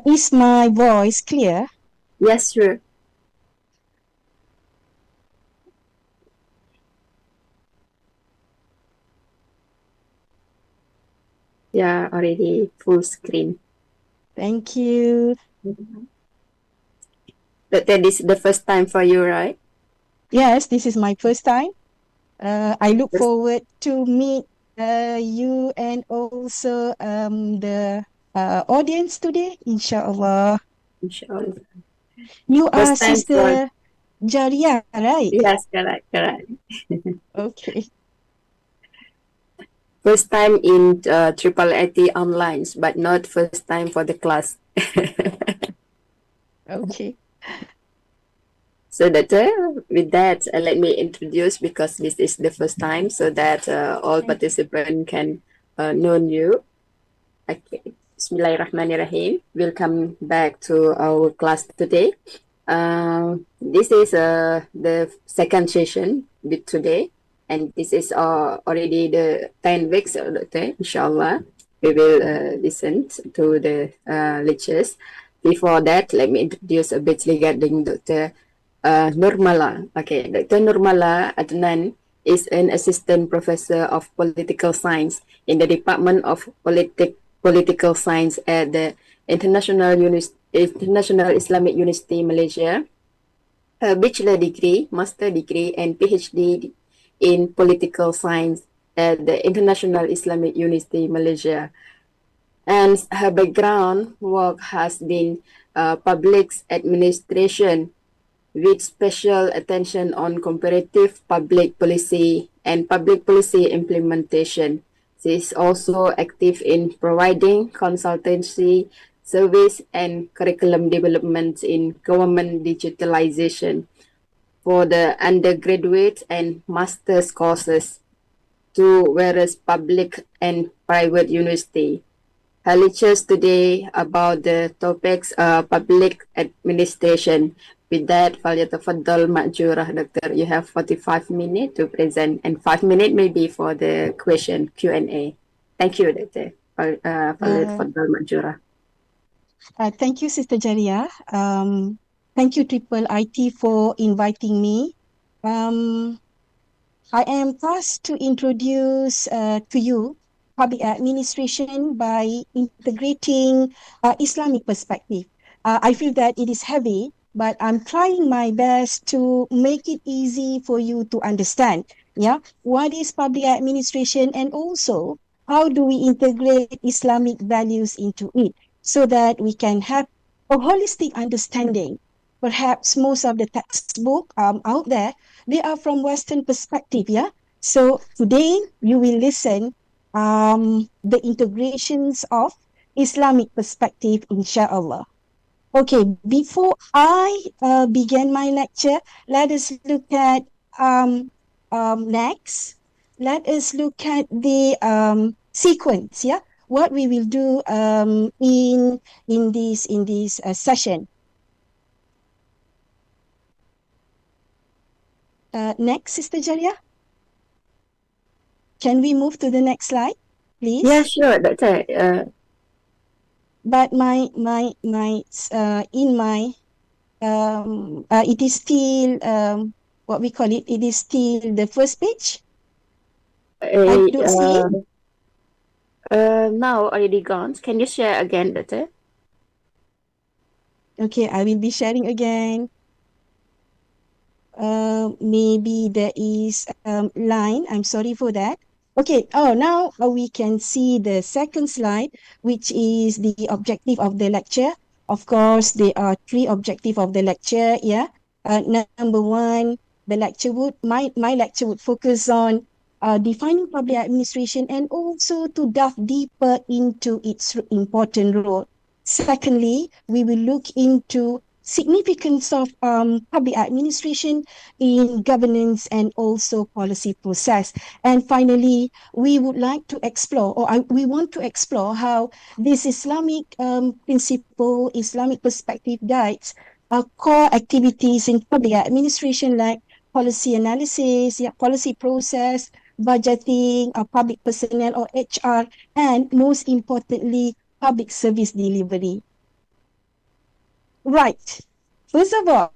Is my voice clear? Yes, sure. Yeah, already full screen. Thank you. Doktor, this is the first time for you, right? Yes, this is my first time. I look Yes. forward to meet you and also the audience today, inshallah. Inshallah. You are First time for... Sister Jaria, right? Yes, correct. Okay. First time in IIIT online, but not first time for the class. Okay. So Doctor, with that, let me introduce, because this is the first time, so that all participants can know you. Okay. Bismillahirrahmanirrahim. Welcome back to our class today. This is the second session with today, and this is already the 10 weeks, Doctor. Inshallah, we will listen to the lectures. Before that, let me introduce a bit regarding Dr. Normala. Okay, Dr. Normala Adnan is an assistant professor of political science in the Department of Political Science at the International Islamic University, Malaysia. Her bachelor degree, master degree, and PhD in political science at the International Islamic University, Malaysia. And her background work has been public administration, with special attention on comparative public policy and public policy implementation. She is also active in providing consultancy service and curriculum development in government digitalization for the undergraduate and master's courses to various public and private universities. Her lectures today about the topics public administration. With that, falyatafaddal ma'jurah, Doctor. You have 45 minutes to present, and 5 minutes maybe for the question Q&A. Thank you, Doctor. Falyatafaddal ma'jurah. Thank you, Sister Jaria. Thank you, IIIT, for inviting me. I am tasked to introduce to you public administration by integrating Islamic perspective. I feel that it is heavy, but I'm trying my best to make it easy for you to understand. Yeah, what is public administration, and also how do we integrate Islamic values into it so that we can have a holistic understanding. Perhaps most of the textbook out there, they are from Western perspective, yeah? So today you will listen the integrations of Islamic perspective, inshallah. Okay, before I begin my lecture, let us look at next. Let us look at the sequence, yeah? What we will do in this session. Next, Sister Jaria. Can we move to the next slide, please? Yeah, sure, Doctor. But it is still what we call it. It is still the first page. I don't see it. Now already gone. Can you share again, Doctor? Okay, I will be sharing again. Maybe there is line. I'm sorry for that. Okay, now we can see the second slide, which is the objective of the lecture. Of course, there are 3 objectives of the lecture, yeah. Number 1, the lecture my lecture would focus on defining public administration, and also to delve deeper into its important role. Secondly, we will look into significance of public administration in governance and also policy process. And finally, we would like to explore, we want to explore how this Islamic principle, Islamic perspective guides core activities in public administration like policy analysis, policy process, budgeting, public personnel or HR, and most importantly, public service delivery. Right. First of all,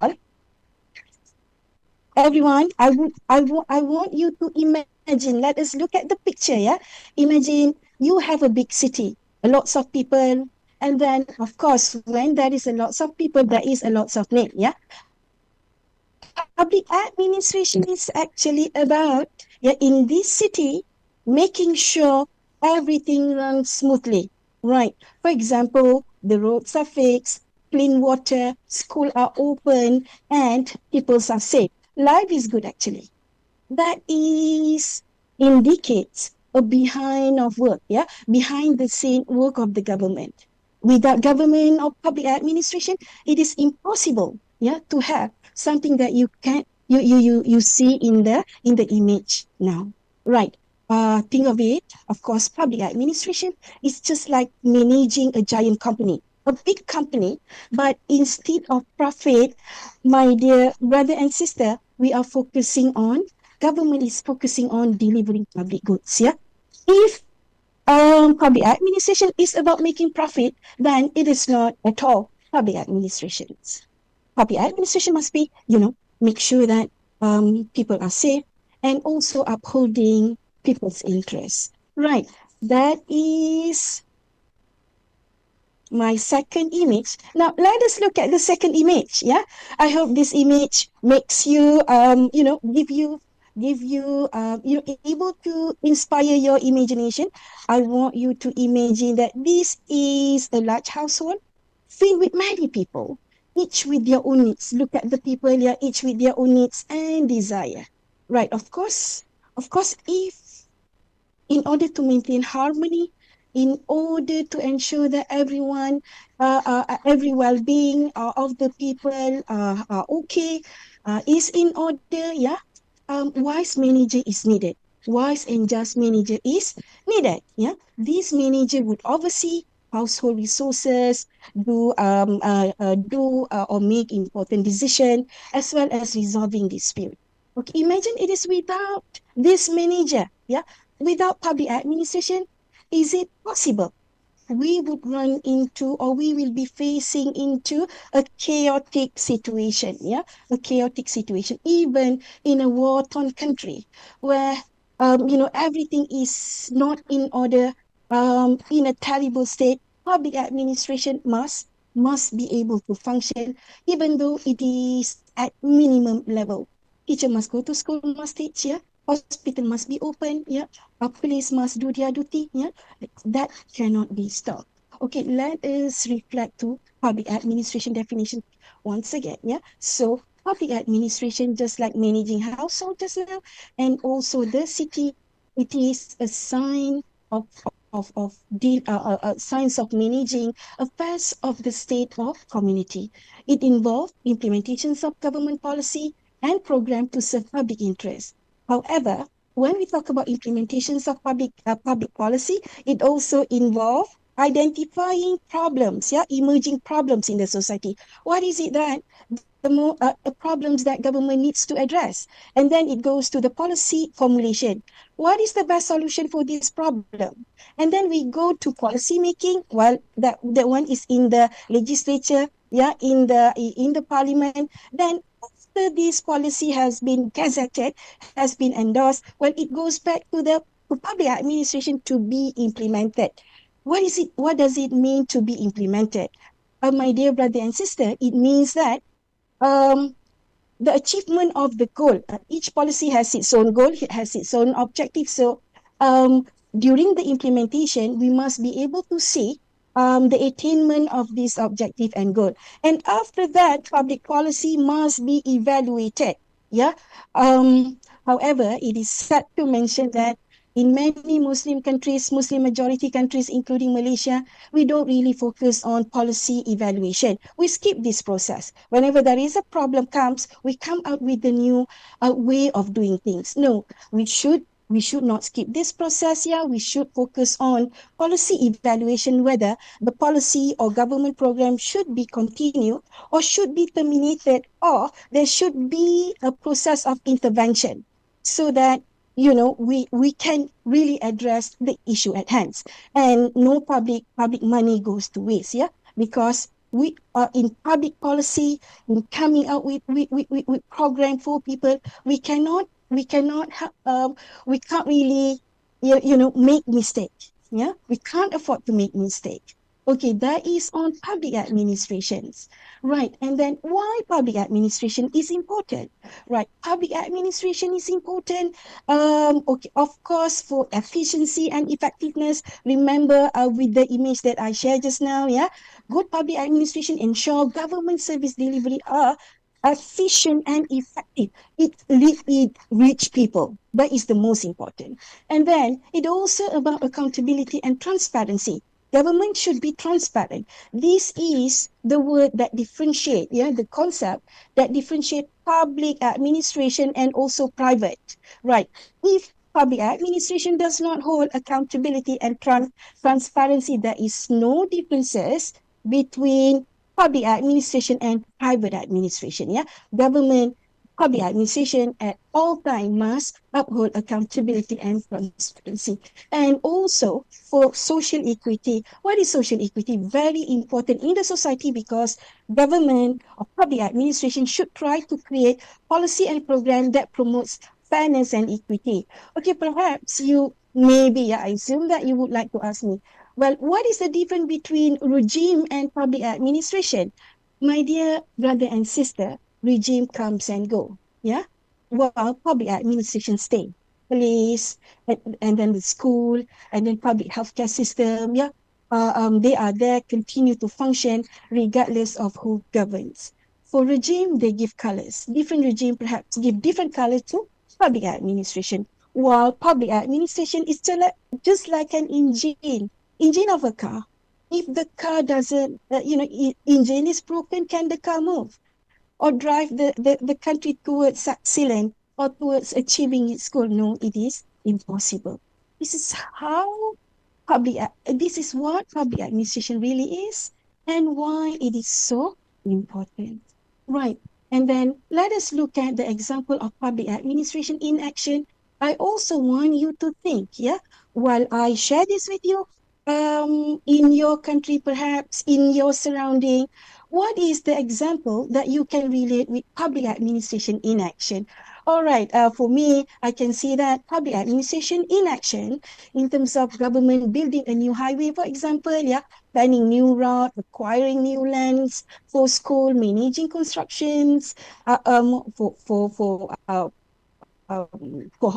everyone, I want you to imagine, let us look at the picture, yeah? Imagine you have a big city, a lots of people, and then, of course, when there is a lots of people, there is a lots of need, yeah? Public administration is actually about, in this city, making sure everything runs smoothly, right? For example, the roads are fixed, clean water, schools are open, and people are safe. Life is good, actually. That is indicates a behind of work, behind the scene work of the government. Without government or public administration, it is impossible, to have something that you see in the image now, right? Think of it, of course, public administration is just like managing a giant company, a big company, but instead of profit, my dear brother and sister, we are focusing on, government is focusing on delivering public goods, yeah? If public administration is about making profit, then it is not at all public administration. Public administration must be, make sure that people are safe and also upholding people's interests. Right. That is my second image. Now let us look at the second image. Yeah, I hope this image makes you, give you, able to inspire your imagination. I want you to imagine that this is a large household filled with many people, each with their own needs. Look at the people here, each with their own needs and desire. Right. Of course, if in order to maintain harmony, in order to ensure that everyone, every well-being of the people are okay, is in order, wise manager is needed. Wise and just manager is needed. Yeah, this manager would oversee household resources, or make important decision, as well as resolving dispute. Okay, imagine it is without this manager, without public administration, is it possible? We would run into, or we will be facing into a chaotic situation, a chaotic situation, even in a war-torn country where, everything is not in order, in a terrible state. Public administration must be able to function, even though it is at minimum level. Teacher must go to school, must teach, hospital must be open, police must do their duty, that cannot be stopped. Okay, let us reflect to public administration definition once again, So public administration, just like managing household just now, and also the city, it is a sign of signs of managing affairs of the state or community. It involves implementations of government policy and program to serve public interest. However, when we talk about implementations of public policy, it also involves identifying problems, emerging problems in the society. What is it that the problems that government needs to address? And then it goes to the policy formulation. What is the best solution for this problem? And then we go to policy making. Well, that one is in the legislature, in the parliament. Then after this policy has been gazetted, has been endorsed, well, it goes back to public administration to be implemented. What is it? What does it mean to be implemented? My dear brother and sister, it means that the achievement of the goal. Each policy has its own goal, it has its own objective. So during the implementation, we must be able to see the attainment of this objective and goal. And after that, public policy must be evaluated. However, it is sad to mention that in many Muslim countries, Muslim majority countries, including Malaysia, we don't really focus on policy evaluation. We skip this process. Whenever there is a problem comes, we come out with the new way of doing things. No, we should not skip this process. Yeah, we should focus on policy evaluation, whether the policy or government program should be continued or should be terminated, or there should be a process of intervention so that we can really address the issue at hand, and no public money goes to waste. Yeah, because we are in public policy, in coming out with program for people. We can't really make mistake. Yeah, we can't afford to make mistake. Okay, that is on public administrations, right? And then why public administration is important, right? Public administration is important. Okay, of course, for efficiency and effectiveness. Remember, with the image that I shared just now, yeah, good public administration ensure government service delivery are efficient and effective. It reach people. That is the most important. And then it also about accountability and transparency. Government should be transparent. This is the word that differentiate, yeah, the concept that differentiate public administration and also private, right? If public administration does not hold accountability and transparency, there is no differences between public administration and private administration. Yeah, government, public administration at all time must uphold accountability and transparency. And also for social equity. What is social equity? Very important in the society, because government or public administration should try to create policy and program that promotes fairness and equity. Okay, perhaps you maybe, I assume that you would like to ask me, well, what is the difference between regime and public administration? My dear brother and sister, regime comes and go, yeah, while public administration stay. Police, and then the school, and then public healthcare system, yeah, they are there, continue to function regardless of who governs. For regime, they give colors. Different regime perhaps give different colors to public administration, while public administration is just like an engine of a car. If the car doesn't, engine is broken, can the car move or drive the country towards excellence or towards achieving its goal? No, it is impossible. This is this is what public administration really is, and why it is so important. Right. And then let us look at the example of public administration in action. I also want you to think, yeah, while I share this with you, in your country, perhaps in your surrounding, what is the example that you can relate with public administration in action? All right, for me, I can see that public administration in action in terms of government building a new highway, for example, yeah, planning new route, acquiring new lands for school, managing constructions,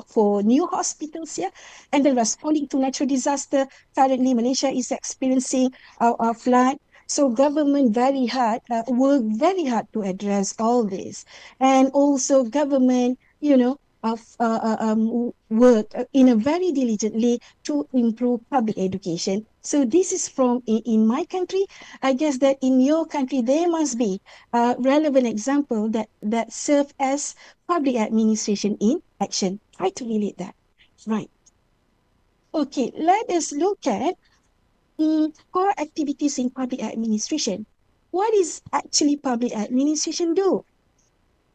for new hospitals, yeah, and then responding to natural disaster. Currently, Malaysia is experiencing a flood. So government work very hard to address all this, and also government, work in a very diligently to improve public education. So this is from in my country. I guess that in your country there must be a relevant example that serve as public administration in action. Try to relate that, right? Okay, let us look at core activities in public administration. What is actually public administration do?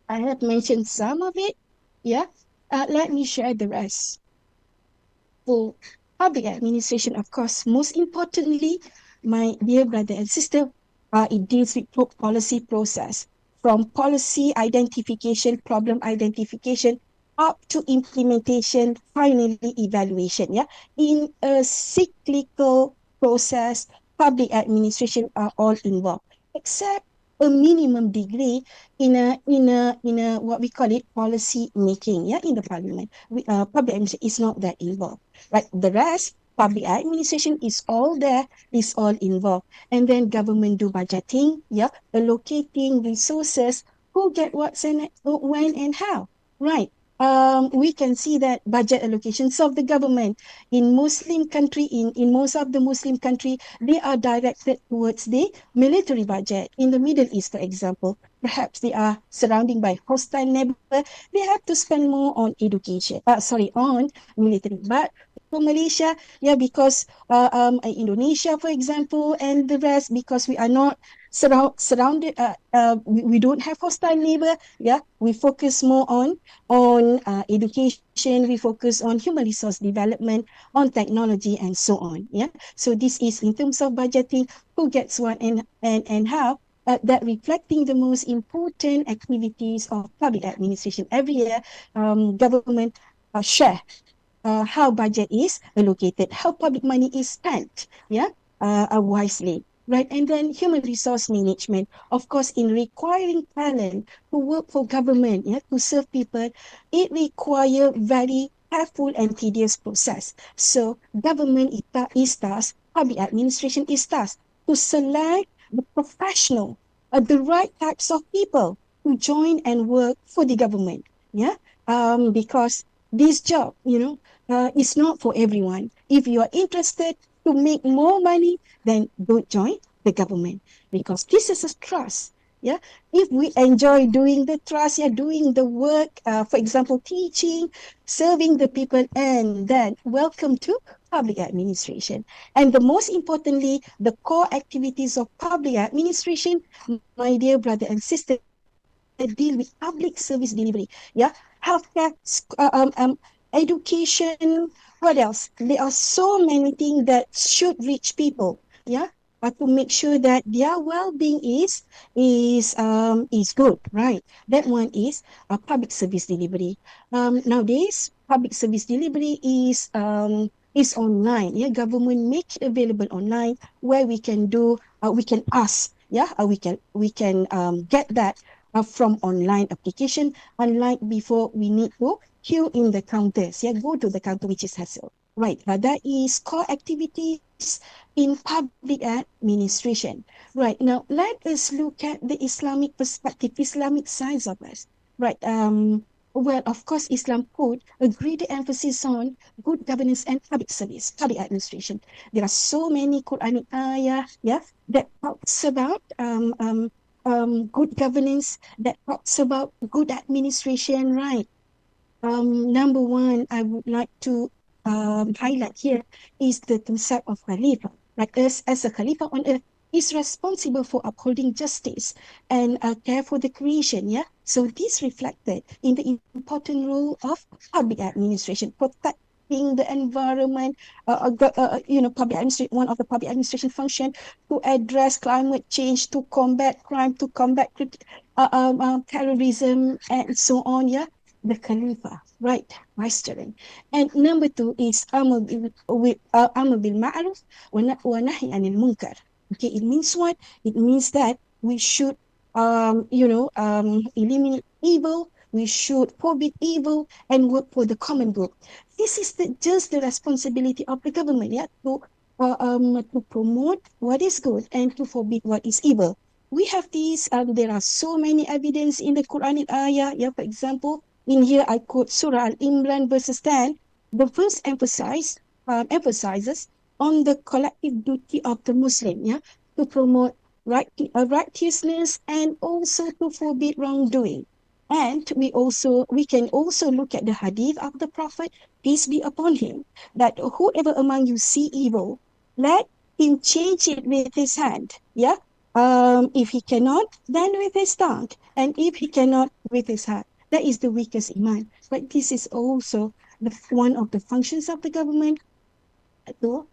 I have mentioned some of it. Yeah, let me share the rest. For public administration, of course, most importantly, my dear brother and sister, it deals with policy process, from policy identification, problem identification, up to implementation, finally evaluation. Yeah, in a cyclical process, public administration are all involved, except a minimum degree in a what we call it policy making. Yeah, in the parliament, public administration is not that involved. Right, the rest, public administration is all there, is all involved, and then government do budgeting. Yeah, allocating resources, who get what and when and how. Right. we can see that budget allocations of the government in Muslim country, in most of the Muslim country, they are directed towards the military budget. In the Middle East, for example, perhaps they are surrounding by hostile neighbor, they have to spend more on education, on military. But for Malaysia, yeah, because Indonesia, for example, and the rest, because we are not surrounded, we don't have hostile neighbor, yeah, we focus more on education, we focus on human resource development, on technology, and so on. Yeah. So this is in terms of budgeting, who gets what and how. That reflecting the most important activities of public administration. Every year, government share how budget is allocated, how public money is spent, yeah, wisely, right? And then human resource management, of course, in requiring talent to work for government, yeah, to serve people, it require very careful and tedious process. So government is tasked, public administration is tasked to select the professional, the right types of people to join and work for the government, yeah, because this job, it's not for everyone. If you are interested to make more money, then don't join the government because this is a trust. Yeah, if we enjoy doing the trust, yeah, doing the work, for example, teaching, serving the people, and then welcome to public administration. And the most importantly, the core activities of public administration, my dear brother and sister, deal with public service delivery. Yeah, healthcare, education. What else? There are so many things that should reach people. Yeah, to make sure that their well-being is good. Right. That one is public service delivery. Nowadays, public service delivery is online. Yeah, government make it available online where we can we can ask. Yeah, we can get that from online application, unlike before we need to queue in the counters. Yeah, go to the counter, which is hassle. Right. That is core activities in public administration. Right. Now, let us look at the Islamic perspective, Islamic sides of us. Right. Well, of course, Islam put a greater emphasis on good governance and public service, public administration. There are so many Quranic ayah, yeah, that talks about good governance, that talks about good administration, right? Number one, I would like to highlight here is the concept of Khalifa. Like us as a Khalifa on earth is responsible for upholding justice and care for the creation. Yeah. So this reflected in the important role of public administration, protecting the environment. Public administration. One of the public administration function to address climate change, to combat crime, to combat terrorism, and so on. Yeah, the Khalifa, right, viceroy. And number two is Amr bil Ma'ruf wa Nahi anil Munkar. Okay, it means what? It means that we should, eliminate evil. We should forbid evil and work for the common good. This is just the responsibility of the government, yeah, to promote what is good and to forbid what is evil. We have these. There are so many evidence in the Quranic ayah. Yeah, for example, in here, I quote Surah Al-Imran verses 10. The verse emphasizes on the collective duty of the Muslim, yeah, to promote righteousness and also to forbid wrongdoing. And we can also look at the hadith of the Prophet, peace be upon him, that whoever among you see evil, let him change it with his hand. Yeah. If he cannot, then with his tongue, and if he cannot, with his heart. That is the weakest iman. But this is also one of the functions of the government to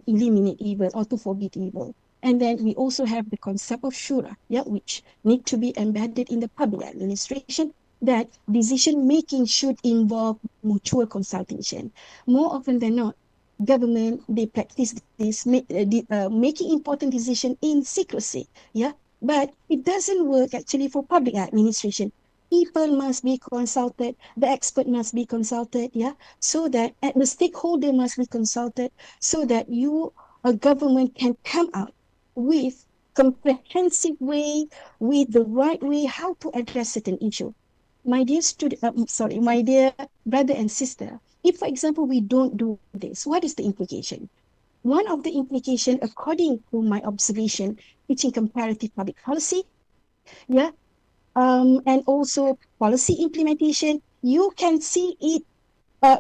eliminate evil or to forbid evil. And then we also have the concept of shura, yeah, which need to be embedded in the public administration, that decision making should involve mutual consultation. More often than not, government, they practice this, making important decision in secrecy, yeah. But it doesn't work actually for public administration. People must be consulted, the expert must be consulted, yeah, so that the stakeholder must be consulted, so that a government can come out with comprehensive way, with the right way how to address certain issue. my dear student, my dear brother and sister, if, for example, we don't do this, what is the implication? One of the implication, according to my observation, teaching comparative public policy, and also policy implementation, you can see it.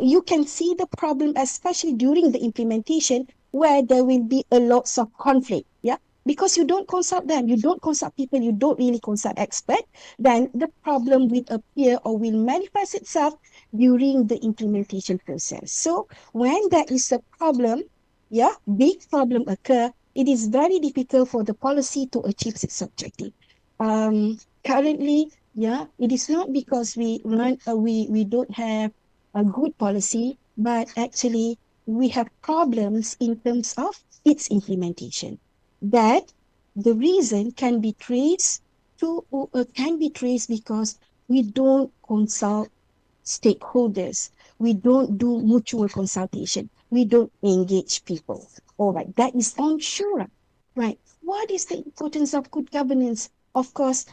You can see the problem, especially during the implementation, where there will be a lots of conflict. Yeah, because you don't consult them, you don't consult people, you don't really consult experts. Then the problem will appear or will manifest itself during the implementation process. So when there is a problem, big problem occur, it is very difficult for the policy to achieve its objective. Currently, it is not because we don't have a good policy, but actually we have problems in terms of its implementation. That the reason can be traced because we don't consult stakeholders. We don't do mutual consultation. We don't engage people. All right, that is on Shura. Right. What is the importance of good governance? Of course,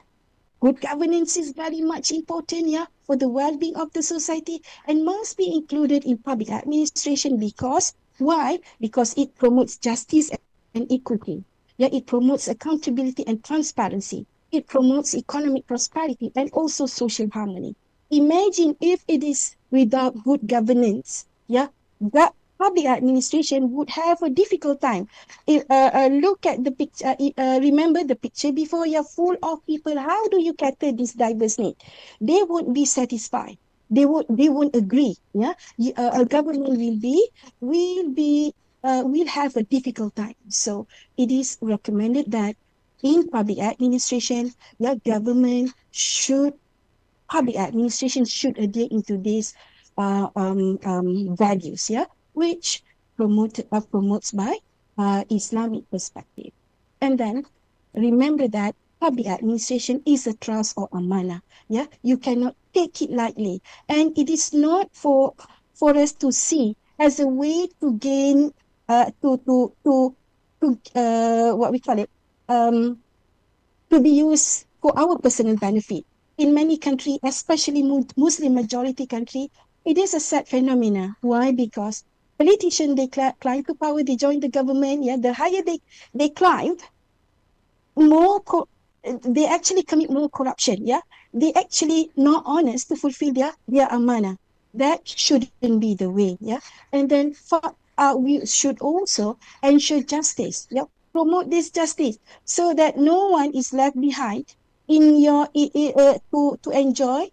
good governance is very much important, for the well-being of the society and must be included in public administration because why? Because it promotes justice and equity. It promotes accountability and transparency. It promotes economic prosperity and also social harmony. Imagine if it is without good governance, that public administration would have a difficult time. Look at the picture. Remember the picture before. You're full of people. How do you cater this diverse need? They won't be satisfied. They won't agree. A government will have a difficult time. So it is recommended that in public administration, public administration should adhere into these values, which promotes by Islamic perspective. And then remember that public administration is a trust or amana. You cannot take it lightly, and it is not for us to see as a way to gain what we call it to be used for our personal benefit. In many countries, especially Muslim majority country, it is a sad phenomena. Why? Because politicians, they climb to power, they join the government. The higher they climb, they actually commit more corruption. They actually not honest to fulfill their amana. That shouldn't be the way. And then we should also ensure justice. Promote this justice so that no one is left behind in to enjoy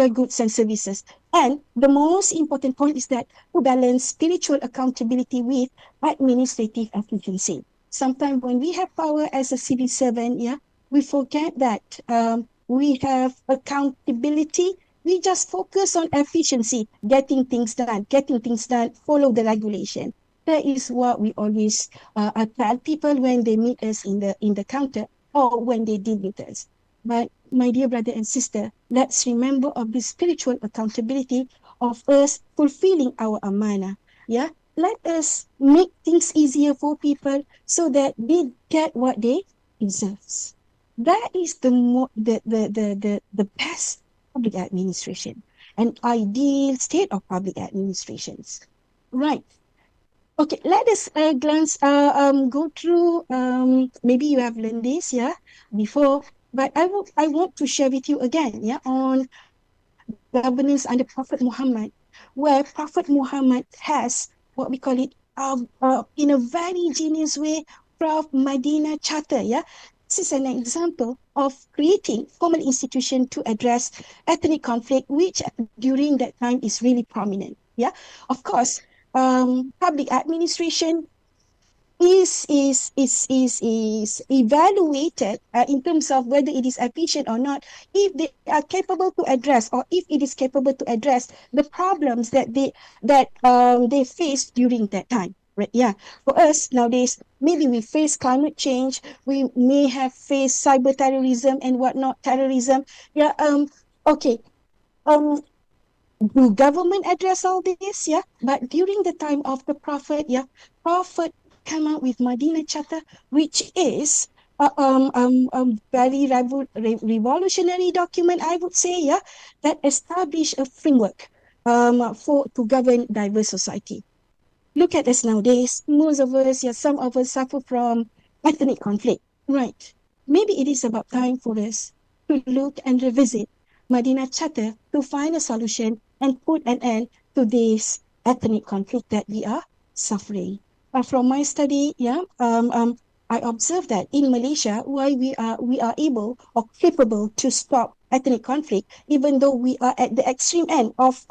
goods and services. And the most important point is that to balance spiritual accountability with administrative efficiency. Sometimes when we have power as a civil servant, we forget that we have accountability. We just focus on efficiency, getting things done, follow the regulation. That is what we always tell people when they meet us in the counter or when they deal with us. But my dear brother and sister, let's remember of the spiritual accountability of us fulfilling our amana. Let us make things easier for people so that they get what they deserve. That is the best public administration, an ideal state of public administrations. Right. Okay, let us go through, maybe you have learned this, before, but I want to share with you again, on governance under Prophet Muhammad, where Prophet Muhammad has what we call it, in a very genius way, Prof. Madinah Charter, This is an example of creating formal institution to address ethnic conflict, which during that time is really prominent. Of course, public administration is evaluated in terms of whether it is efficient or not if they are capable to address, or if it is capable to address the problems that they face during that time. Right? For us nowadays, maybe we face climate change, we may have faced cyber terrorism and whatnot, terrorism. Okay. Do government address all this? But during the time of the Prophet, Prophet come out with Madinah Charter, which is very revolutionary document, I would say, yeah, that established a framework for to govern diverse society. Look at us nowadays. Most of us, yeah, some of us suffer from ethnic conflict. Right. Maybe it is about time for us to look and revisit Madinah Charter to find a solution and put an end to this ethnic conflict that we are suffering. From my study, yeah, I observed that in Malaysia, why we are able or capable to stop ethnic conflict, even though we are at the extreme end of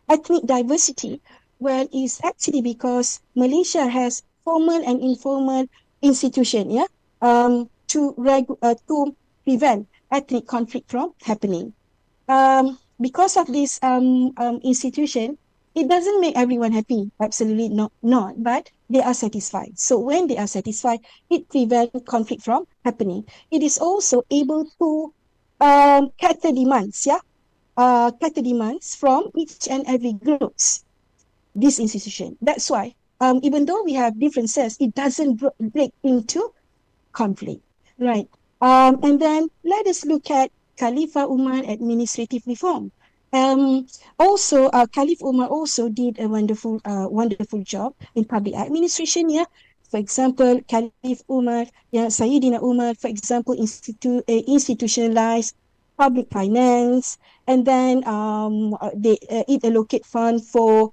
ethnic diversity, well, it's actually because Malaysia has formal and informal institution, yeah, to prevent ethnic conflict from happening. Because of this institution, it doesn't make everyone happy. Absolutely not. But they are satisfied. So when they are satisfied, it prevents conflict from happening. It is also able to cater demands, yeah, cater demands from each and every groups, this institution. That's why, even though we have differences, it doesn't break into conflict, right? And then let us look at Khalifa Umar administrative reform. Also, Caliph Umar also did a wonderful job in public administration. Yeah, for example, Caliph Umar, yeah, Sayyidina Umar, for example, institutionalized public finance, and then it allocate fund for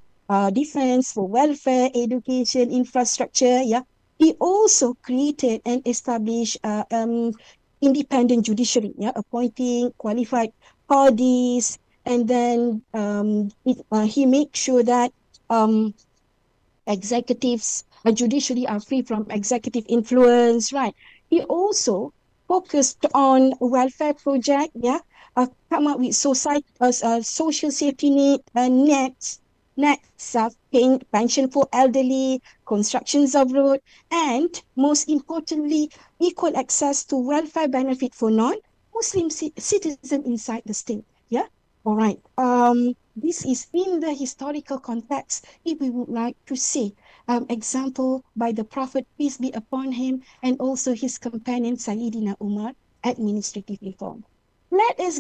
defense, for welfare, education, infrastructure. Yeah, he also created and established independent judiciary, yeah, appointing qualified bodies, and then he made sure that um, executives, judiciary are free from executive influence, right? He also focused on welfare project, yeah, come up with social safety nets, paying pension for elderly, constructions of road, and most importantly, equal access to welfare benefit for non-Muslim citizens inside the state. Yeah, all right. This is in the historical context. If we would like to see example by the Prophet, peace be upon him, and also his companion Sayyidina Umar, administrative reform. Let us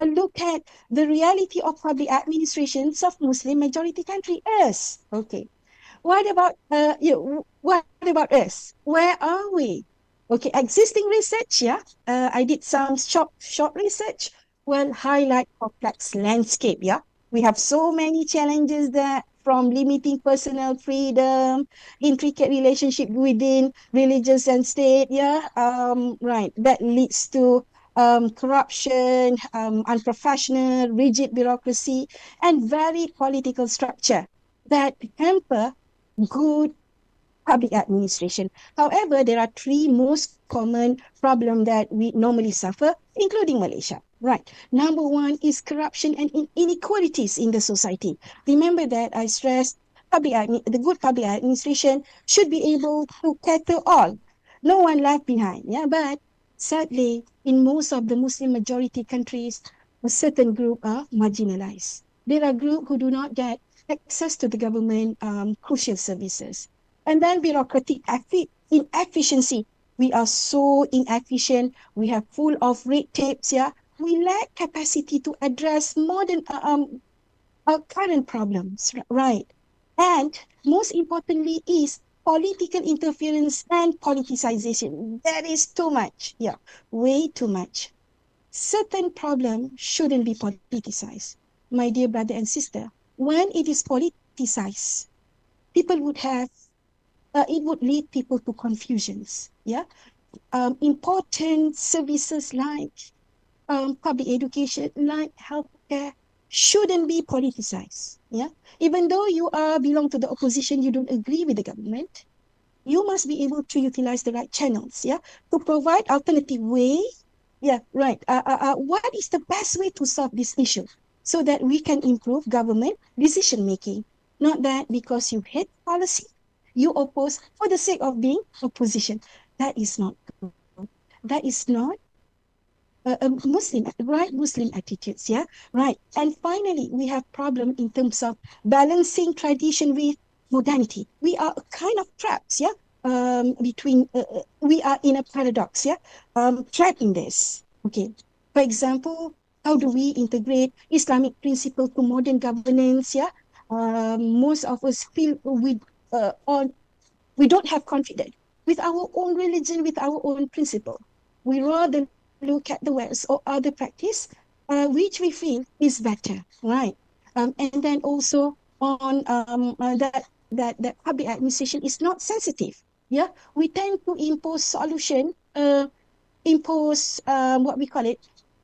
look at the reality of public administrations of Muslim majority country us. Okay. What about us? Where are we? Okay, existing research, yeah. I did some short research. Well, highlight complex landscape, yeah. We have so many challenges there, from limiting personal freedom, intricate relationship within religious and state, yeah. Right. That leads to corruption, unprofessional, rigid bureaucracy, and very political structure that hamper good public administration. However, there are three most common problems that we normally suffer, including Malaysia. Right. Number one is corruption and inequalities in the society. Remember that I stressed the good public administration should be able to cater all, no one left behind. Yeah, but sadly, in most of the Muslim majority countries, a certain group are marginalized. There are groups who do not get access to the government crucial services. And then bureaucratic inefficiency. We are so inefficient. We have full of red tapes. Yeah, we lack capacity to address modern current problems. Right, and most importantly is political interference and politicization. That is too much. Yeah, way too much. Certain problem shouldn't be politicized, my dear brother and sister. When it is politicized, people would have it would lead people to confusions. Yeah, important services like public education, like healthcare, shouldn't be politicized. Yeah, even though you belong to the opposition, you don't agree with the government. You must be able to utilize the right channels. Yeah, to provide alternative way. Yeah, right. What is the best way to solve this issue so that we can improve government decision making? Not that because you hate policy, you oppose for the sake of being opposition. That is not good. That is not Muslim attitudes. Yeah, right. And finally, we have problem in terms of balancing tradition with modernity. We are kind of traps. Yeah, we are in a paradox, yeah, trapped in this. Okay, for example, how do we integrate Islamic principle to modern governance? Yeah, most of us feel we don't have confidence with our own religion, with our own principle. We rather look at the West or other practice, which we feel is better, right? And then also on that public administration is not sensitive. Yeah, we tend to impose solution, impose what we call it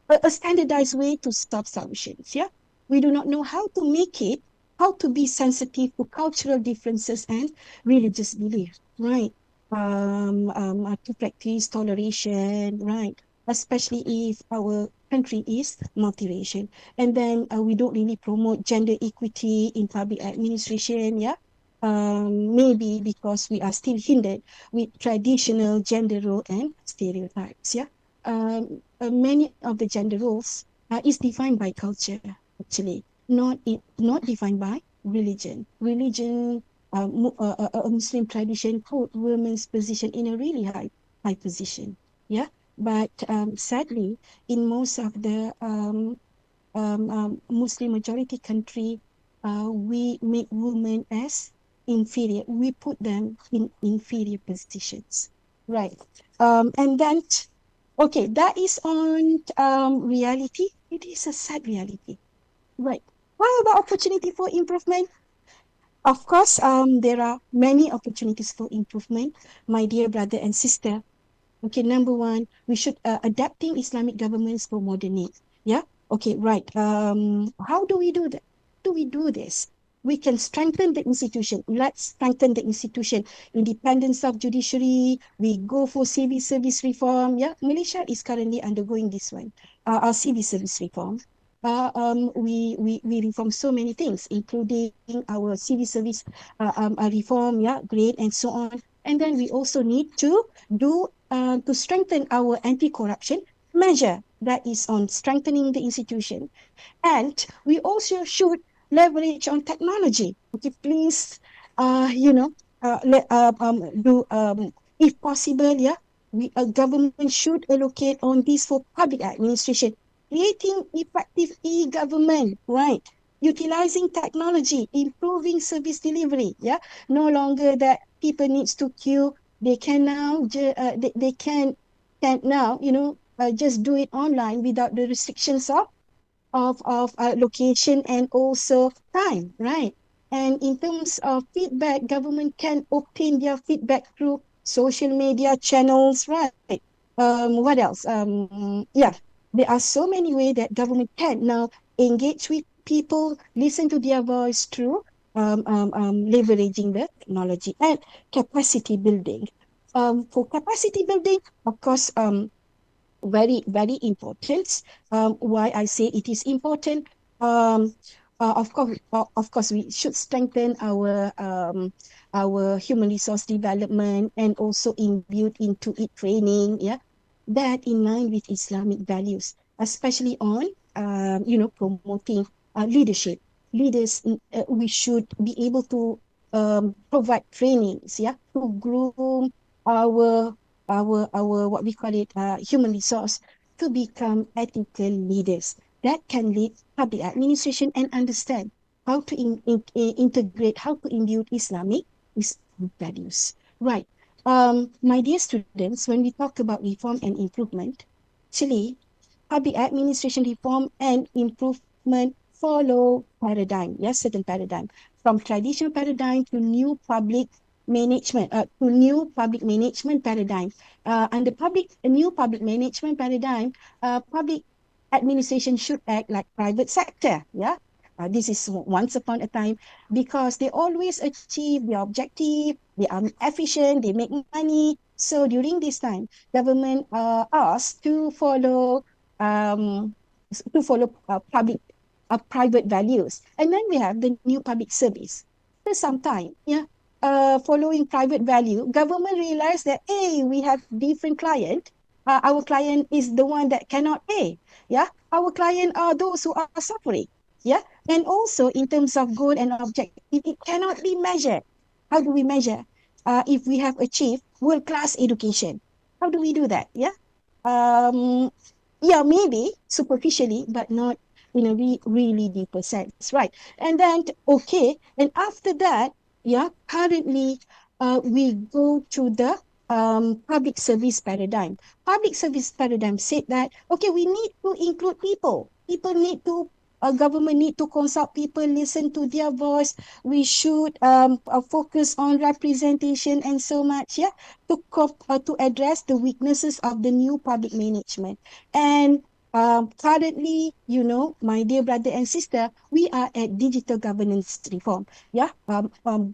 a standardized way to solve solutions. Yeah, we do not know how to make it, how to be sensitive to cultural differences and religious belief, right? To practice toleration, right? Especially if our country is multiracial. And then we don't really promote gender equity in public administration, yeah? Maybe because we are still hindered with traditional gender role and stereotypes, yeah? Many of the gender roles is defined by culture, actually, not defined by religion. Religion, a Muslim tradition put women's position in a really high position. Yeah, but sadly, in most of the Muslim majority country, we make women as inferior. We put them in inferior positions, right? And then, okay, that is on reality. It is a sad reality, right? What about opportunity for improvement? Of course, there are many opportunities for improvement, my dear brother and sister. Okay, number one, we should adapting Islamic governments for modern needs. Yeah. Okay. Right. How do we do that? How do we do this? We can strengthen the institution. Let's strengthen the institution. Independence of judiciary. We go for civil service reform. Yeah. Malaysia is currently undergoing this one. Our civil service reform. We reform so many things, including our civil service reform. Yeah. Great, and so on. And then we also need to strengthen our anti-corruption measure that is on strengthening the institution. And we also should leverage on technology. Okay, please, do if possible, yeah. Government should allocate on this for public administration, creating effective e-government, right? Utilizing technology, improving service delivery, yeah. No longer that people needs to queue. They can now they can now just do it online without the restrictions of location and also time, right? And in terms of feedback, government can obtain their feedback through social media channels, right? What else? Yeah, there are so many ways that government can now engage with people, listen to their voice through leveraging the technology and capacity building. For capacity building, of course, very important. Why I say it is important? Um, of course, we should strengthen our human resource development and also imbue into it training. Yeah, that in line with Islamic values, especially on promoting leadership. Leaders, we should be able to provide trainings. Yeah, to groom our our what we call it human resource to become ethical leaders that can lead public administration and understand how to integrate, how to imbue Islamic values. Right. My dear students, when we talk about reform and improvement, actually, public administration reform and improvement follow paradigm, yes, certain paradigm, from traditional paradigm to new public management paradigm. Under new public management paradigm, public administration should act like private sector. Yeah, this is once upon a time because they always achieve their objective. They are efficient. They make money. So during this time, government asked um, to follow private values, and then we have the new public service. After some time, yeah, following private value, government realized that, hey, we have different client. Our client is the one that cannot pay. Yeah, our client are those who are suffering. Yeah, and also in terms of goal and objective, it cannot be measured. How do we measure? if we have achieved world-class education. How do we do that? Yeah. Um, yeah, maybe superficially, but not in a really deeper sense, right? And then, okay, and after that, yeah, currently, we go to the public service paradigm. Public service paradigm said that, okay, we need to include people. People need to, government need to consult people, listen to their voice. We should focus on representation and so much, yeah, to address the weaknesses of the new public management. And currently, my dear brother and sister, we are at digital governance reform. Yeah,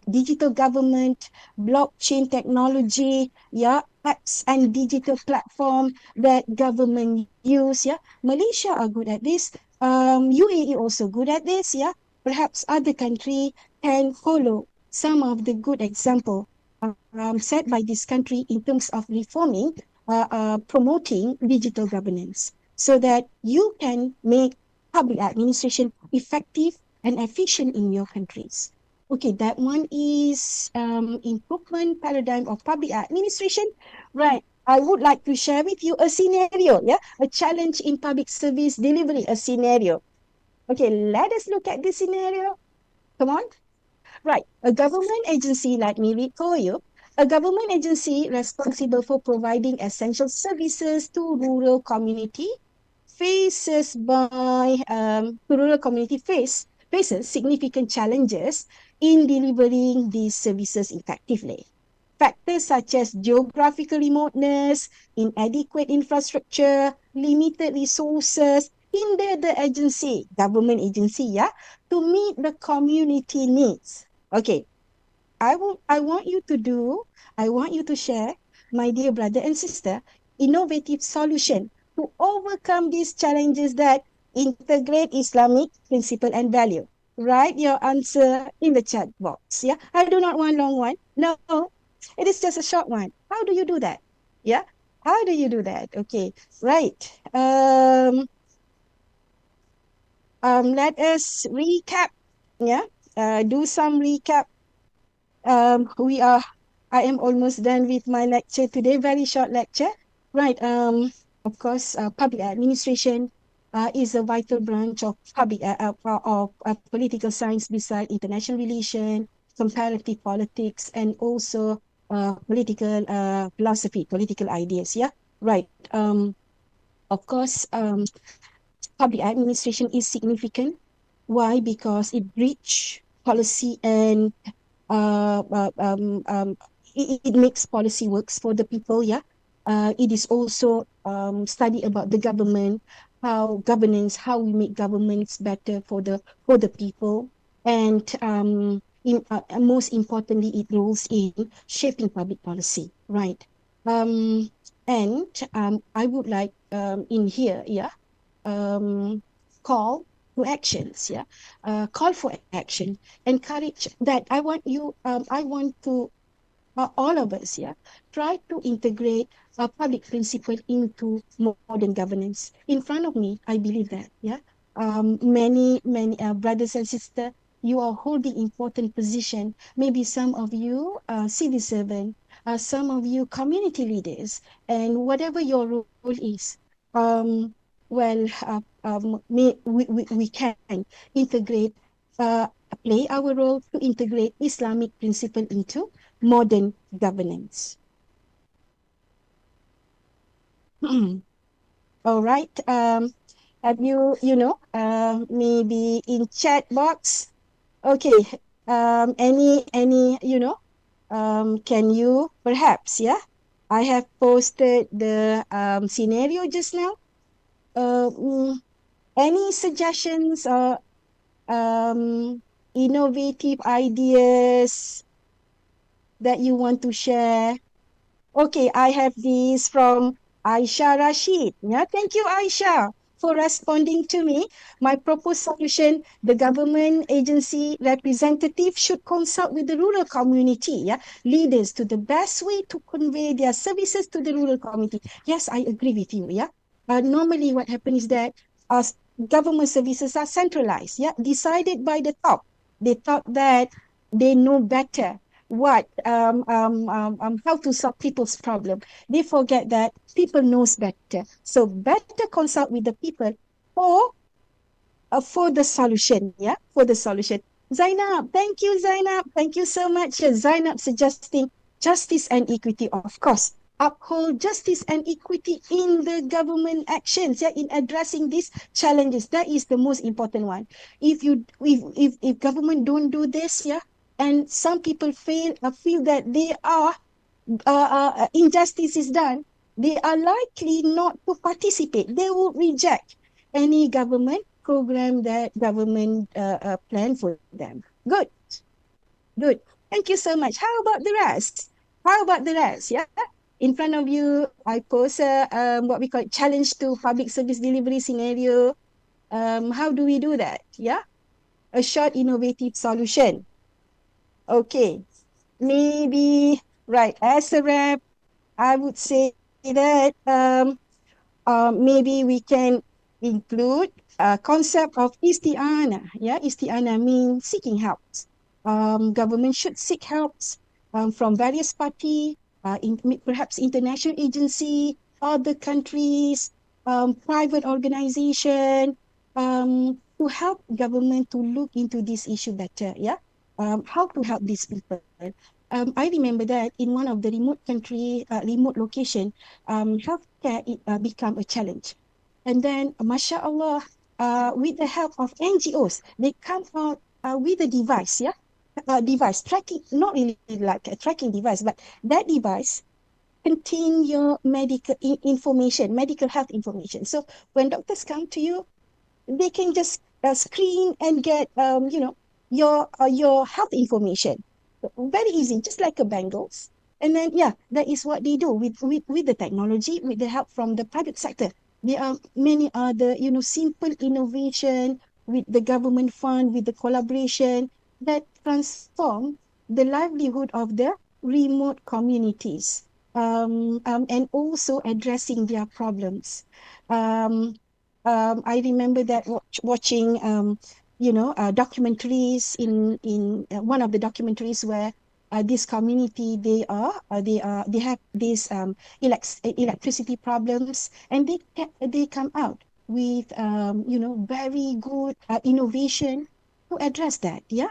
digital government, blockchain technology, yeah, apps and digital platform that government use. Yeah, Malaysia are good at this. UAE also good at this. Yeah, perhaps other country can follow some of the good example set by this country in terms of reforming, promoting digital governance so that you can make public administration effective and efficient in your countries. Okay, that one is improvement paradigm of public administration. Right. I would like to share with you a scenario, yeah, a challenge in public service delivery, a scenario. Okay, let us look at this scenario. Come on. Right. A government agency, let me read for you. A government agency responsible for providing essential services to rural community faces significant challenges in delivering these services effectively. Factors such as geographical remoteness, inadequate infrastructure, limited resources hinder the government agency, yeah, to meet the community needs. Okay, I want you to share, my dear brother and sister, innovative solution to overcome these challenges that integrate Islamic principle and value. Write your answer in the chat box. Yeah, I do not want long one. No, it is just a short one. How do you do that? Yeah, how do you do that? Okay, right. Let us recap. Yeah, do some recap. We are I am almost done with my lecture today, very short lecture. Right. Of course, public administration is a vital branch of political science beside international relation, comparative politics, and also political philosophy, political ideas. Yeah. Right. Of course, public administration is significant. Why? Because it bridge policy and uh, uh, um, um, it makes policy works for the people. Yeah, it is also study about the government, how governance, how we make governments better for the people, and most importantly, it rules in shaping public policy. Right. Um, and I would like in here, yeah, um, call to actions, yeah, call for action, encourage that. I want to all of us, yeah, try to integrate public principle into modern governance. In front of me, I believe that, yeah, many brothers and sisters, you are holding important position. Maybe some of you civil servant, some of you community leaders, and whatever your role is, um, well, we can integrate, uh, play our role to integrate Islamic principle into modern governance. All right. Have maybe in chat box? Okay. Any, can you perhaps, yeah? I have posted the scenario just now. Any suggestions or innovative ideas that you want to share? Okay, I have this from Aisha Rashid. Yeah, thank you, Aisha, for responding to me. My proposed solution, the government agency representative should consult with the rural community, yeah, leaders to the best way to convey their services to the rural community. Yes, I agree with you, yeah. Normally what happens is that government services are centralized, yeah, decided by the top. They thought that they know better how to solve people's problem. They forget that people knows better. So better consult with the people for for the solution. Yeah, for the solution. Zainab, thank you, Zainab. Thank you so much. Zainab suggesting justice and equity, of course. Uphold justice and equity in the government actions, yeah, in addressing these challenges. That is the most important one. If government don't do this, yeah, and some people feel that they are injustice is done, they are likely not to participate. They will reject any government program that government plan for them. Good, good. Thank you so much. How about the rest? How about the rest? Yeah. In front of you, I pose a what we call challenge to public service delivery scenario. How do we do that? Yeah. A short, innovative solution. Okay. Maybe, right. As a wrap, I would say that maybe we can include a concept of isti'anah. Yeah, isti'anah means seeking help. Government should seek helps from various parties, perhaps international agency, other countries, private organization, to help government to look into this issue better. Yeah, how to help these people. I remember that in one of the remote location, healthcare become a challenge. And then, mashallah, with the help of NGOs, they come out with a device, yeah, device tracking, not really like a tracking device, but that device contain your medical information, medical health information. So when doctors come to you, they can just screen and get your health information. Very easy, just like a bangles. And then yeah, that is what they do with the technology, with the help from the private sector. There are many other simple innovation with the government fund, with the collaboration that transform the livelihood of the remote communities, and also addressing their problems. um, I remember that watching documentaries in one of the documentaries where this community they have these electricity problems, and they come out with very good innovation to address that. Yeah,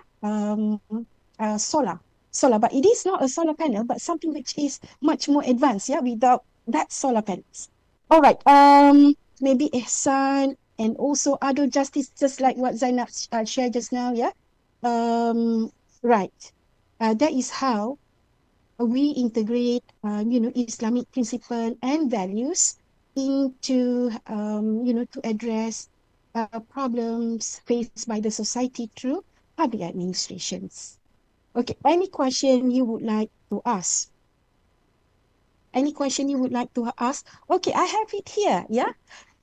solar, but it is not a solar panel, but something which is much more advanced. Yeah, without that solar panels. All right. Maybe Ihsan and also other justice, just like what Zainab shared just now. Yeah. Right. That is how we integrate, Islamic principle and values into, to address problems faced by the society through public administrations. Okay. Any question you would like to ask? Any question you would like to ask? Okay, I have it here. Yeah.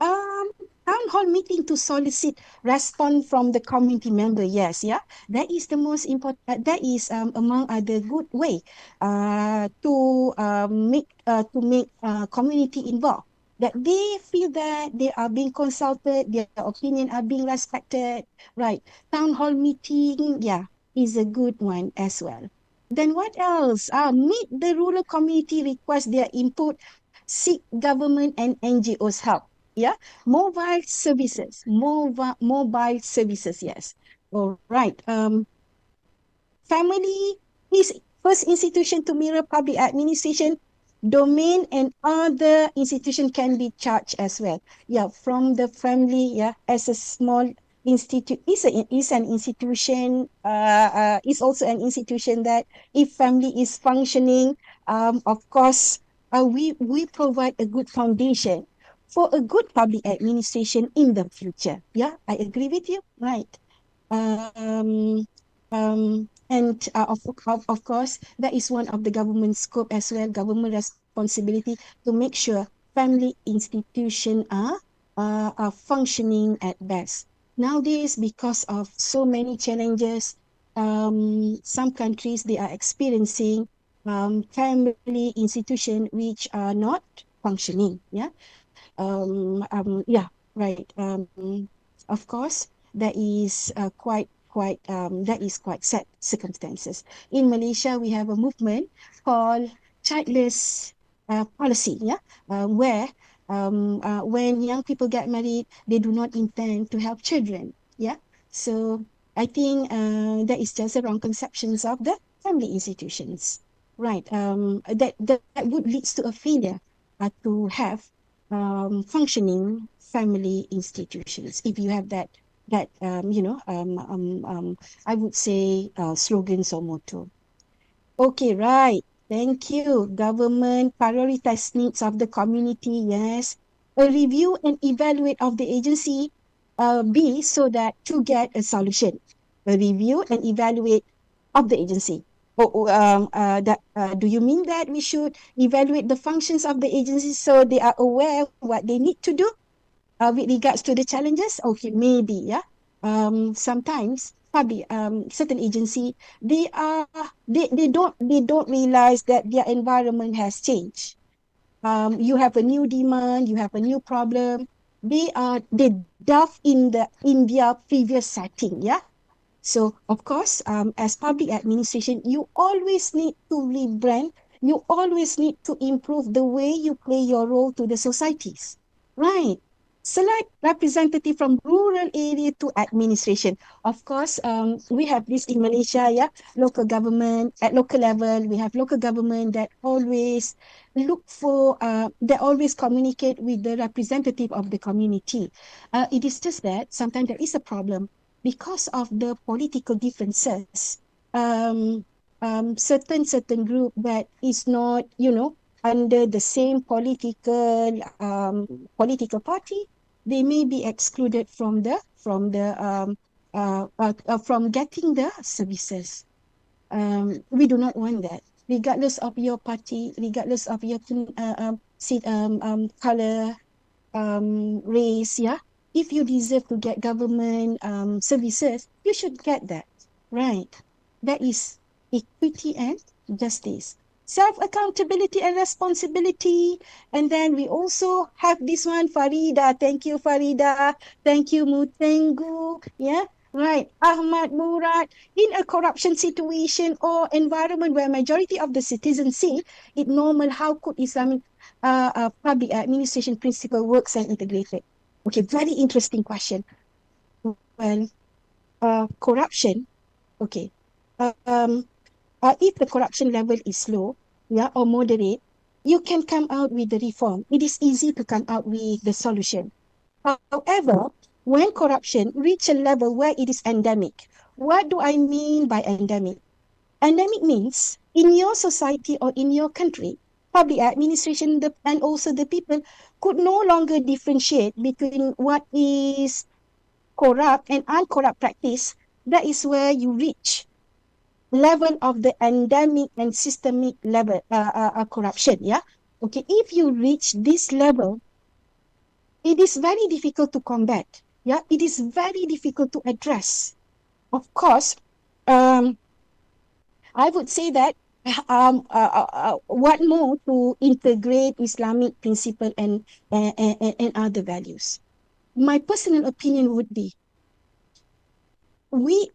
Um, Town hall meeting to solicit response from the community member. Yes, yeah. That is the most important. That is among other good way to make community involved. That they feel that they are being consulted, their opinion are being respected. Right. Town hall meeting, yeah, is a good one as well. Then what else? Meet the rural community, request their input, seek government and NGOs help. Yeah, mobile services. Yes. All right. Family is first institution to mirror public administration. Domain and other institution can be charged as well. Yeah, from the family. Yeah, as a small institute is an institution. Is also an institution that if family is functioning, of course, we provide a good foundation for a good public administration in the future. Yeah, I agree with you. Right. Um, and of course, that is one of the government scope as well, government responsibility to make sure family institutions are functioning at best. Nowadays, because of so many challenges, some countries they are experiencing family institution which are not functioning. Yeah. Yeah, right. Of course, that is quite quite sad circumstances. In Malaysia, we have a movement called childless policy, where when young people get married, they do not intend to have children. So I think that is just a wrong conceptions of the family institutions, right? That would leads to a failure to have functioning family institutions. If you have that I would say slogans or motto. Okay, right. Thank you. Government prioritize needs of the community. Yes. A review and evaluate of the agency B so that to get a solution. A review and evaluate of the agency. Do you mean that we should evaluate the functions of the agency so they are aware what they need to do with regards to the challenges? Okay, maybe, sometimes probably certain agency they don't realize that their environment has changed. You have a new demand, you have a new problem. They delve in their previous setting. So of course, as public administration, you always need to rebrand. You always need to improve the way you play your role to the societies, right? Select representative from rural area to administration. Of course, we have this in Malaysia, local government at local level. We have local government that always that always communicate with the representative of the community. It is just that sometimes there is a problem because of the political differences. Certain group that is not, under the same political party, they may be excluded from getting the services. We do not want that, regardless of your party, regardless of your color, race. If you deserve to get government services, you should get that, right? That is equity and justice. Self-accountability and responsibility. And then we also have this one, Farida. Thank you, Farida. Thank you, Mutengu. Right. Ahmad Murad. In a corruption situation or environment where majority of the citizens see it normal, how could Islamic public administration principle works and integrated? Okay, very interesting question. Well, corruption. Okay. If the corruption level is low, or moderate, you can come out with the reform. It is easy to come out with the solution. However, when corruption reach a level where it is endemic, what do I mean by endemic? Endemic means in your society or in your country, public administration and also the people could no longer differentiate between what is corrupt and uncorrupt practice. That is where you reach level of the endemic and systemic level corruption. Okay, if you reach this level, it is very difficult to combat. It is very difficult to address. Of course, I would say that what more to integrate Islamic principle and other values. My personal opinion would be, we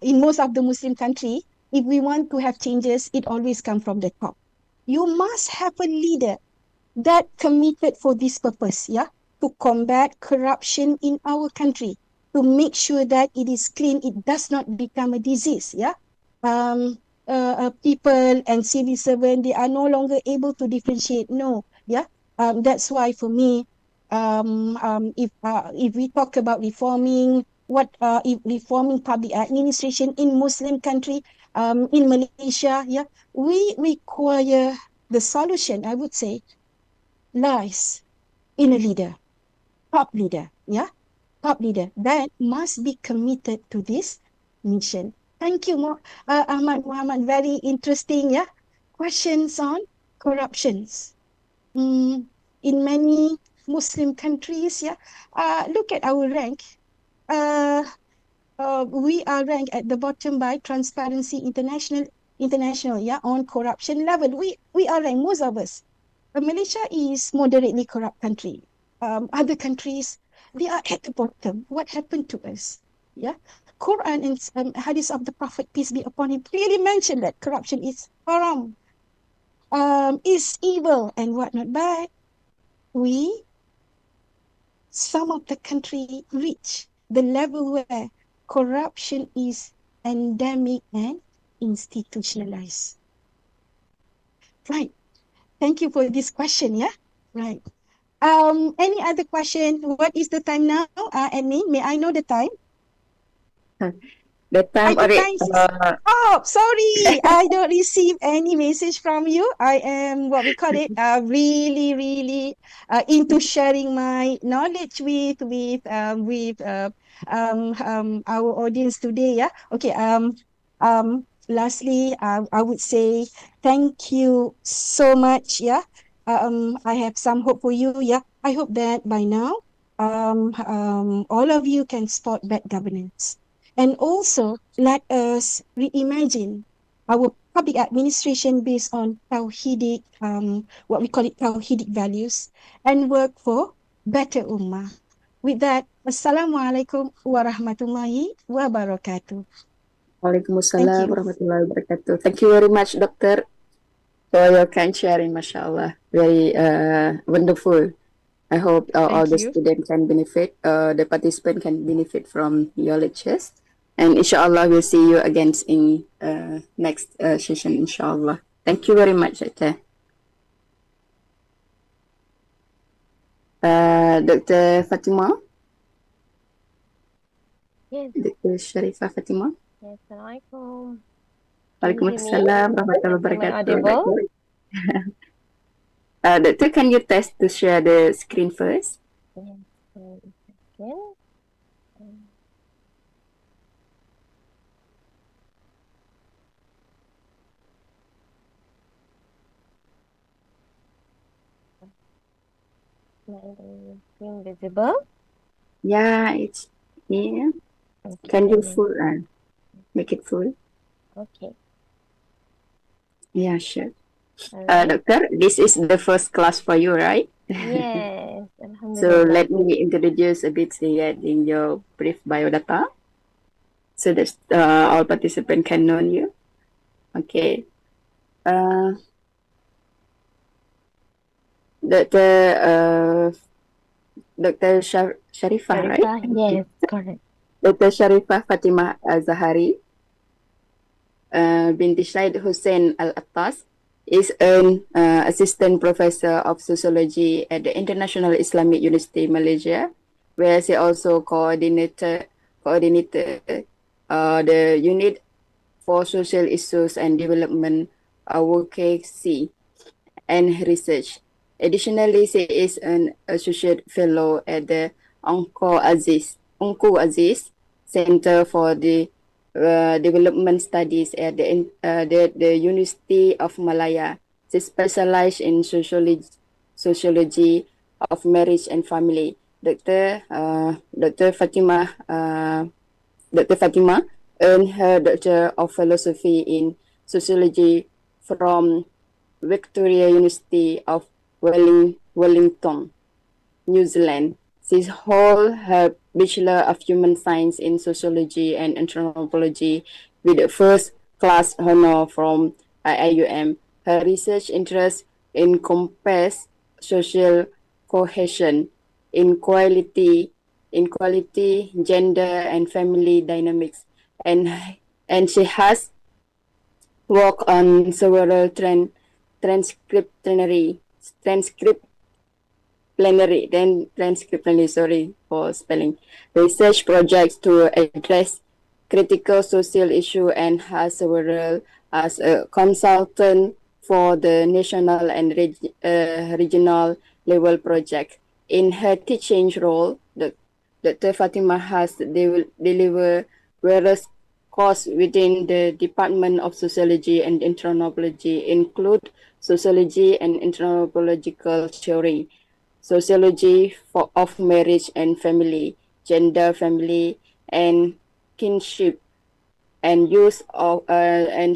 in most of the Muslim country, if we want to have changes, it always comes from the top. You must have a leader that committed for this purpose, to combat corruption in our country, to make sure that it is clean, it does not become a disease. People and civil servants, they are no longer able to differentiate. No, that's why for me, if we talk about reforming reforming public administration in Muslim country, in Malaysia, we require the solution, I would say, lies in a leader, top leader, top leader that must be committed to this mission. Thank you, Ahmad Muhammad. Very interesting, questions on corruptions. In many Muslim countries, look at our rank. We are ranked at the bottom by Transparency International, on corruption level. We are ranked, most of us. Malaysia is moderately corrupt country. Other countries, they are at the bottom. What happened to us? Yeah, Quran and hadith of the Prophet, peace be upon him, clearly mentioned that corruption is haram, is evil and whatnot. But we, some of the country reach the level where corruption is endemic and institutionalized. Right. Thank you for this question. Yeah. Right. Any other question? What is the time now? Admin, may I know the time? That time The already. time is up. Sorry, I don't receive any message from you. I am what we call it. Really, really into sharing my knowledge with our audience today. Yeah. Okay. Lastly, I would say thank you so much. Yeah. I have some hope for you. Yeah. I hope that by now, all of you can spot bad governance. And also, let us reimagine our public administration based on Tawhidic, what we call it, Tawhidic values, and work for better ummah. With that, Assalamualaikum warahmatullahi wabarakatuh. Thank Waalaikumsalam you. warahmatullahi wabarakatuh. Thank you very much, Doctor, for your kind sharing. MashaAllah. Very wonderful. I hope all Thank the you. students can benefit, the participant can benefit from your lectures. And inshallah, we'll see you again in next session, inshallah. Thank you very much, Doctor. Dr. Fatimah, Yes, Dr. Syarifah Fatimah. yes, Assalamualaikum. Can you hear me? Waalaikumsalam warahmatullahi Am I wabarakatuh. audible? Doctor, can you test to share the screen first? Yes, wait a second. My screen visible? Yeah, it's here. Okay, Can you let me- full make it full? Okay, Yeah, sure. alright. Doctor, this is the first class for you, right? Yes, So Alhamdulillah. let me introduce a bit regarding your brief biodata so that all participants can know you. Okay. Dr. Dr. Syarifah, right? Syarifah, yes, correct. Dr. Syarifah Fatimah Al-Zahari binti Syed Hussien Al-Attas is an assistant professor of sociology at the International Islamic University Malaysia, where she also coordinated the unit for social issues and development, advocacy and research. Additionally, she is an associate fellow at the Unku Aziz Center for the Development Studies at the University of Malaya. She specialized in sociology of marriage and family. Dr. Fatimah earned her Doctor of Philosophy in Sociology from Victoria University of Wellington, New Zealand. She holds her Bachelor of Human Science in Sociology and Anthropology with a first class honor from IIUM. Her research interests encompass social cohesion, inequality, gender and family dynamics, and she has worked on several transcriptionary, sorry for spelling, research projects to address critical social issue and has several as a consultant for the national and regional level project. In her teaching role, Dr. Fatimah has delivered various courses within the Department of Sociology and Anthropology, include sociology and anthropological theory, sociology of marriage and family, gender, family, and kinship, and use of and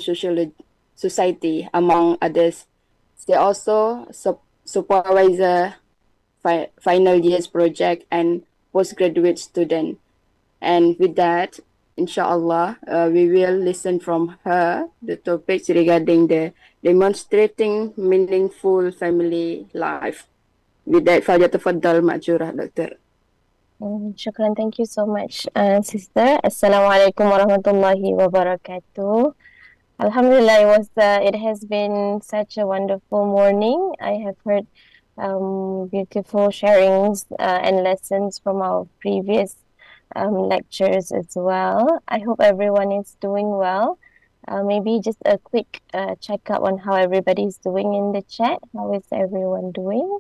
society, among others. They also supervisor final years project and postgraduate student. And with that, inshallah, we will listen from her the topics regarding the demonstrating meaningful family life. With that, فليتفضل مأجورة دكتور. Shukran. Thank you so much, sister. Assalamualaikum warahmatullahi wabarakatuh. Alhamdulillah, it has been such a wonderful morning. I have heard beautiful sharings and lessons from our previous lectures as well. I hope everyone is doing well. Maybe just a quick checkup on how everybody's doing in the chat. How is everyone doing?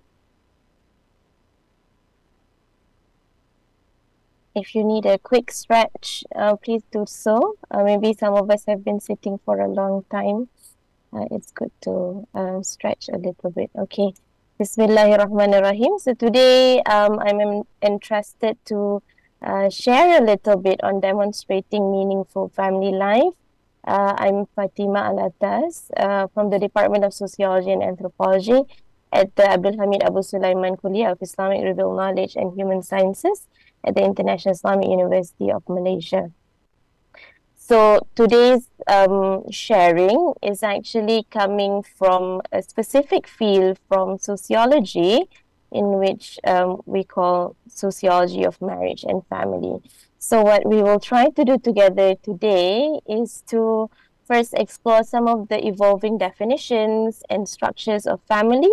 If you need a quick stretch, please do so. Maybe some of us have been sitting for a long time. It's good to stretch a little bit. Okay. Bismillahirrahmanirrahim. So today I'm entrusted to share a little bit on demonstrating meaningful family life. I'm Fatimah Al-Attas from the Department of Sociology and Anthropology at the Abdul Hamid Abu Sulaiman Kuliah of Islamic Revealed Knowledge and Human Sciences at the International Islamic University of Malaysia. So today's sharing is actually coming from a specific field from sociology, in which we call sociology of marriage and family. So what we will try to do together today is to first explore some of the evolving definitions and structures of family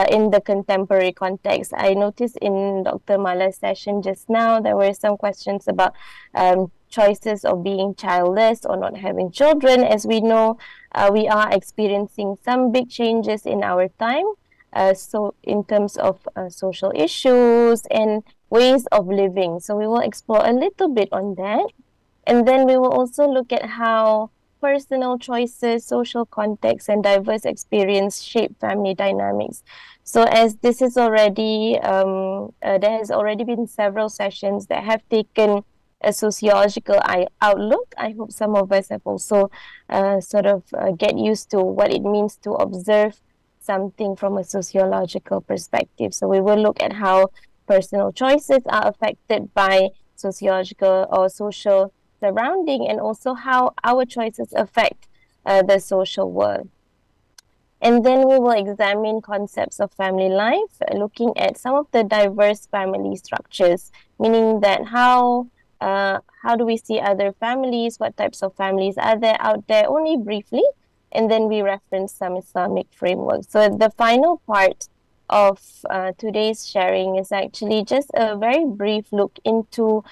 in the contemporary context. I noticed in Dr. Mala's session just now, there were some questions about choices of being childless or not having children. As we know, we are experiencing some big changes in our time. So in terms of social issues and ways of living. So we will explore a little bit on that. And then we will also look at how personal choices, social context, and diverse experience shape family dynamics. So as this is already, there has already been several sessions that have taken a sociological outlook. I hope some of us have also get used to what it means to observe something from a sociological perspective. So we will look at how personal choices are affected by sociological or social surrounding, and also how our choices affect the social world. And then we will examine concepts of family life, looking at some of the diverse family structures, meaning that how do we see other families, what types of families are there out there, only briefly, and then we reference some Islamic frameworks. So the final part of today's sharing is actually just a very brief look into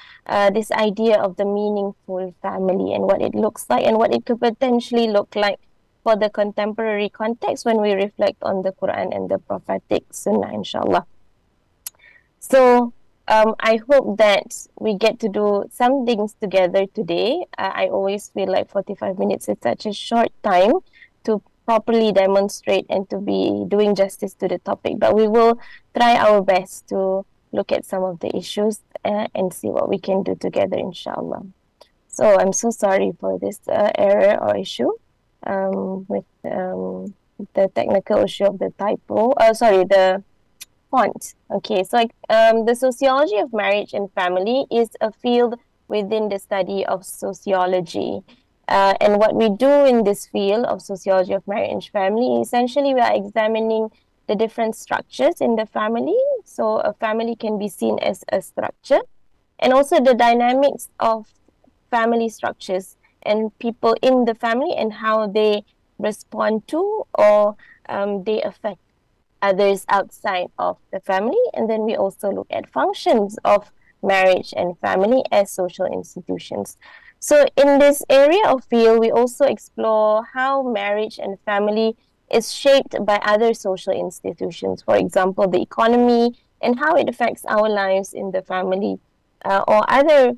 this idea of the meaningful family and what it looks like and what it could potentially look like for the contemporary context when we reflect on the Quran and the prophetic Sunnah, inshallah. So I hope that we get to do some things together today. I always feel like 45 minutes is such a short time to properly demonstrate and to be doing justice to the topic, but we will try our best to look at some of the issues and see what we can do together, inshallah. So I'm so sorry for this error or issue with the technical issue of the typo. The font. Okay, so the sociology of marriage and family is a field within the study of sociology. And what we do in this field of sociology of marriage and family, essentially we are examining the different structures in the family. So a family can be seen as a structure, and also the dynamics of family structures and people in the family and how they respond to or they affect others outside of the family. And then we also look at functions of marriage and family as social institutions. So in this area of field, we also explore how marriage and family is shaped by other social institutions. For example, the economy and how it affects our lives in the family, or other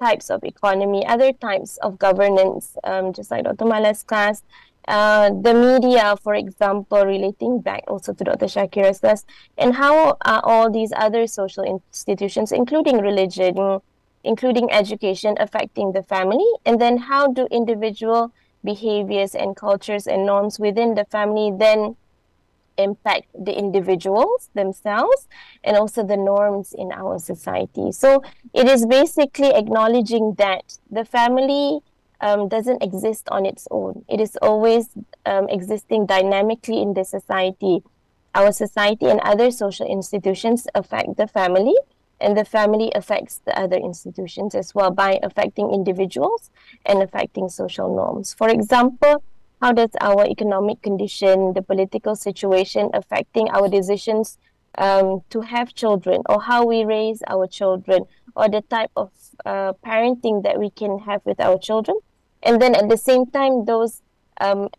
types of economy, other types of governance, just like Dr. Mala's class, the media, for example, relating back also to Dr. Shakira's class, and how are all these other social institutions, including religion, including education, affecting the family, and then how do individual behaviors and cultures and norms within the family then impact the individuals themselves and also the norms in our society. So it is basically acknowledging that the family doesn't exist on its own. It is always existing dynamically in the society. Our society and other social institutions affect the family, and the family affects the other institutions as well by affecting individuals and affecting social norms. For example, how does our economic condition, the political situation affecting our decisions to have children, or how we raise our children, or the type of parenting that we can have with our children. And then at the same time, those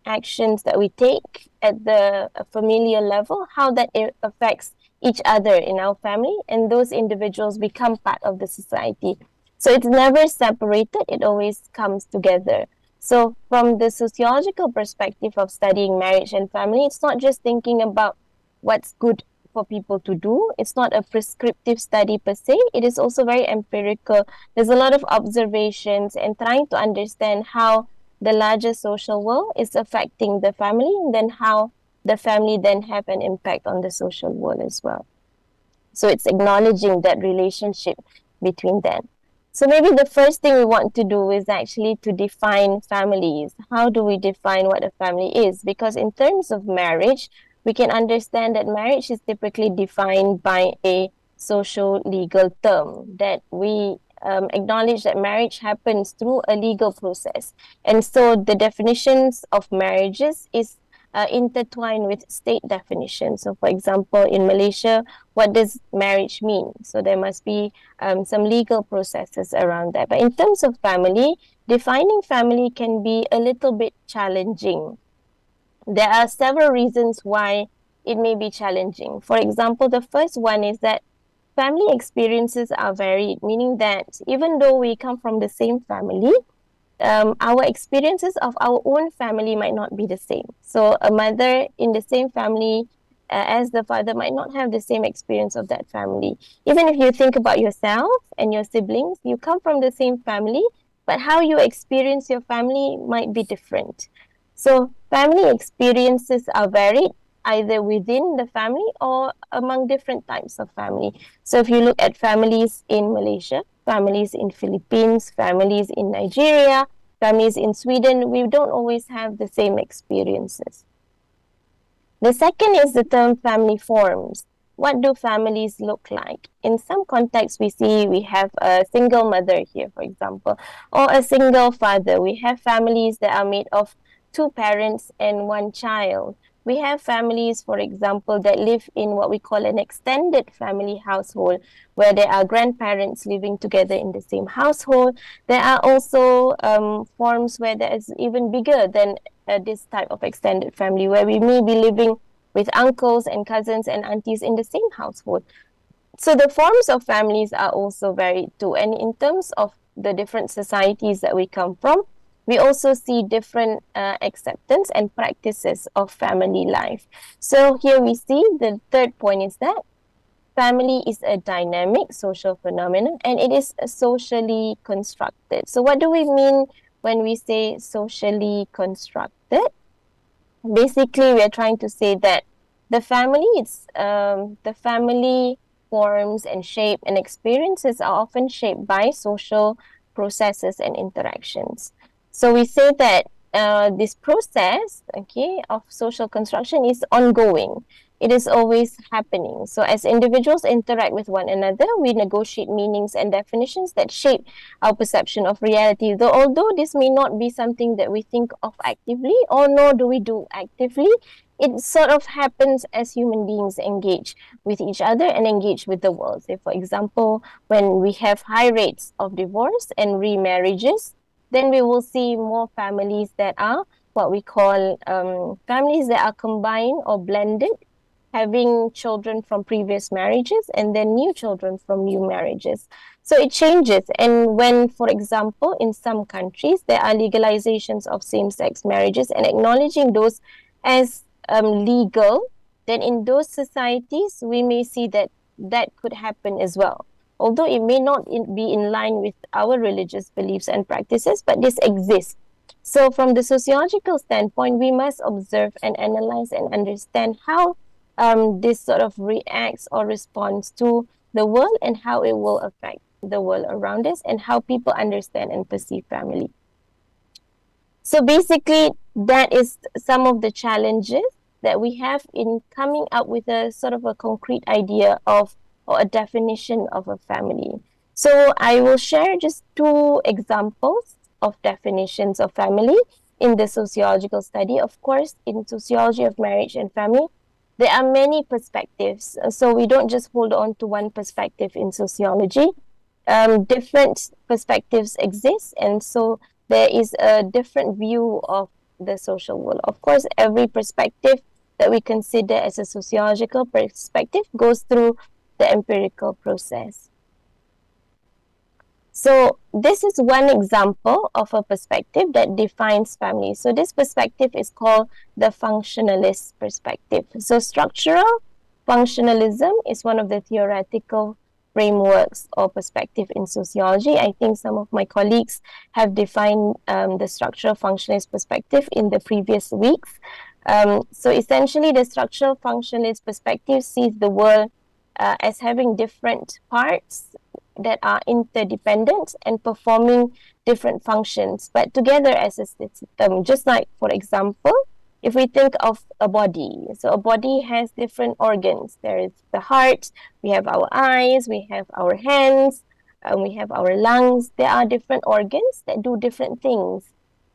actions that we take at the familial level, how that affects each other in our family, and those individuals become part of the society. So it's never separated, it always comes together. So from the sociological perspective of studying marriage and family, it's not just thinking about what's good for people to do. It's not a prescriptive study per se. It is also very empirical. There's a lot of observations and trying to understand how the larger social world is affecting the family, and then how the family then have an impact on the social world as well. So it's acknowledging that relationship between them. So maybe the first thing we want to do is actually to define families. How do we define what a family is? Because in terms of marriage, we can understand that marriage is typically defined by a social legal term, that we acknowledge that marriage happens through a legal process. And so the definitions of marriages is intertwined with state definitions. So for example, in Malaysia, what does marriage mean? So there must be some legal processes around that. But in terms of family, defining family can be a little bit challenging. There are several reasons why it may be challenging. For example, the first one is that family experiences are varied, meaning that even though we come from the same family, our experiences of our own family might not be the same. So a mother in the same family as the father might not have the same experience of that family. Even if you think about yourself and your siblings, you come from the same family, but how you experience your family might be different. So family experiences are varied, either within the family or among different types of family. So if you look at families in Malaysia, families in Philippines, families in Nigeria, families in Sweden, we don't always have the same experiences. The second is the term family forms. What do families look like? In some contexts, we see we have a single mother here, for example, or a single father. We have families that are made of two parents and one child. We have families, for example, that live in what we call an extended family household, where there are grandparents living together in the same household. There are also forms where there is even bigger than this type of extended family, where we may be living with uncles and cousins and aunties in the same household. So the forms of families are also varied too. And in terms of the different societies that we come from, we also see different acceptance and practices of family life. So here we see the third point is that family is a dynamic social phenomenon and it is socially constructed. So what do we mean when we say socially constructed? Basically, we are trying to say that the family forms and shape and experiences are often shaped by social processes and interactions. So we say that this process, of social construction is ongoing. It is always happening. So as individuals interact with one another, we negotiate meanings and definitions that shape our perception of reality. Though although this may not be something that we think of actively, or nor do we do actively, it sort of happens as human beings engage with each other and engage with the world. Say, for example, when we have high rates of divorce and remarriages, then we will see more families that are what we call families that are combined or blended, having children from previous marriages and then new children from new marriages. So it changes. And when, for example, in some countries, there are legalizations of same-sex marriages and acknowledging those as legal, then in those societies, we may see that that could happen as well. Although it may not be in line with our religious beliefs and practices, but this exists. So from the sociological standpoint, we must observe and analyze and understand how this sort of reacts or responds to the world and how it will affect the world around us and how people understand and perceive family. So basically, that is some of the challenges that we have in coming up with a sort of a concrete idea of or a definition of a family. So I will share just 2 examples of definitions of family in the sociological study. Of course, in sociology of marriage and family, there are many perspectives. So we don't just hold on to one perspective in sociology. Different perspectives exist, and so there is a different view of the social world. Of course, every perspective that we consider as a sociological perspective goes through the empirical process. So this is one example of a perspective that defines family. So this perspective is called the functionalist perspective. So structural functionalism is one of the theoretical frameworks or perspective in sociology. I think some of my colleagues have defined the structural functionalist perspective in the previous weeks. So essentially, the structural functionalist perspective sees the world as having different parts that are interdependent and performing different functions, but together as a system. Just like, for example, if we think of a body, so a body has different organs. There is the heart, we have our eyes, we have our hands, we have our lungs. There are different organs that do different things,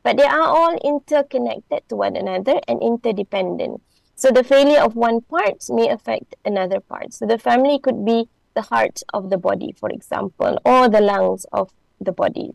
but they are all interconnected to one another and interdependent. So the failure of one part may affect another part. So the family could be the heart of the body, for example, or the lungs of the body.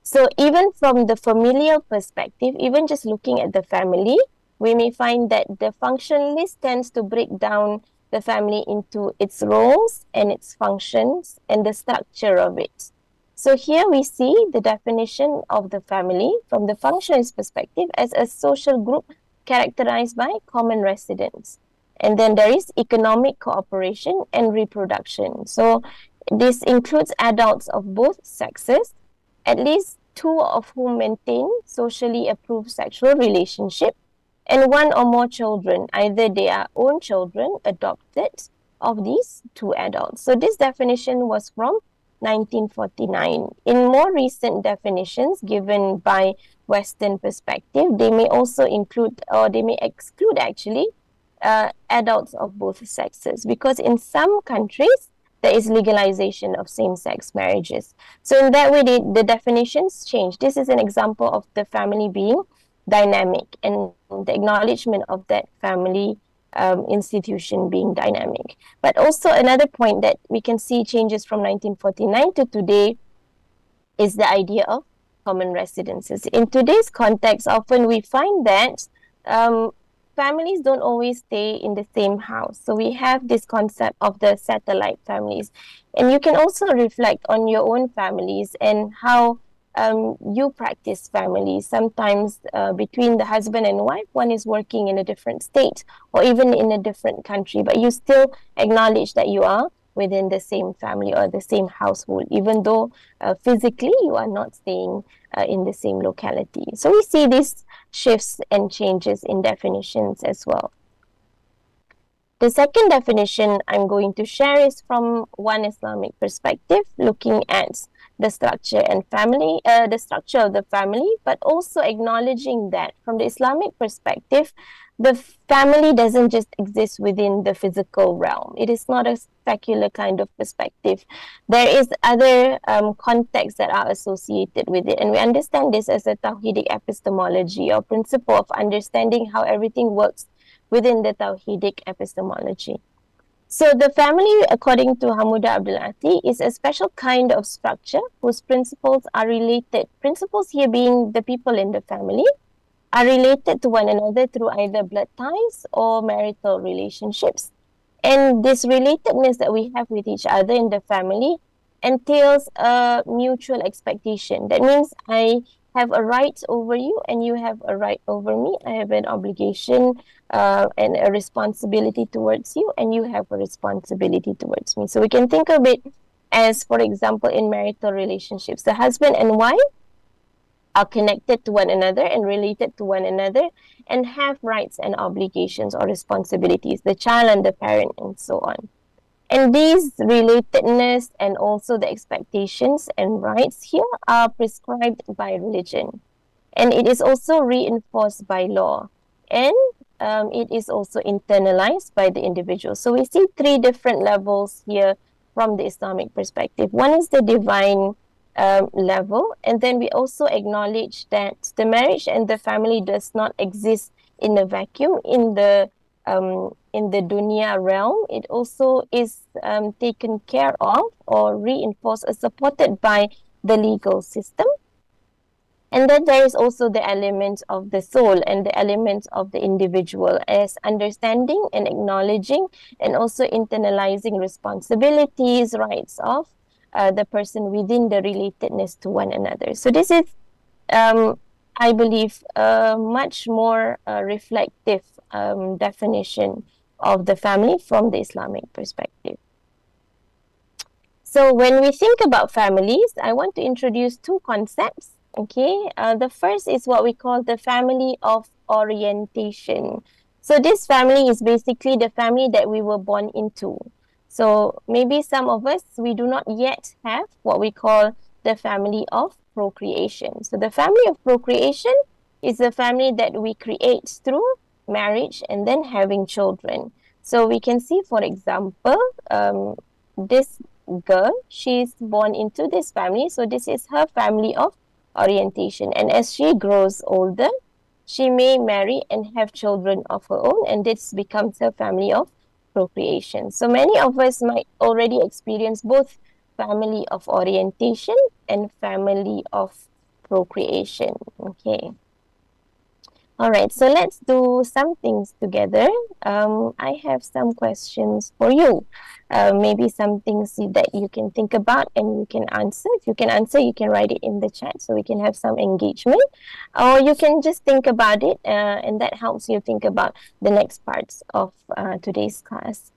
So even from the familial perspective, even just looking at the family, we may find that the functionalist tends to break down the family into its roles and its functions and the structure of it. So here we see the definition of the family from the functionalist perspective as a social group characterized by common residence. And then there is economic cooperation and reproduction. So this includes adults of both sexes, at least 2 of whom maintain socially approved sexual relationship, and 1 or more children, either their own children adopted of these 2 adults. So this definition was from 1949. In more recent definitions given by Western perspective, they may also include, or they may exclude actually, adults of both sexes, because in some countries there is legalization of same-sex marriages. So in that way, the definitions change. This is an example of the family being dynamic and the acknowledgement of that family institution being dynamic. But also another point that we can see changes from 1949 to today is the idea of common residences. In today's context, often we find that families don't always stay in the same house. So we have this concept of the satellite families. And you can also reflect on your own families and how you practice family. Sometimes between the husband and wife, one is working in a different state or even in a different country, but you still acknowledge that you are within the same family or the same household, even though physically you are not staying in the same locality. So we see these shifts and changes in definitions as well. The second definition I'm going to share is from one Islamic perspective, looking at the structure and family, the structure of the family, but also acknowledging that from the Islamic perspective, the family doesn't just exist within the physical realm. It is not a secular kind of perspective. There is other contexts that are associated with it. And we understand this as a Tawhidic epistemology or principle of understanding how everything works within the Tawhidic epistemology. So the family, according to Hamuda Abdul Ati, is a special kind of structure whose principles are related. Principles here being the people in the family are related to one another through either blood ties or marital relationships. And this relatedness that we have with each other in the family entails a mutual expectation. That means I have a right over you and you have a right over me. I have an obligation and a responsibility towards you and you have a responsibility towards me. So we can think of it as, for example, in marital relationships, the husband and wife are connected to one another and related to one another and have rights and obligations or responsibilities, the child and the parent and so on. And these relatedness and also the expectations and rights here are prescribed by religion. And it is also reinforced by law. And it is also internalized by the individual. So we see three different levels here from the Islamic perspective. One is the divine level, and then we also acknowledge that the marriage and the family does not exist in a vacuum in the dunya realm. It also is taken care of or reinforced or supported by the legal system. And then there is also the element of the soul and the element of the individual as understanding and acknowledging and also internalizing responsibilities, rights of the person within the relatedness to one another. So this is, I believe, a much more reflective definition of the family from the Islamic perspective. So when we think about families, I want to introduce two concepts. Okay, the first is what we call the family of orientation. So this family is basically the family that we were born into. So maybe some of us, we do not yet have what we call the family of procreation. So the family of procreation is a family that we create through marriage and then having children. So we can see, for example, this girl, she's born into this family. So this is her family of orientation. And as she grows older, she may marry and have children of her own, and this becomes her family of procreation. So many of us might already experience both family of orientation and family of procreation. Okay. All right, so let's do some things together. I have some questions for you. Maybe some things that you can think about and you can answer. If you can answer, you can write it in the chat so we can have some engagement. Or you can just think about it and that helps you think about the next parts of today's class.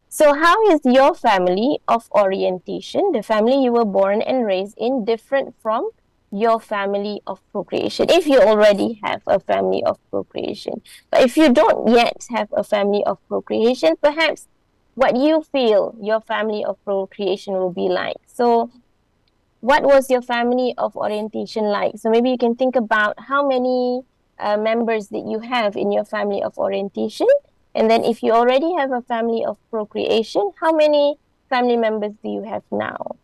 So how is your family of orientation, the family you were born and raised in, different from your family of procreation, if you already have a family of procreation? But if you don't yet have a family of procreation, perhaps what you feel your family of procreation will be like. So what was your family of orientation like? So maybe you can think about how many members that you have in your family of orientation. And then if you already have a family of procreation, how many family members do you have now?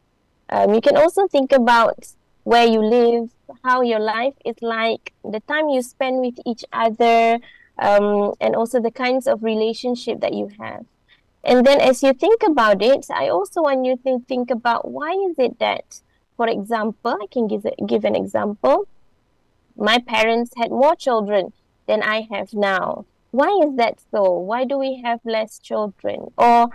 You can also think about where you live, how your life is like, the time you spend with each other, and also the kinds of relationship that you have. And then as you think about it, I also want you to think about why is it that, for example, I can give an example. My parents had more children than I have now. Why is that so? Why do we have less children? Or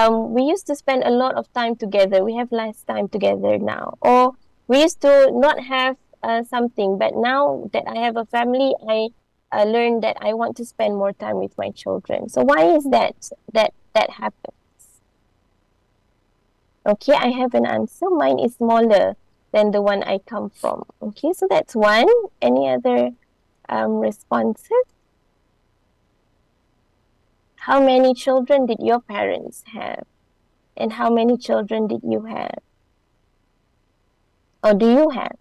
we used to spend a lot of time together. We have less time together now. Or we used to not have something, but now that I have a family, I learned that I want to spend more time with my children. So why is that happens? Okay, I have an answer. Mine is smaller than the one I come from. Okay, so that's one. Any other responses? How many children did your parents have? And how many children did you have? Or do you have?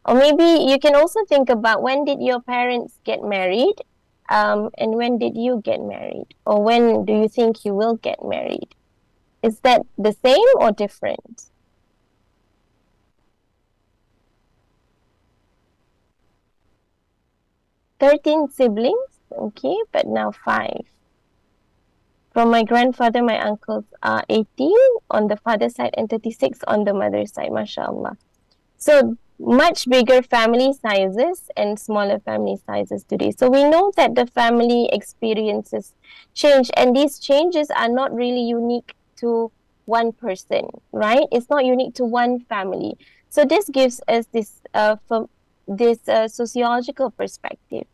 Or maybe you can also think about when did your parents get married? And when did you get married? Or when do you think you will get married? Is that the same or different? "13 siblings, okay, but now 5. From my grandfather, my uncles are 18 on the father's side and 36 on the mother's side, mashallah." So much bigger family sizes and smaller family sizes today. So we know that the family experiences change, and these changes are not really unique to one person, right? It's not unique to one family. So this gives us this sociological perspective.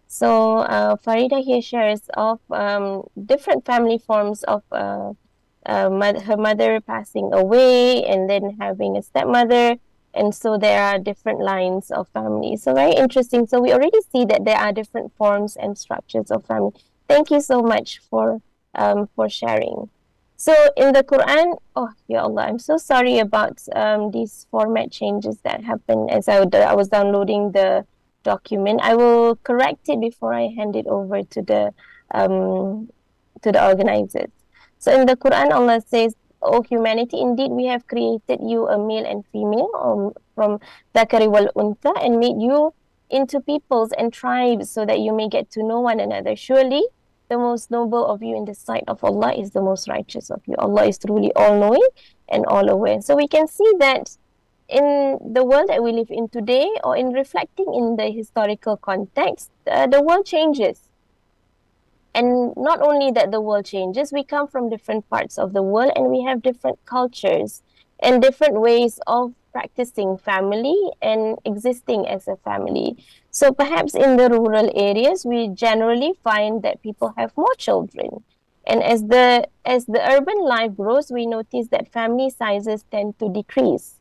So Farida here shares of different family forms of her mother passing away and then having a stepmother. And so there are different lines of family. So very interesting. So we already see that there are different forms and structures of family. Thank you so much for sharing. So in the Quran, oh ya Allah, I'm so sorry about these format changes that happened as I was downloading the document. I will correct it before I hand it over to the organizers. So in the Quran, Allah says, "O humanity, indeed we have created you a male and female from Dhakari wal Untha and made you into peoples and tribes so that you may get to know one another. Surely the most noble of you in the sight of Allah is the most righteous of you. Allah is truly all-knowing and all-aware." So we can see that in the world that we live in today, or in reflecting in the historical context, the world changes. And not only that the world changes, we come from different parts of the world and we have different cultures and different ways of practicing family and existing as a family. So perhaps in the rural areas, we generally find that people have more children. And as the urban life grows, we notice that family sizes tend to decrease.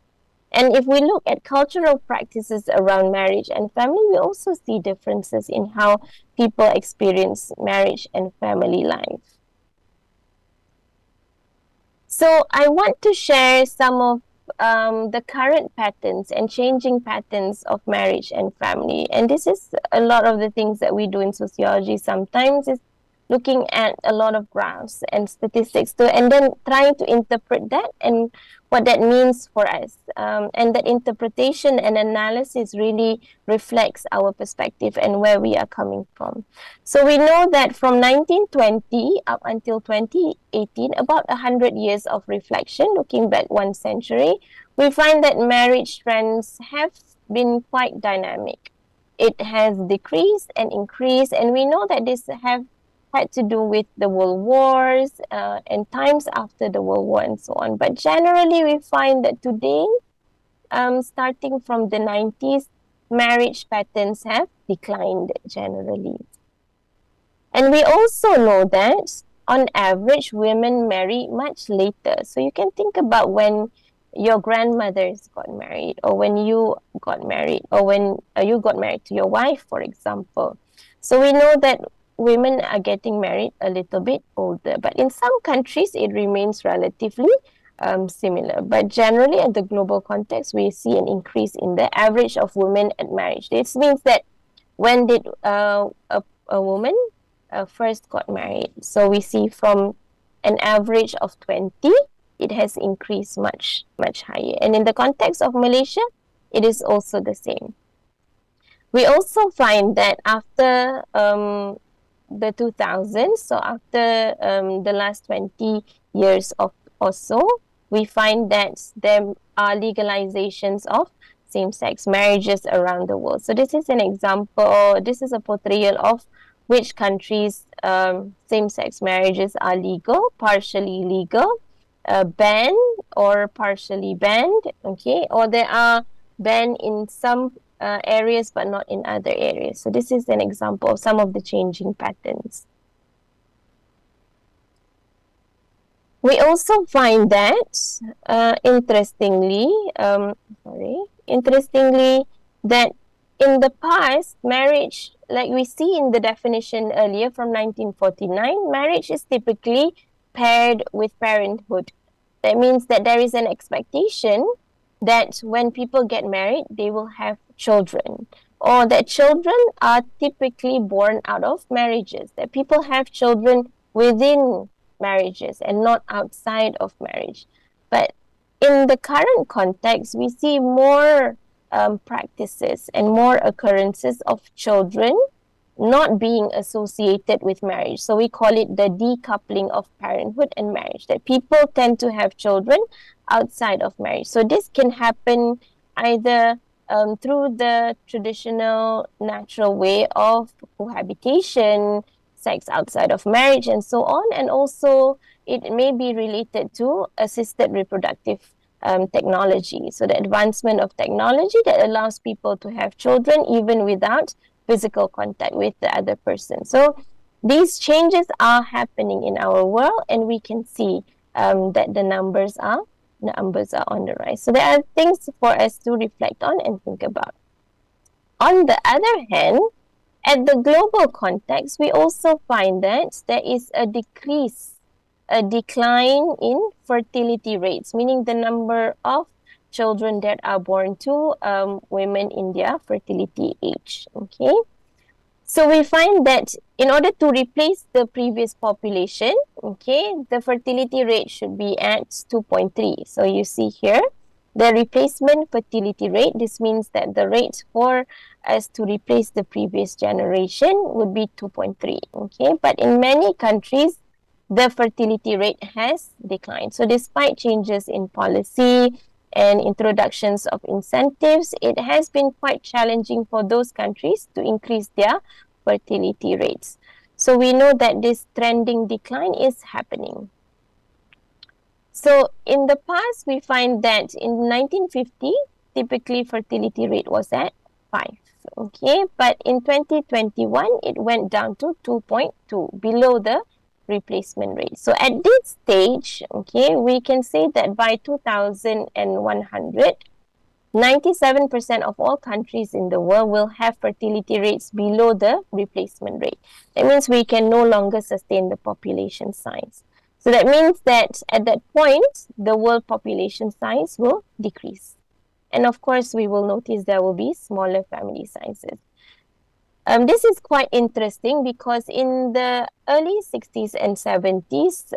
And if we look at cultural practices around marriage and family, we also see differences in how people experience marriage and family life. So I want to share some of the current patterns and changing patterns of marriage and family. And this is a lot of the things that we do in sociology sometimes, is looking at a lot of graphs and statistics and then trying to interpret that and what that means for us. And that interpretation and analysis really reflects our perspective and where we are coming from. So we know that from 1920 up until 2018, about 100 years of reflection, looking back 1 century, we find that marriage trends have been quite dynamic. It has decreased and increased, and we know that this had to do with the world wars and times after the world war and so on. But generally, we find that today, starting from the 90s, marriage patterns have declined generally. And we also know that on average, women marry much later. So you can think about when your grandmothers got married, or when you got married, or when you got married to your wife, for example. So we know that women are getting married a little bit older, but in some countries it remains relatively similar. But generally, in the global context, we see an increase in the average of women at marriage. This means that when did a woman first got married? So we see from an average of 20, it has increased much, much higher. And in the context of Malaysia, it is also the same. We also find that after the 2000s, so after the last 20 years or so, we find that there are legalizations of same-sex marriages around the world. So this is an example, this is a portrayal of which countries same-sex marriages are legal, partially legal, banned or partially banned, okay, or they are banned in some areas but not in other areas. So this is an example of some of the changing patterns. We also find that, interestingly, that in the past, marriage, like we see in the definition earlier from 1949, marriage is typically paired with parenthood. That means that there is an expectation that when people get married, they will have children, or that children are typically born out of marriages, that people have children within marriages and not outside of marriage. But in the current context, we see more practices and more occurrences of children not being associated with marriage. So we call it the decoupling of parenthood and marriage, that people tend to have children outside of marriage. So this can happen either through the traditional natural way of cohabitation, sex outside of marriage, and so on. And also it may be related to assisted reproductive technology. So the advancement of technology that allows people to have children even without physical contact with the other person. So these changes are happening in our world, and we can see that the numbers are on the rise. So there are things for us to reflect on and think about. On the other hand, at the global context, we also find that there is a decline in fertility rates, meaning the number of children that are born to women in their fertility age. Okay, so we find that in order to replace the previous population, okay, the fertility rate should be at 2.3. So you see here, the replacement fertility rate, this means that the rate for us to replace the previous generation would be 2.3, okay? But in many countries, the fertility rate has declined. So despite changes in policy and introductions of incentives, it has been quite challenging for those countries to increase their fertility rates. So we know that this trending decline is happening. So in the past, we find that in 1950, typically fertility rate was at 5. Okay, but in 2021, it went down to 2.2, below the replacement rate. So at this stage, okay, we can say that by 2100, 97% of all countries in the world will have fertility rates below the replacement rate. That means we can no longer sustain the population size. So that means that at that point, the world population size will decrease. And of course, we will notice there will be smaller family sizes. This is quite interesting because in the early 60s and 70s,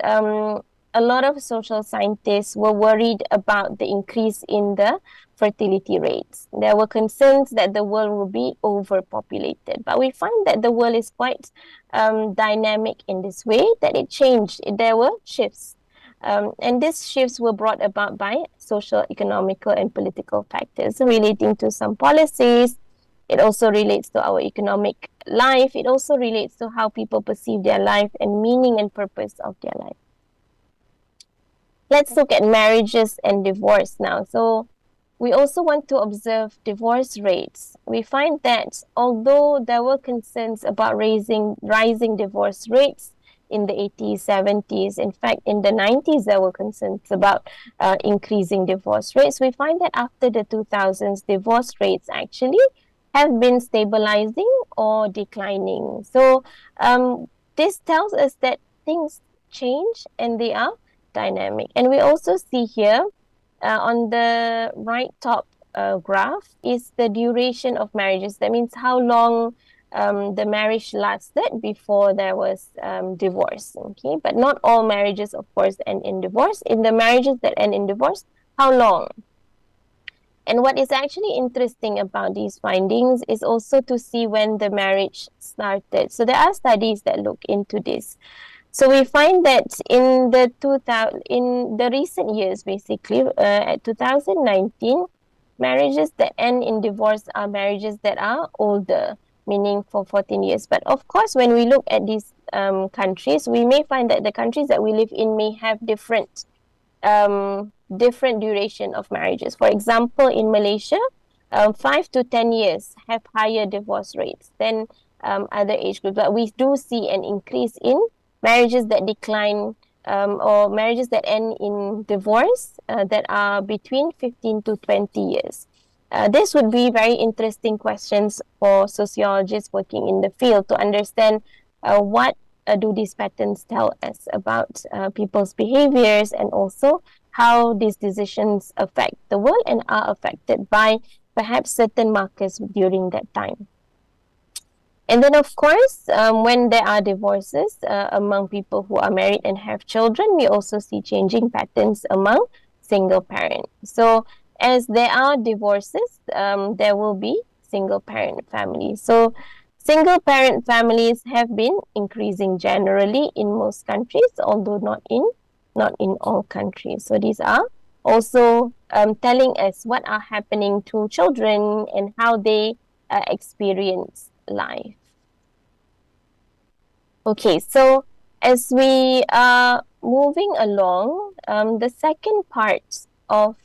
a lot of social scientists were worried about the increase in the fertility rates. There were concerns that the world will be overpopulated. But we find that the world is quite dynamic in this way, that it changed. There were shifts. And these shifts were brought about by social, economical, and political factors relating to some policies. It also relates to our economic life. It also relates to how people perceive their life and meaning and purpose of their life. Let's look at marriages and divorce now. So we also want to observe divorce rates. We find that although there were concerns about rising divorce rates in the 80s, 70s, in fact, in the 90s, there were concerns about increasing divorce rates. We find that after the 2000s, divorce rates actually have been stabilizing or declining. So this tells us that things change and they are dynamic. And we also see here on the right top graph is the duration of marriages. That means how long the marriage lasted before there was divorce. Okay, but not all marriages, of course, end in divorce. In the marriages that end in divorce, how long? And what is actually interesting about these findings is also to see when the marriage started. So there are studies that look into this. So we find that in the recent years, basically, at 2019, marriages that end in divorce are marriages that are older, meaning for 14 years. But of course, when we look at these countries, we may find that the countries that we live in may have different duration of marriages. For example, in Malaysia, 5 to 10 years have higher divorce rates than other age groups. But we do see an increase in marriages that decline or marriages that end in divorce that are between 15 to 20 years. This would be very interesting questions for sociologists working in the field to understand what do these patterns tell us about people's behaviors, and also how these decisions affect the world and are affected by perhaps certain markers during that time. And then, of course, when there are divorces among people who are married and have children, we also see changing patterns among single parents. So as there are divorces, there will be single parent families. So single parent families have been increasing generally in most countries, although not in all countries. So these are also telling us what are happening to children and how they experience life. Okay, so as we are moving along, the second part of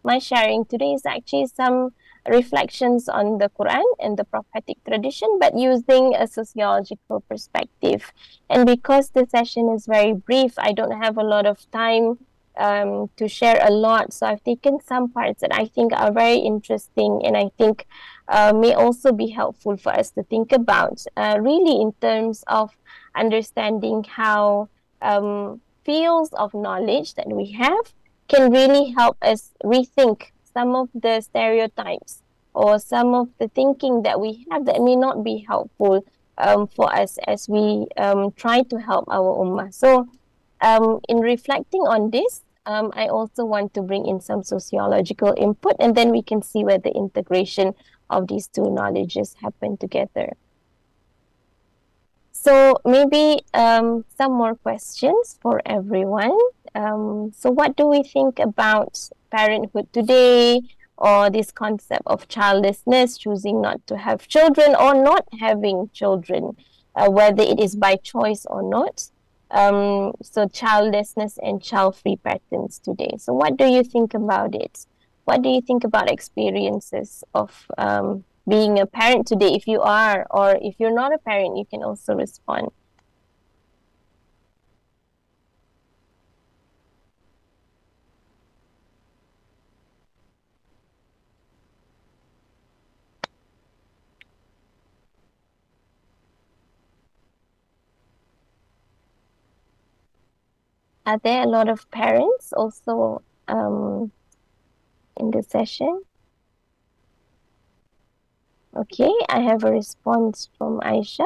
my sharing today is actually some reflections on the Quran and the prophetic tradition, but using a sociological perspective. And because the session is very brief, I don't have a lot of time to share a lot. So I've taken some parts that I think are very interesting, and I think may also be helpful for us to think about, really in terms of understanding how fields of knowledge that we have can really help us rethink some of the stereotypes or some of the thinking that we have that may not be helpful for us as we try to help our ummah. So in reflecting on this, I also want to bring in some sociological input, and then we can see where the integration of these two knowledges happen together. So maybe some more questions for everyone. So what do we think about parenthood today, or this concept of childlessness, choosing not to have children or not having children, whether it is by choice or not? So childlessness and child-free patterns today. So what do you think about it? What do you think about experiences of being a parent today, if you are, or if you're not a parent, you can also respond. Are there a lot of parents also in the session? Okay, I have a response from Aisha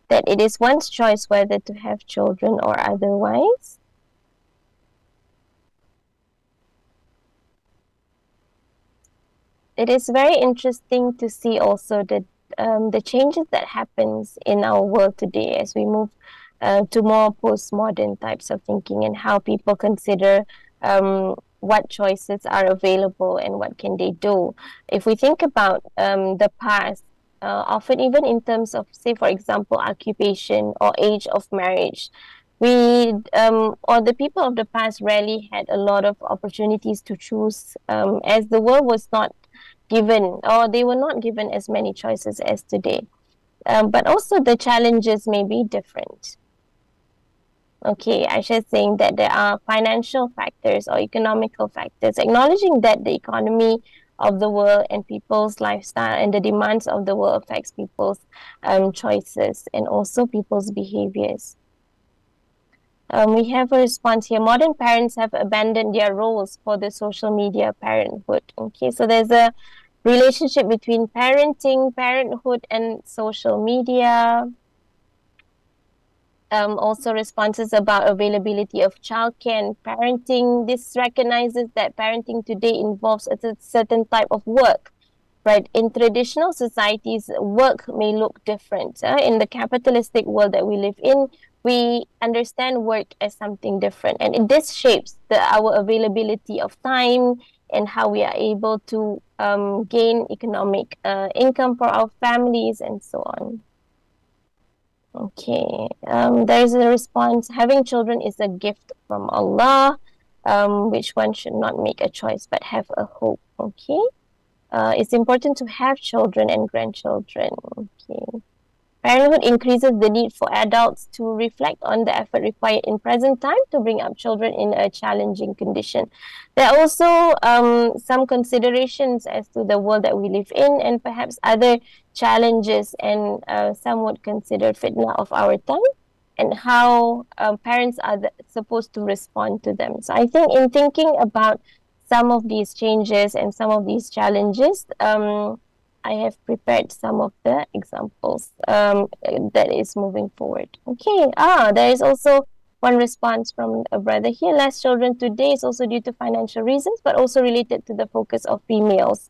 that it is one's choice whether to have children or otherwise. It is very interesting to see also the changes that happens in our world today as we move to more postmodern types of thinking, and how people consider what choices are available and what can they do. If we think about the past, often even in terms of, say, for example, occupation or age of marriage, we or the people of the past rarely had a lot of opportunities to choose, as the world was not given, or they were not given as many choices as today. But also the challenges may be different. Okay, Aisha is saying that there are financial factors or economical factors, acknowledging that the economy of the world and people's lifestyle and the demands of the world affects people's choices and also people's behaviors. We have a response here. Modern parents have abandoned their roles for the social media parenthood. Okay, so there's a relationship between parenting, parenthood, and social media. Also responses about availability of childcare and parenting. This recognizes that parenting today involves a certain type of work, right? In traditional societies, work may look different. In the capitalistic world that we live in, we understand work as something different. And this shapes our availability of time and how we are able to gain economic income for our families and so on. Okay, there is a response. Having children is a gift from Allah, which one should not make a choice but have a hope. Okay, it's important to have children and grandchildren. Okay, parenthood increases the need for adults to reflect on the effort required in present time to bring up children in a challenging condition. There are also some considerations as to the world that we live in, and perhaps other challenges, and some would consider fitna of our time, and how parents are supposed to respond to them. So I think in thinking about some of these changes and some of these challenges, I have prepared some of the examples that is moving forward. Okay, there is also one response from a brother here. Less children today is also due to financial reasons, but also related to the focus of females.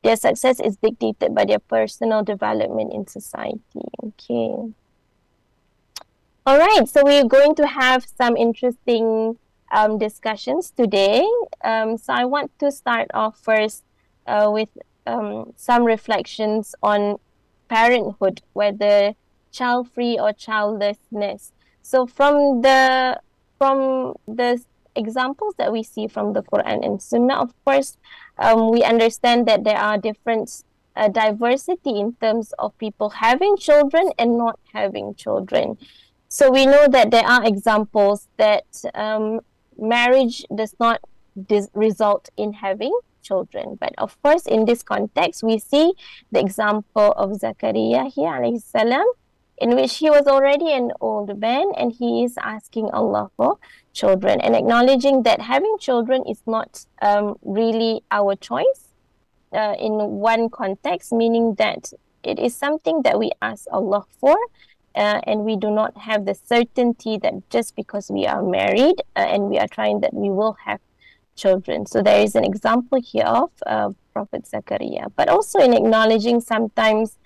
Their success is dictated by their personal development in society. Okay. All right, so we're going to have some interesting discussions today. So I want to start off first with some reflections on parenthood, whether child-free or childlessness. So from the examples that we see from the Quran and Sunnah, of course, we understand that there are different diversity in terms of people having children and not having children. So we know that there are examples that marriage does not result in having children. But of course, in this context, we see the example of Zakaria here, alayhi salam, in which he was already an old man and he is asking Allah for children and acknowledging that having children is not really our choice in one context, meaning that it is something that we ask Allah for. And we do not have the certainty that just because we are married and we are trying that we will have children. So there is an example here of Prophet Zakaria, but also in acknowledging sometimes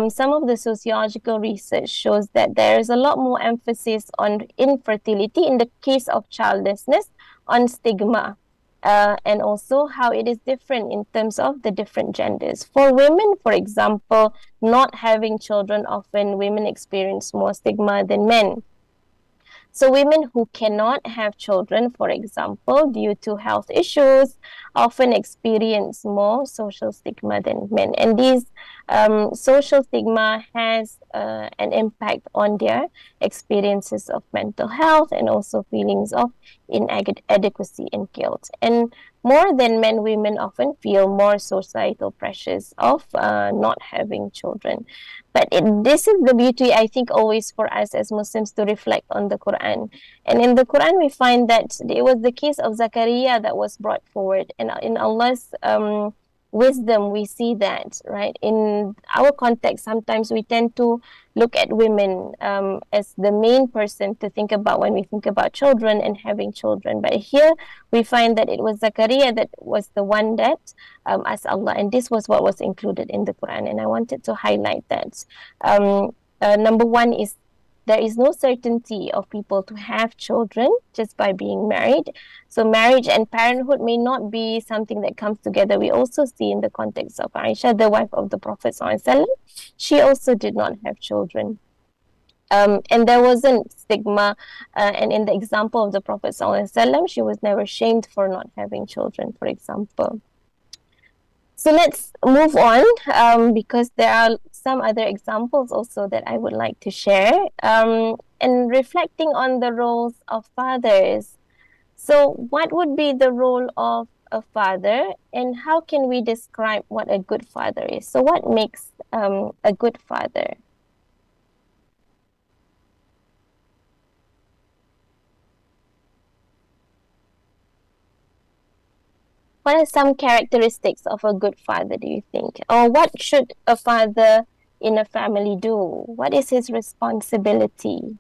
some of the sociological research shows that there is a lot more emphasis on infertility in the case of childlessness, on stigma. And also how it is different in terms of the different genders. For women, for example, not having children, often women experience more stigma than men. So women who cannot have children, for example, due to health issues, often experience more social stigma than men. And these social stigma has an impact on their experiences of mental health and also feelings of inadequacy and guilt. And more than men, women often feel more societal pressures of not having children. But this is the beauty, I think, always for us as Muslims to reflect on the Quran. And in the Quran, we find that it was the case of Zakaria that was brought forward. And in Allah's wisdom, we see that, right? In our context, sometimes we tend to look at women as the main person to think about when we think about children and having children. But here we find that it was Zakaria that was the one that asked Allah, and this was what was included in the Quran. And I wanted to highlight that. Number one is there is no certainty of people to have children just by being married. So marriage and parenthood may not be something that comes together. We also see in the context of Aisha, the wife of the Prophet ﷺ, she also did not have children. And there wasn't stigma. And in the example of the Prophet ﷺ, she was never shamed for not having children, for example. So let's move on because there are some other examples also that I would like to share. And reflecting on the roles of fathers. So what would be the role of a father and how can we describe what a good father is? So what makes a good father? What are some characteristics of a good father, do you think? Or what should a father in a family do? What is his responsibility?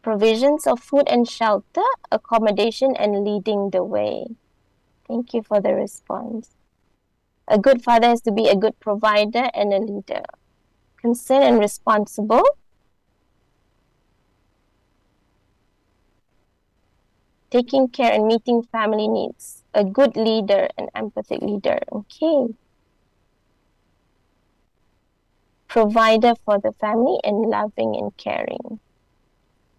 Provisions of food and shelter, accommodation, and leading the way. Thank you for the response. A good father has to be a good provider and a leader. Concerned and responsible. Taking care and meeting family needs. A good leader, an empathic leader. Okay. Provider for the family and loving and caring.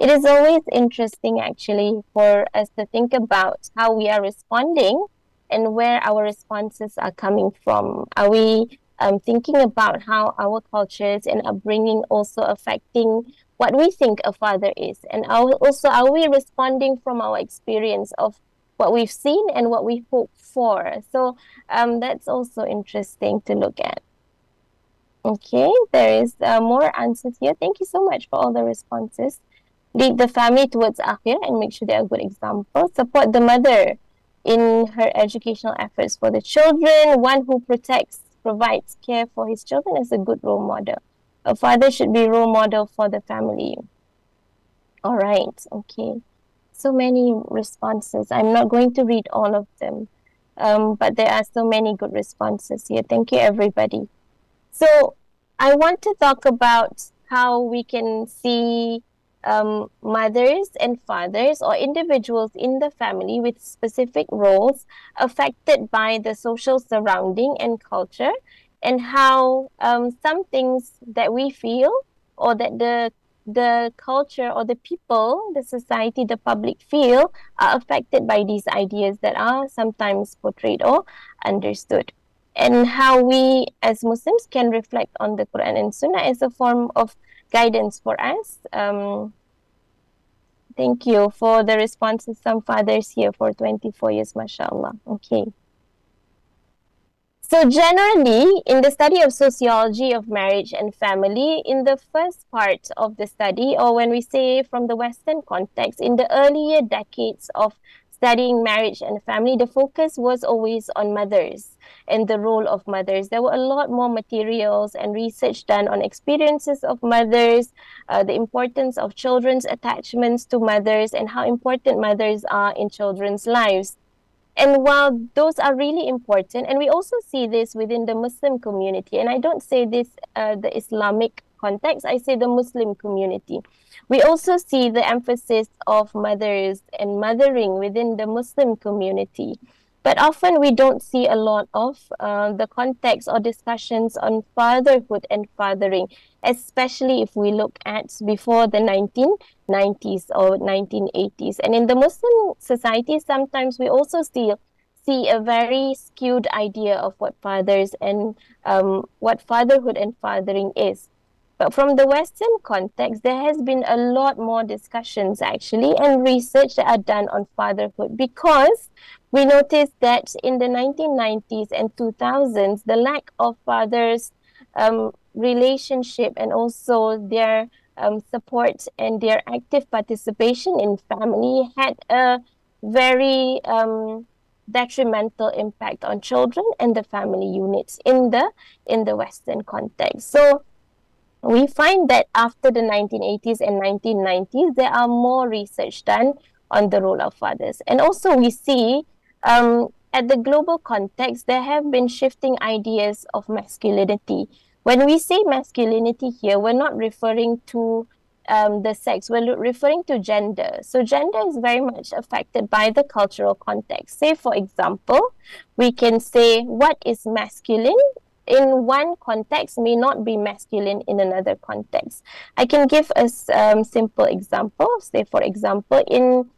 It is always interesting actually for us to think about how we are responding and where our responses are coming from. Are we thinking about how our cultures and upbringing also affecting what we think a father is? And also, are we responding from our experience of what we've seen and what we hope for? So that's also interesting to look at. Okay, there is more answers here. Thank you so much for all the responses. Lead the family towards akhir and make sure they are good examples. Support the mother in her educational efforts for the children. One who provides care for his children is a good role model. A father should be role model for the family. All right, okay. So many responses. I'm not going to read all of them, but there are so many good responses here. Thank you, everybody. So I want to talk about how we can see mothers and fathers or individuals in the family with specific roles affected by the social surrounding and culture and how some things that we feel, or that the culture or the people, the society, the public feel, are affected by these ideas that are sometimes portrayed or understood. And how we as Muslims can reflect on the Quran and Sunnah as a form of guidance for us. Thank you for the responses. Some fathers here for 24 years, mashallah. Okay. So generally, in the study of sociology of marriage and family, in the first part of the study, or when we say from the Western context, in the earlier decades of studying marriage and family, the focus was always on mothers and the role of mothers. There were a lot more materials and research done on experiences of mothers, the importance of children's attachments to mothers, and how important mothers are in children's lives. And while those are really important, and we also see this within the Muslim community, and I don't say this the Islamic context, I say the Muslim community. We also see the emphasis of mothers and mothering within the Muslim community. But often we don't see a lot of the context or discussions on fatherhood and fathering, especially if we look at before the 1990s or 1980s. And in the Muslim society, sometimes we also still see a very skewed idea of what fathers and what fatherhood and fathering is. But from the Western context, there has been a lot more discussions actually and research that are done on fatherhood, because we noticed that in the 1990s and 2000s, the lack of fathers' relationship and also their support and their active participation in family had a very detrimental impact on children and the family units in the Western context. So we find that after the 1980s and 1990s, there are more research done on the role of fathers. And also we see at the global context, there have been shifting ideas of masculinity. When we say masculinity here, we're not referring to the sex, we're referring to gender. So gender is very much affected by the cultural context. Say, for example, we can say what is masculine in one context may not be masculine in another context. I can give a simple example. Say, for example, in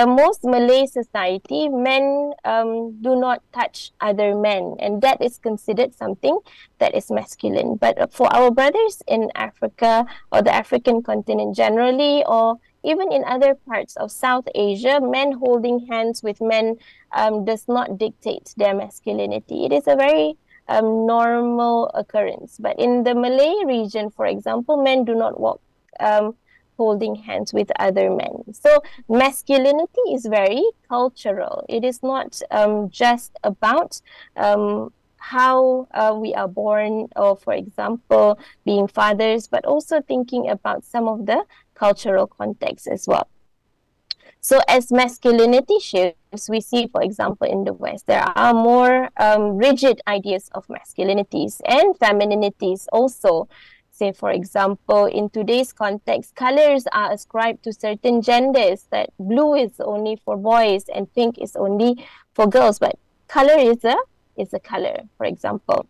most Malay society, men do not touch other men, and that is considered something that is masculine. But for our brothers in Africa or the African continent generally, or even in other parts of South Asia, men holding hands with men does not dictate their masculinity. It is a very normal occurrence. But in the Malay region, for example, men do not walk holding hands with other men. So masculinity is very cultural. It is not just about how we are born, or for example, being fathers, but also thinking about some of the cultural context as well. So as masculinity shifts, we see, for example, in the West, there are more rigid ideas of masculinities and femininities also. Say, for example, in today's context, colors are ascribed to certain genders, that blue is only for boys and pink is only for girls, but color is a color, for example.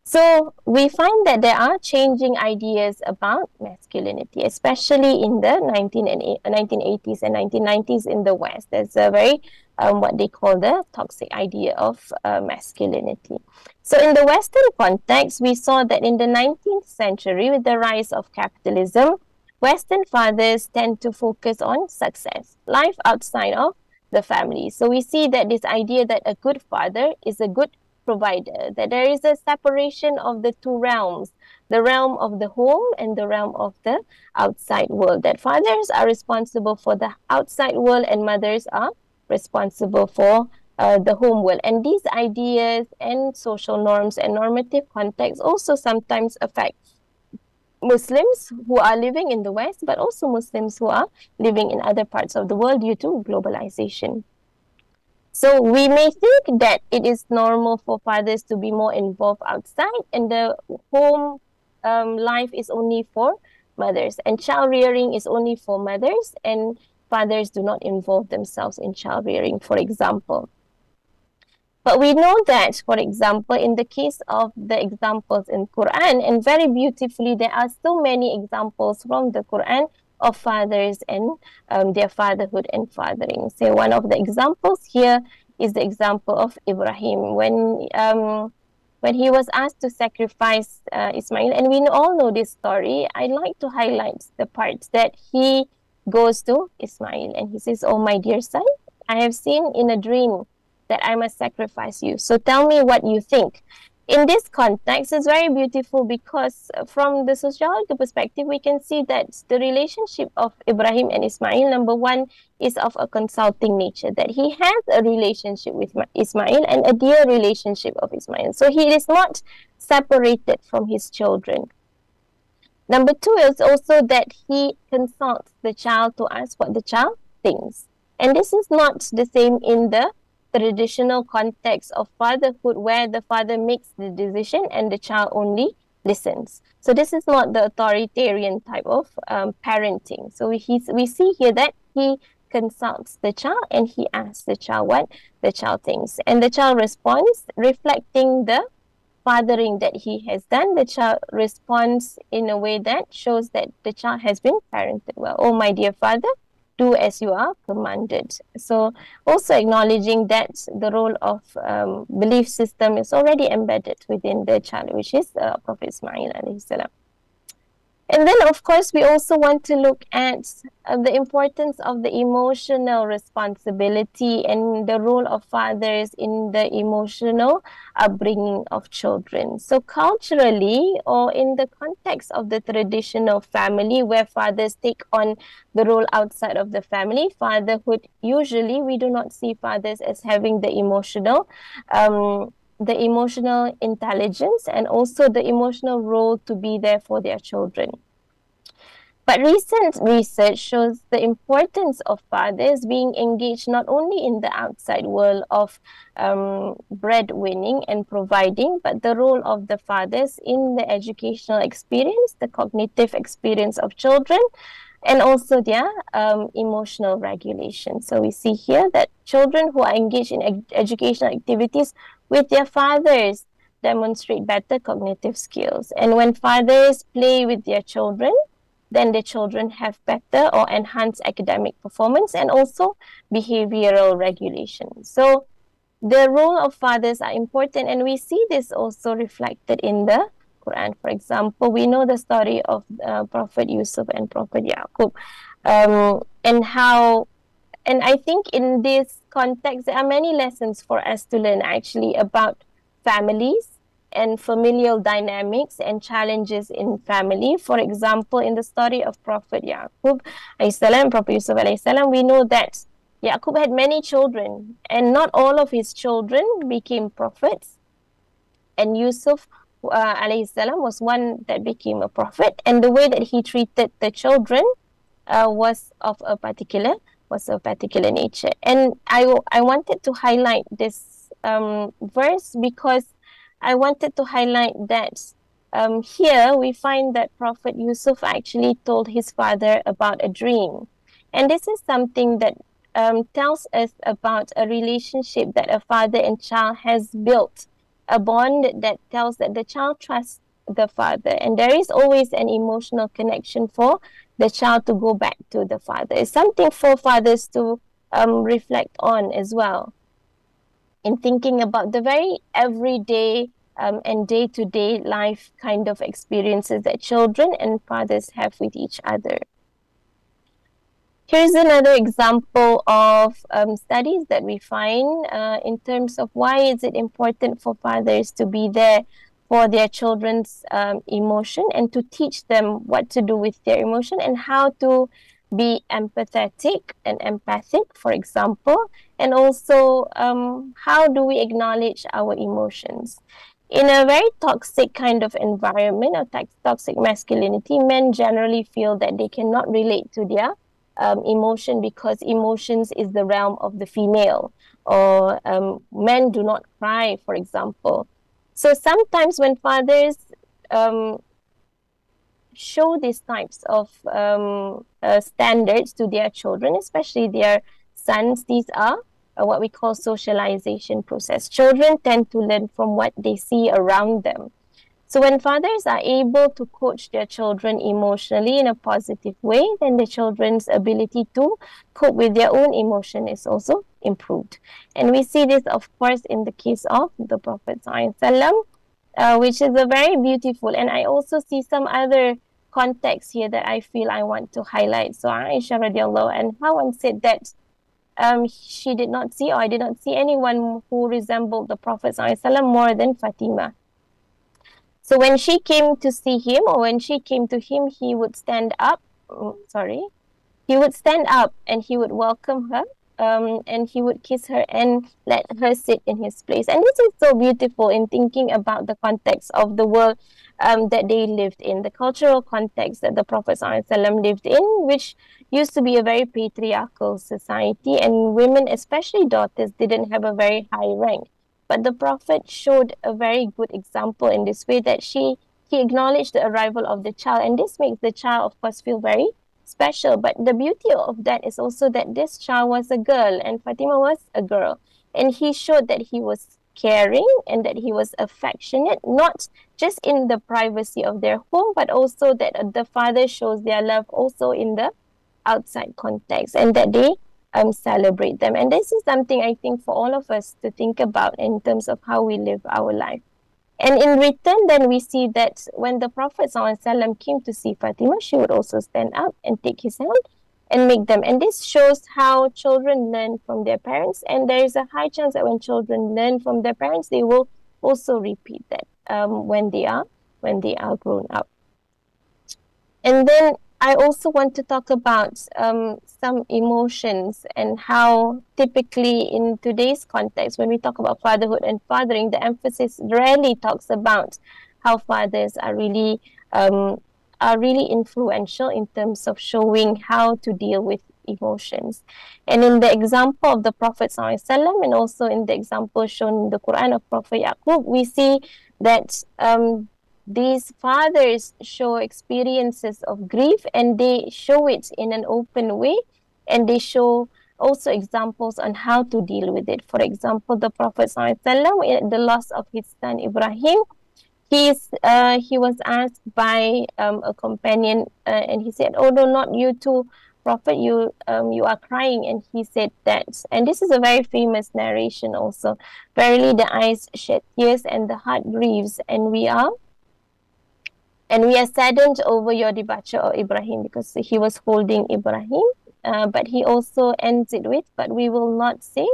So we find that there are changing ideas about masculinity, especially in the 1980s and 1990s in the West. There's a very, what they call the toxic idea of masculinity. So in the Western context, we saw that in the 19th century, with the rise of capitalism, Western fathers tend to focus on success, life outside of the family. So we see that this idea that a good father is a good provider, that there is a separation of the two realms, the realm of the home and the realm of the outside world, that fathers are responsible for the outside world and mothers are responsible for the home world. And these ideas and social norms and normative contexts also sometimes affect Muslims who are living in the West, but also Muslims who are living in other parts of the world due to globalization. So we may think that it is normal for fathers to be more involved outside, and the home life is only for mothers, and child rearing is only for mothers, and fathers do not involve themselves in child rearing, for example. But we know that, for example, in the case of the examples in Quran, and very beautifully, there are so many examples from the Quran of fathers and their fatherhood and fathering. So one of the examples here is the example of Ibrahim when he was asked to sacrifice Ismail, and we all know this story. I like to highlight the parts that he goes to Ismail and he says, "Oh, my dear son, I have seen in a dream that I must sacrifice you. So tell me what you think." In this context, it's very beautiful because from the sociological perspective, we can see that the relationship of Ibrahim and Ismail, number one, is of a consulting nature, that he has a relationship with Ismail and a dear relationship of Ismail. So he is not separated from his children. Number two is also that he consults the child to ask what the child thinks. And this is not the same in the traditional context of fatherhood where the father makes the decision and the child only listens. So this is not the authoritarian type of parenting. So we see here that he consults the child and he asks the child what the child thinks. And the child responds reflecting the fathering that he has done. The child responds in a way that shows that the child has been parented well. "Oh, my dear father, do as you are commanded." So also acknowledging that the role of belief system is already embedded within the child, which is Prophet Ismail alayhi salam. And then, of course, we also want to look at the importance of the emotional responsibility and the role of fathers in the emotional upbringing of children. So culturally, or in the context of the traditional family where fathers take on the role outside of the family, fatherhood, usually we do not see fathers as having the emotional intelligence and also the emotional role to be there for their children. But recent research shows the importance of fathers being engaged not only in the outside world of breadwinning and providing, but the role of the fathers in the educational experience, the cognitive experience of children, and also their emotional regulation. So we see here that children who are engaged in educational activities with their fathers demonstrate better cognitive skills. And when fathers play with their children, then the children have better or enhanced academic performance and also behavioral regulation. So the role of fathers are important, and we see this also reflected in the Quran. For example, we know the story of Prophet Yusuf and Prophet Yaqub, and I think in this context, there are many lessons for us to learn actually about families and familial dynamics and challenges in family. For example, in the story of Prophet Yaqub alayhi Prophet Yusuf alayhi salam, we know that Yaqub had many children and not all of his children became prophets. And Yusuf alayhi salam was one that became a prophet, and the way that he treated the children was of a particular nature. And I wanted to highlight this verse because I wanted to highlight that here we find that Prophet Yusuf actually told his father about a dream. And this is something that tells us about a relationship that a father and child has built, a bond that tells that the child trusts the father. And there is always an emotional connection for the child to go back to the father. It's something for fathers to reflect on as well, in thinking about the very everyday and day-to-day life kind of experiences that children and fathers have with each other. Here's another example of studies that we find in terms of why is it important for fathers to be there for their children's emotion and to teach them what to do with their emotion and how to be empathetic and empathic, for example, and also how do we acknowledge our emotions. In a very toxic kind of environment or toxic masculinity, men generally feel that they cannot relate to their emotion because emotions is the realm of the female, or men do not cry, for example. So sometimes when fathers show these types of standards to their children, especially their sons, these are what we call socialization process. Children tend to learn from what they see around them. So when fathers are able to coach their children emotionally in a positive way, then the children's ability to cope with their own emotion is also improved. And we see this, of course, in the case of the Prophet ﷺ, which is a very beautiful. And I also see some other context here that I feel I want to highlight. So Aisha radiallahu anha once said that she did not see, or I did not see anyone who resembled the Prophet ﷺ more than Fatimah. So when she came to see him, or when she came to him, he would stand up. He would stand up and he would welcome her, and he would kiss her and let her sit in his place. And this is so beautiful in thinking about the context of the world that they lived in, the cultural context that the Prophet ﷺ lived in, which used to be a very patriarchal society, and women, especially daughters, didn't have a very high rank. But the Prophet showed a very good example in this way, that he acknowledged the arrival of the child, and this makes the child, of course, feel very special. But the beauty of that is also that this child was a girl, and Fatima was a girl, and he showed that he was caring and that he was affectionate, not just in the privacy of their home, but also that the father shows their love also in the outside context, and that they celebrate them. And this is something I think for all of us to think about in terms of how we live our life. And in return, then we see that when the Prophet ﷺ came to see Fatima, she would also stand up and take his hand and make them. And this shows how children learn from their parents. And there is a high chance that when children learn from their parents, they will also repeat that when they are grown up. And then I also want to talk about some emotions, and how typically in today's context, when we talk about fatherhood and fathering, the emphasis rarely talks about how fathers are really influential in terms of showing how to deal with emotions. And in the example of the Prophet ﷺ, and also in the example shown in the Quran of Prophet Yaqub, we see that these fathers show experiences of grief, and they show it in an open way, and they show also examples on how to deal with it. For example, the Prophet ﷺ, the loss of his son Ibrahim, he was asked by a companion, and he said, "Oh no, not you too, Prophet, you are crying." And he said that, and this is a very famous narration also, "Verily the eyes shed tears and the heart grieves, and we are saddened over your departure, O Ibrahim," because he was holding Ibrahim. But he also ends it with, "But we will not say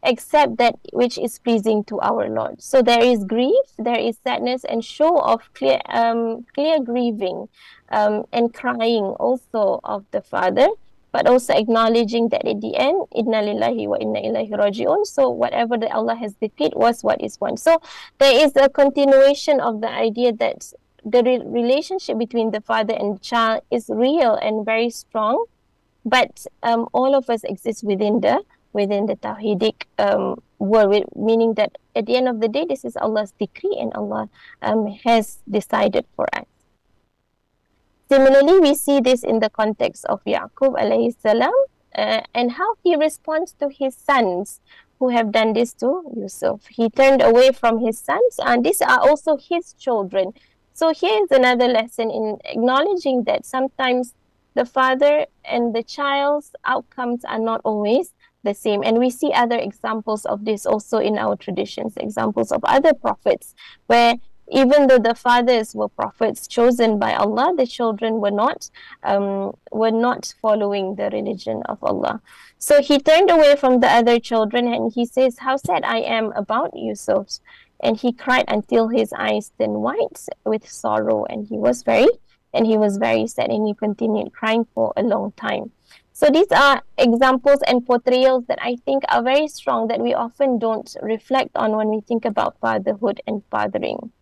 except that which is pleasing to our Lord." So there is grief, there is sadness, and show of clear grieving and crying also of the father, but also acknowledging that at the end, inna lillahi wa inna ilaihi raji'un. So whatever that Allah has decreed was what is one. So there is a continuation of the idea that the relationship between the father and the child is real and very strong, but all of us exist within the Tawhidic world, meaning that at the end of the day, this is Allah's decree, and Allah has decided for us. Similarly, we see this in the context of Yaqub alayhi salam, and how he responds to his sons who have done this to Yusuf. He turned away from his sons, and these are also his children. So here is another lesson in acknowledging that sometimes the father and the child's outcomes are not always the same. And we see other examples of this also in our traditions, examples of other prophets, where even though the fathers were prophets chosen by Allah, the children were not following the religion of Allah. So he turned away from the other children, and he says, "How sad I am about Yusuf." And he cried until his eyes turned white with sorrow, and he was very sad, and he continued crying for a long time. So these are examples and portrayals that I think are very strong, that we often don't reflect on when we think about fatherhood and fathering.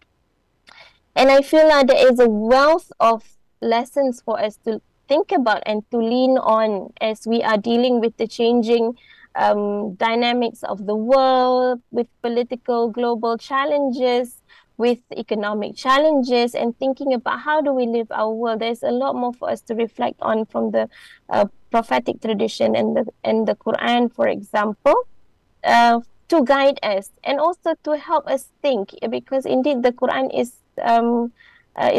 And I feel that there is a wealth of lessons for us to think about and to lean on as we are dealing with the changing dynamics of the world, with political global challenges, with economic challenges, and thinking about how do we live our world. There's a lot more for us to reflect on from the prophetic tradition and the Quran, for example. to guide us and also to help us think, because indeed the Quran is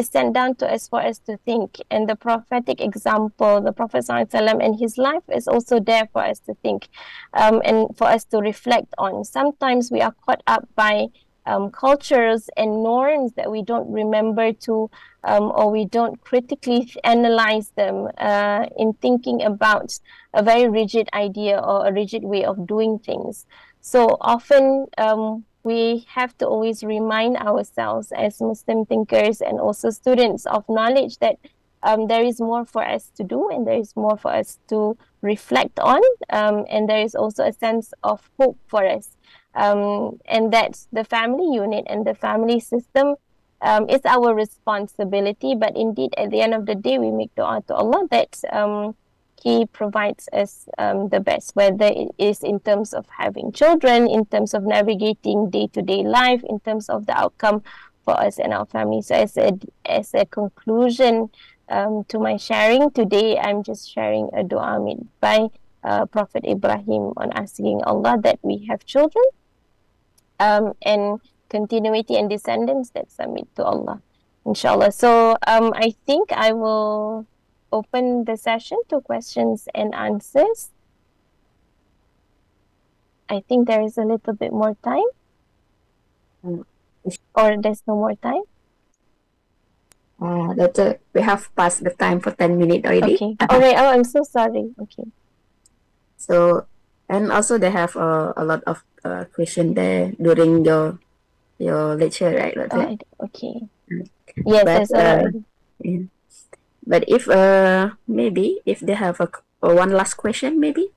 sent down to us for us to think, and the prophetic example, the Prophet ﷺ and his life is also there for us to think, and for us to reflect on. Sometimes we are caught up by cultures and norms that we don't remember to, or we don't critically analyze them in thinking about a very rigid idea or a rigid way of doing things. So often we have to always remind ourselves as Muslim thinkers and also students of knowledge that there is more for us to do, and there is more for us to reflect on, and there is also a sense of hope for us. And that the family unit and the family system is our responsibility. But indeed, at the end of the day, we make dua to Allah that He provides us the best, whether it is in terms of having children, in terms of navigating day-to-day life, in terms of the outcome for us and our family. So as a conclusion to my sharing today, I'm just sharing a dua made by Prophet Ibrahim on asking Allah that we have children, and continuity and descendants that submit to Allah, inshallah. So I think I will open the session to questions and answers. I think there is a little bit more time, or there's no more time. We have passed the time for 10 minutes already. Okay. All right. Oh, I'm so sorry. Okay. So, and also they have a lot of question there during your lecture, right? Oh, okay. Yes, But, that's all right. yeah. But if maybe if they have a one last question, maybe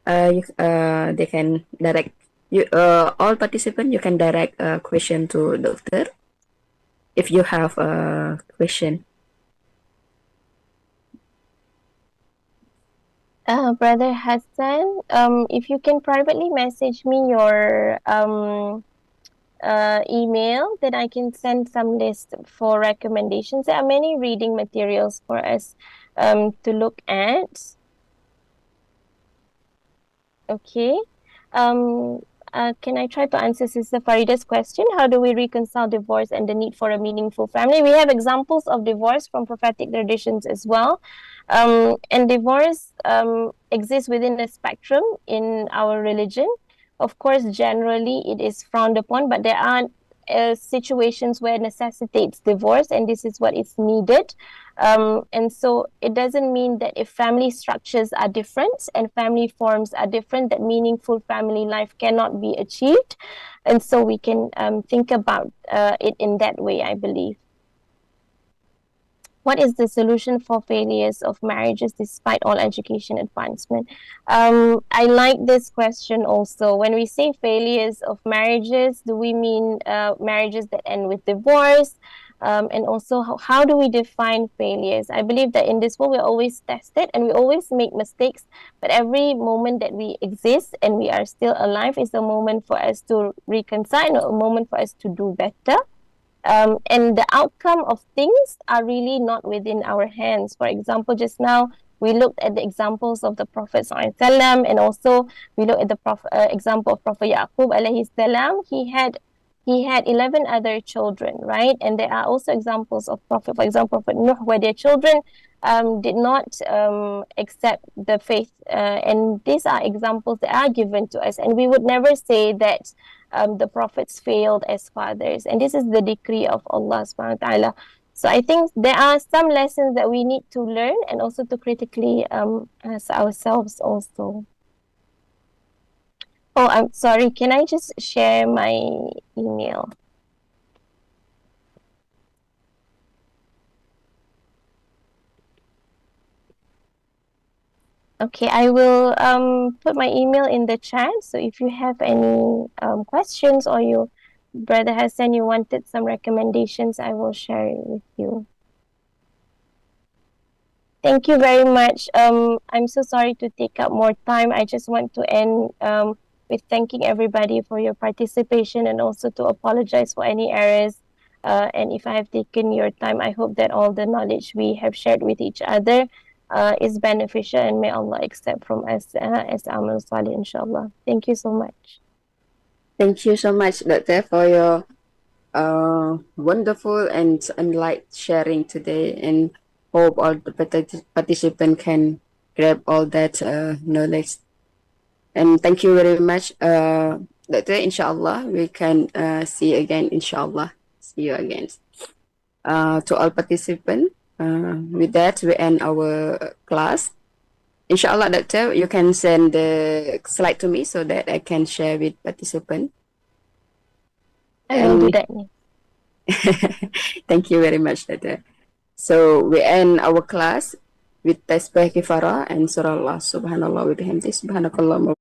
they can direct you all participants. You can direct a question to doctor if you have a question. Brother Hassan, if you can privately message me your email, then I can send some list for recommendations. There are many reading materials for us to look at. Okay. Can I try to answer Sister Farida's question? How do we reconcile divorce and the need for a meaningful family? We have examples of divorce from prophetic traditions as well. And divorce exists within a spectrum in our religion. Of course, generally it is frowned upon, but there are situations where necessitates divorce, and this is what is needed. And so it doesn't mean that if family structures are different and family forms are different, that meaningful family life cannot be achieved. And so we can think about it in that way, I believe. What is the solution for failures of marriages despite all education advancement? I like this question also. When we say failures of marriages, do we mean marriages that end with divorce? And also, how do we define failures? I believe that in this world, we're always tested and we always make mistakes. But every moment that we exist and we are still alive is a moment for us to reconcile, a moment for us to do better. And the outcome of things are really not within our hands. For example, just now we looked at the examples of the Prophet ﷺ, and also we looked at the example of Prophet Yaqub alayhi salam. He had 11 other children, right? And there are also examples of Prophet, for example, Prophet Nuh, where their children did not accept the faith. And these are examples that are given to us. And we would never say that the prophets failed as fathers. And this is the decree of Allah subhanahu wa ta'ala. So I think there are some lessons that we need to learn and also to critically ask ourselves also. Oh, I'm sorry. Can I just share my email? Okay, I will put my email in the chat. So if you have any questions, or you, Brother Hassan, you wanted some recommendations, I will share it with you. Thank you very much. I'm so sorry to take up more time. I just want to end with thanking everybody for your participation, and also to apologize for any errors. And if I have taken your time, I hope that all the knowledge we have shared with each other is beneficial, and may Allah accept from us as Amal Salih, inshallah. Thank you so much. Thank you so much, Doctor, for your wonderful and light sharing today, and hope all the participants can grab all that knowledge. And thank you very much, Doctor. Inshallah, we can see you again. Inshallah, see you again. To all participants, with that we end our class. Inshallah, Doctor, you can send the slide to me so that I can share with participants. I will do that. Thank you very much, Doctor. So we end our class with tasbih kifara and surah Allah subhanallah wa bihamdi subhanakallah